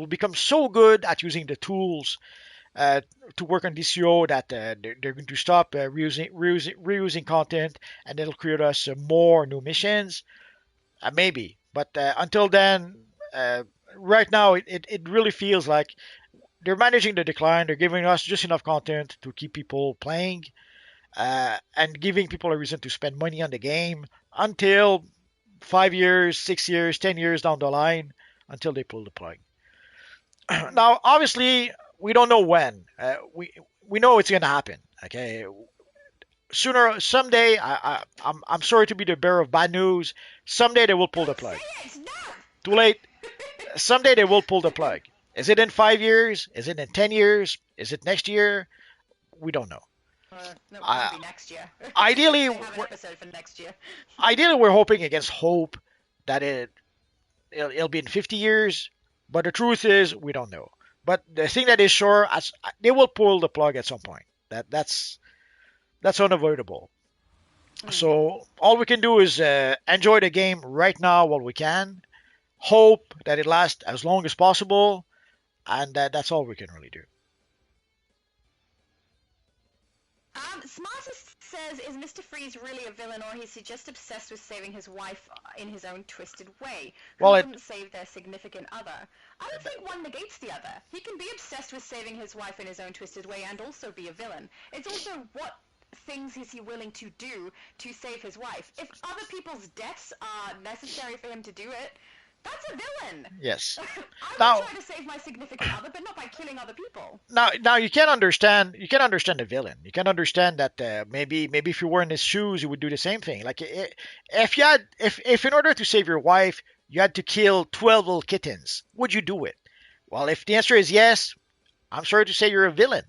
become so good at using the tools uh, to work on DCUO that they're going to stop reusing content, and it'll create us more new missions. Maybe, but until then, uh, right now, it really feels like they're managing the decline. They're giving us just enough content to keep people playing, and giving people a reason to spend money on the game until 5 years, 6 years, 10 years down the line, until they pull the plug. Now, obviously, we don't know when. We know it's going to happen. Okay, sooner someday. I'm sorry to be the bearer of bad news. Someday they will pull the plug. Too late. Someday they will pull the plug. Is it in 5 years? Is it in 10 years? Is it next year? We don't know. No, it Uh, won't be next year. ideally, They have an we're, episode for next year. ideally we're hoping against hope that it'll be in 50 years. But the truth is, we don't know. But the thing that is sure, as they will pull the plug at some point. That's unavoidable. So all we can do is enjoy the game right now while we can. Hope that it lasts as long as possible, and that's all we can really do. Smartest says, is Mr. Freeze really a villain, or is he just obsessed with saving his wife in his own twisted way? Who Well, wouldn't save their significant other? I don't think one negates the other. He can be obsessed with saving his wife in his own twisted way and also be a villain. It's also what things is he willing to do to save his wife. If other people's deaths are necessary for him to do it, that's a villain. yes. I Now, would try to save my significant other, but not by killing other people. now you can understand. You can understand the villain. You can understand that maybe if you were in his shoes, you would do the same thing. Like if you had if in order to save your wife, you had to kill 12 little kittens, would you do it? Well, if the answer is yes, I'm sorry to say you're a villain.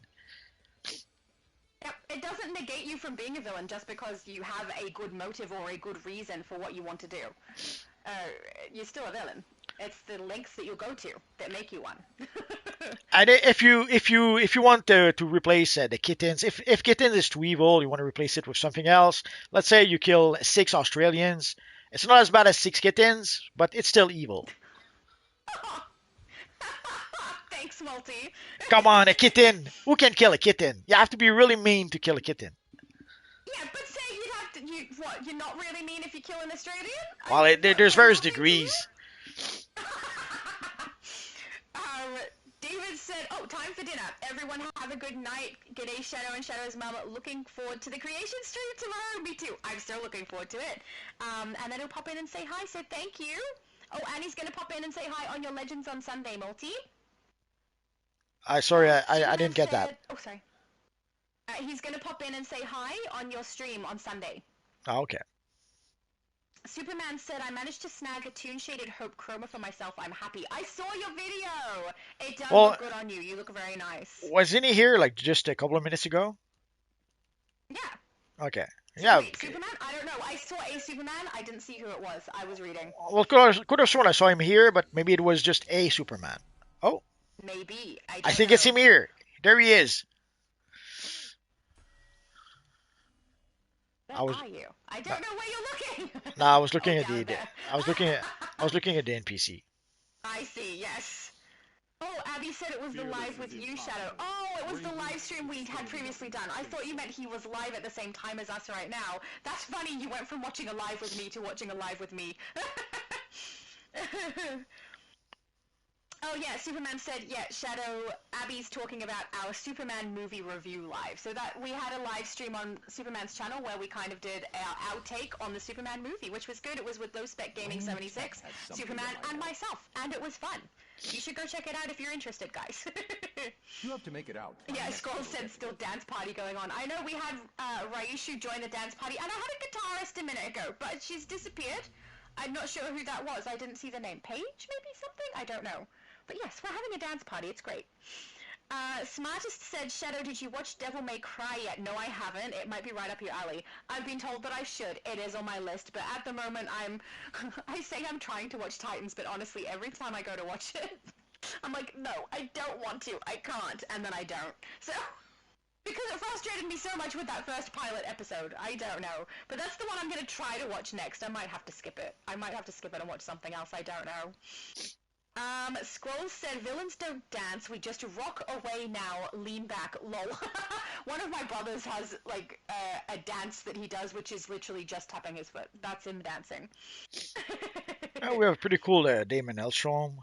Yep, it doesn't negate you from being a villain just because you have a good motive or a good reason for what you want to do. You're still a villain. It's the lengths that you go to that make you one. And if you want to replace the kittens, if kittens is too evil, you want to replace it with something else. Let's say you kill 6 Australians. It's not as bad as 6 kittens, but it's still evil. Thanks, Multi. Come on, a kitten. Who can kill a kitten? You have to be really mean to kill a kitten. Yeah, but say you'd have to. What? You're not really mean if you kill an Australian? Well, there's various degrees. David said, "Oh, time for dinner. Everyone have a good night. G'day, Shadow and Shadow's mum. Looking forward to the creation stream tomorrow. Me too. I'm still looking forward to it. And then he'll pop in and say hi. So thank you. Oh, and he's gonna pop in and say hi on your Legends on Sunday, Multi. Sorry, I Superman didn't get that. said- Oh, sorry. He's gonna pop in and say hi on your stream on Sunday. Oh, okay. Superman said, I managed to snag a tune-shaded Hope Chroma for myself. I'm happy. I saw your video! It does Well, look good on you. You look very nice. Wasn't he here like just a couple of minutes ago? Yeah. Okay. Yeah. Wait, Superman? I don't know. I saw a Superman. I didn't see who it was. I was reading. Well, could have sworn I saw him here, but maybe it was just a Superman. Oh, Maybe. I I don't think it's know. him here. There he is. Where I was are you? I don't know where you're looking. no, I was Oh, looking at down the there. I was looking at the NPC. I see, yes. Oh, Abby said it was the live with you, Shadow. Oh, it was the live stream we had previously done. I thought you meant he was live at the same time as us right now. That's funny, you went from watching a live with me to watching a live with me. Oh yeah, Superman said, yeah, Shadow, Abby's talking about our Superman movie review live. So that we had a live stream on Superman's channel where we kind of did our outtake on the Superman movie, which was good. It was with Low Spec Gaming 76, Superman, and myself, and it was fun. You should go check it out if you're interested, guys. You have to make it out. Yeah, Scroll said still dance party going on. I know we had Raishu join the dance party, and I had a guitarist a minute ago, but she's disappeared. I'm not sure who that was. I didn't see the name. Paige, maybe something? I don't know. But yes, we're having a dance party. It's great. Smartest said, Shadow, did you watch Devil May Cry yet? No, I haven't. It might be right up your alley. I've been told that I should. It is on my list, but at the moment I say I'm trying to watch Titans, but honestly, every time I go to watch it, I'm like, no, I don't want to. I can't. And then I don't. So, because it frustrated me so much with that first pilot episode. I don't know. But that's the one I'm going to try to watch next. I might have to skip it. I might have to skip it and watch something else. I don't know. Scrolls said, villains don't dance, we just rock away now, lean back, lol. One of my brothers has, like, a dance that he does, which is literally just tapping his foot. That's him dancing. We have a pretty cool Damon Elstrom.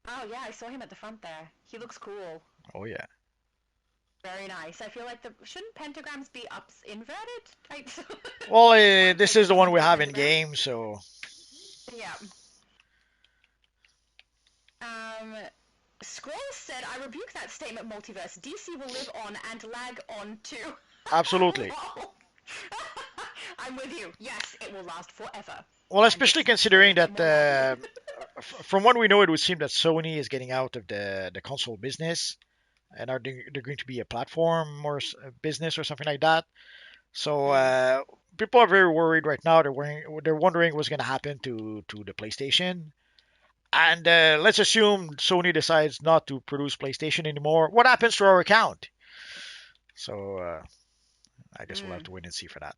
Oh, yeah, I saw him at the front there. He looks cool. Oh yeah. Very nice. I feel like shouldn't pentagrams be ups inverted? Well, this is the one we have in game, so. Yeah. Scroll said, I rebuke that statement, Multiverse. DC will live on and lag on too. Absolutely. I'm with you. Yes, it will last forever. Well, especially considering that from what we know, it would seem that Sony is getting out of the console business and they're going to be a platform or business or something like that. So people are very worried right now. They're wondering what's going to happen to the PlayStation. And let's assume Sony decides not to produce PlayStation anymore. What happens to our account? So I guess we'll have to wait and see for that.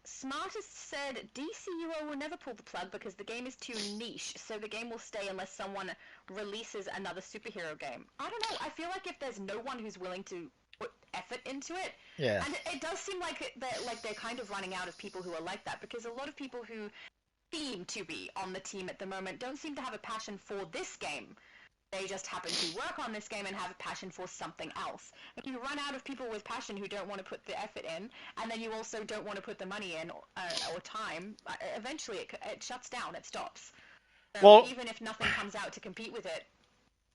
Smartest said, DCUO will never pull the plug because the game is too niche, so the game will stay unless someone releases another superhero game. I don't know. I feel like if there's no one who's willing to put effort into it, Yeah. and it does seem like they're kind of running out of people who are like that, because a lot of people who seem to be on the team at the moment don't seem to have a passion for this game. They just happen to work on this game and have a passion for something else. If you run out of people with passion who don't want to put the effort in, and then you also don't want to put the money in or time, eventually it shuts down, it stops. So Well, even if nothing comes out to compete with it,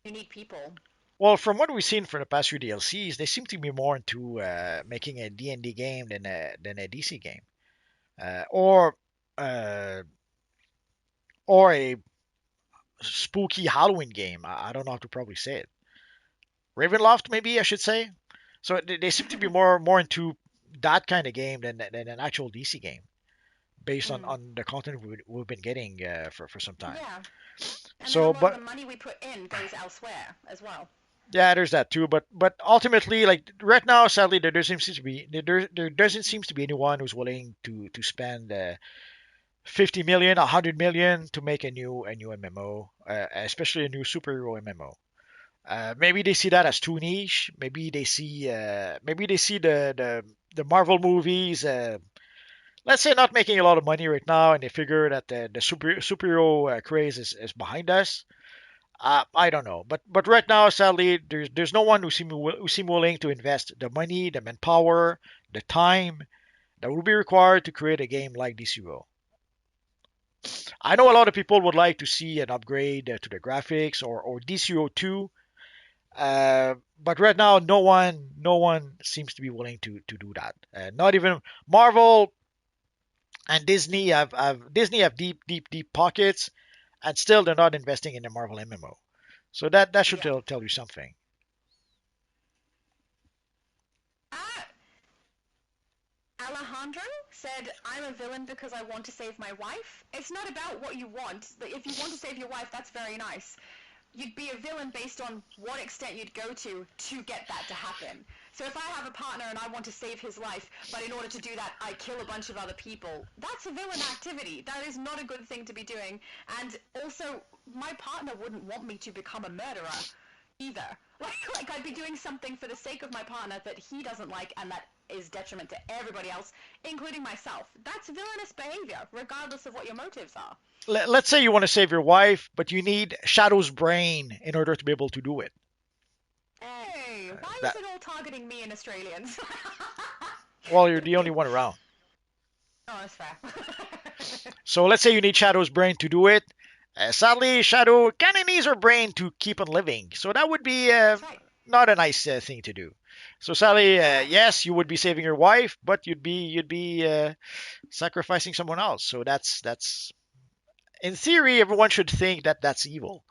you need people. Well, from what we've seen for the past few DLCs, they seem to be more into making a D&D game than a DC game, or uh, or a spooky Halloween game. I don't know how to probably say it. Ravenloft, maybe I should say. So they seem to be more into that kind of game than an actual DC game, based on the content we've been getting for some time. Yeah. And So, then a lot but of the money we put in goes elsewhere as well. yeah, there's that too. But ultimately, like right now, sadly, there doesn't seem to be there doesn't seem to be anyone who's willing to spend 50 million, 100 million to make a new MMO, especially a new superhero MMO. Maybe they see that as too niche. Maybe they see the Marvel movies. Let's say not making a lot of money right now, and they figure that the superhero craze is behind us. I don't know, but right now, sadly, there's no one who seem willing to invest the money, the manpower, the time that will be required to create a game like DCUO. I know a lot of people would like to see an upgrade to the graphics or DCUO 2, but right now, no one seems to be willing to do that. Not even Marvel and Disney have deep pockets, and still they're not investing in the Marvel MMO. So that should Yeah. tell you something. Alessandro said, I'm a villain because I want to save my wife. It's not about what you want. If you want to save your wife, that's very nice. You'd be a villain based on what extent you'd go to get that to happen. So if I have a partner and I want to save his life, but in order to do that, I kill a bunch of other people, that's a villain activity. That is not a good thing to be doing. And also, my partner wouldn't want me to become a murderer either. Like I'd be doing something for the sake of my partner that he doesn't like and that is detriment to everybody else, including myself. That's villainous behavior, regardless of what your motives are. Let's say you want to save your wife, but you need Shadow's brain in order to be able to do it. Hey, why that- is it all targeting me and Australians? Well, you're the only one around. Oh, that's fair. So let's say you need Shadow's brain to do it. Sadly, Shadow kind of needs her brain to keep on living. So that would be That's right. not a nice thing to do. So sadly, yes, you would be saving your wife, but you'd be sacrificing someone else. So that's in theory, everyone should think that that's evil.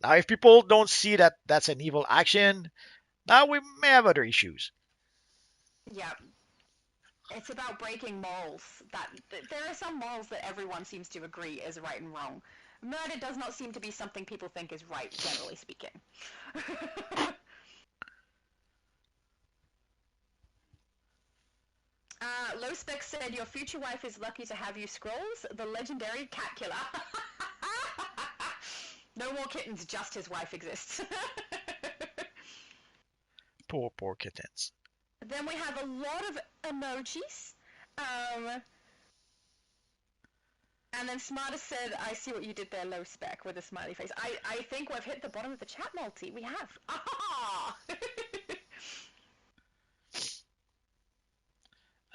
Now, if people don't see that that's an evil action, now we may have other issues. Yeah. It's about breaking morals. There are some morals that everyone seems to agree is right and wrong. Murder does not seem to be something people think is right, generally speaking. Low Spec said, your future wife is lucky to have you, Scrolls, the legendary cat killer. No more kittens, just his wife exists. Poor kittens. Then we have a lot of emojis. And then Smarter said, I see what you did there, Low Spec, with a smiley face. I think we've hit the bottom of the chat multi. We have. Ah!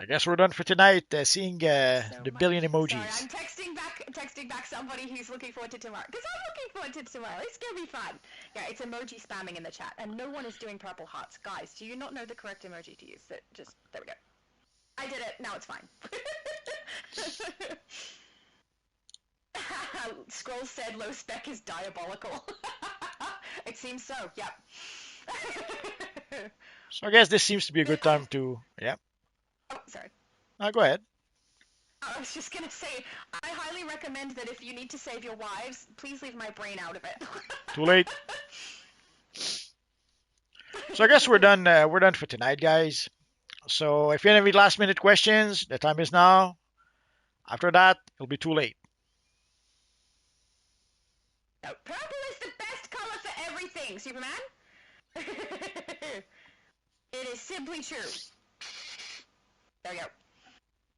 I guess we're done for tonight. Seeing the billion emojis. Sorry, I'm texting back somebody who's looking forward to tomorrow. Because I'm looking forward to tomorrow. It's going to be fun. Yeah, it's emoji spamming in the chat. And no one is doing purple hearts. Guys, do you not know the correct emoji to use? There we go. I did it. Now it's fine. Scroll said Low Spec is diabolical. It seems so, yep. So I guess this seems to be a good time to... Yeah. Oh, sorry. Go ahead. I was just going to say, I highly recommend that if you need to save your wives, please leave my brain out of it. Too late. So I guess we're done. We're done for tonight, guys. So if you have any last-minute questions, the time is now. After that, it'll be too late. No, purple is the best color for everything, Superman. It is simply true. There we go.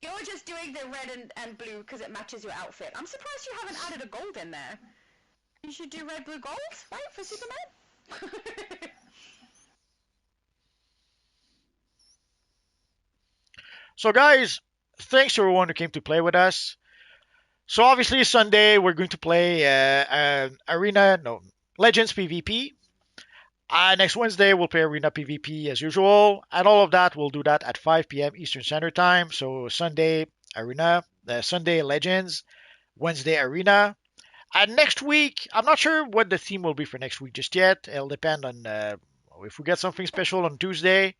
You're just doing the red and blue because it matches your outfit. I'm surprised you haven't added a gold in there. You should do red, blue, gold, right, for Superman? So guys, thanks to everyone who came to play with us. So obviously Sunday we're going to play Legends PvP. Next Wednesday we'll play Arena PvP as usual, and all of that we'll do that at 5 p.m. Eastern Standard Time. So Sunday Arena, Sunday Legends, Wednesday Arena. And next week, I'm not sure what the theme will be for next week just yet. It'll depend on if we get something special on Tuesday.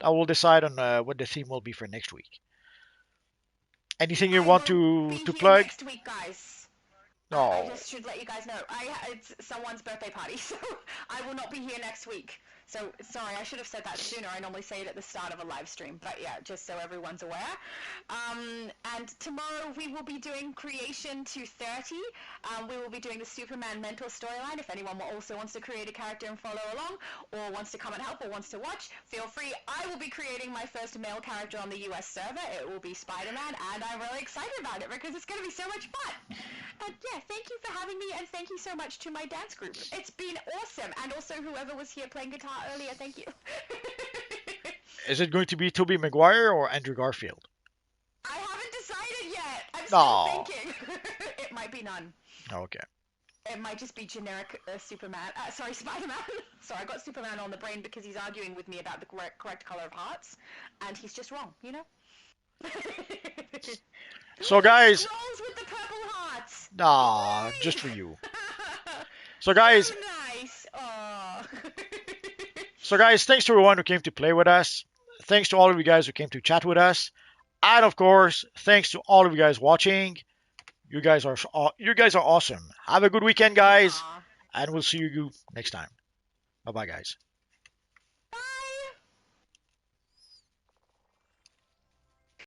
I will decide on what the theme will be for next week. Anything you want to plug? Next week, guys. No. I just should let you guys know. It's someone's birthday party, so I will not be here next week. So, sorry, I should have said that sooner. I normally say it at the start of a live stream. But yeah, just so everyone's aware. And tomorrow we will be doing Creation 230. We will be doing the Superman mental storyline. If anyone also wants to create a character and follow along, or wants to come and help, or wants to watch, feel free. I will be creating my first male character on the US server. It will be Spider-Man, and I'm really excited about it because it's going to be so much fun. And yeah, thank you for having me, and thank you so much to my dance group. It's been awesome, and also whoever was here playing guitar earlier, thank you. Is it going to be Tobey Maguire or Andrew Garfield? I haven't decided yet. I'm still thinking. It might be none. Okay. It might just be generic Superman. Spider-Man. Sorry, I got Superman on the brain because he's arguing with me about the correct color of hearts, and he's just wrong, you know? So guys... Scrolls with the purple hearts. Just for you. So guys... So nice. Aww. So guys, thanks to everyone who came to play with us. Thanks to all of you guys who came to chat with us. And of course, thanks to all of you guys watching. You guys are awesome. Have a good weekend, guys, Aw. and we'll see you next time. Bye bye, guys.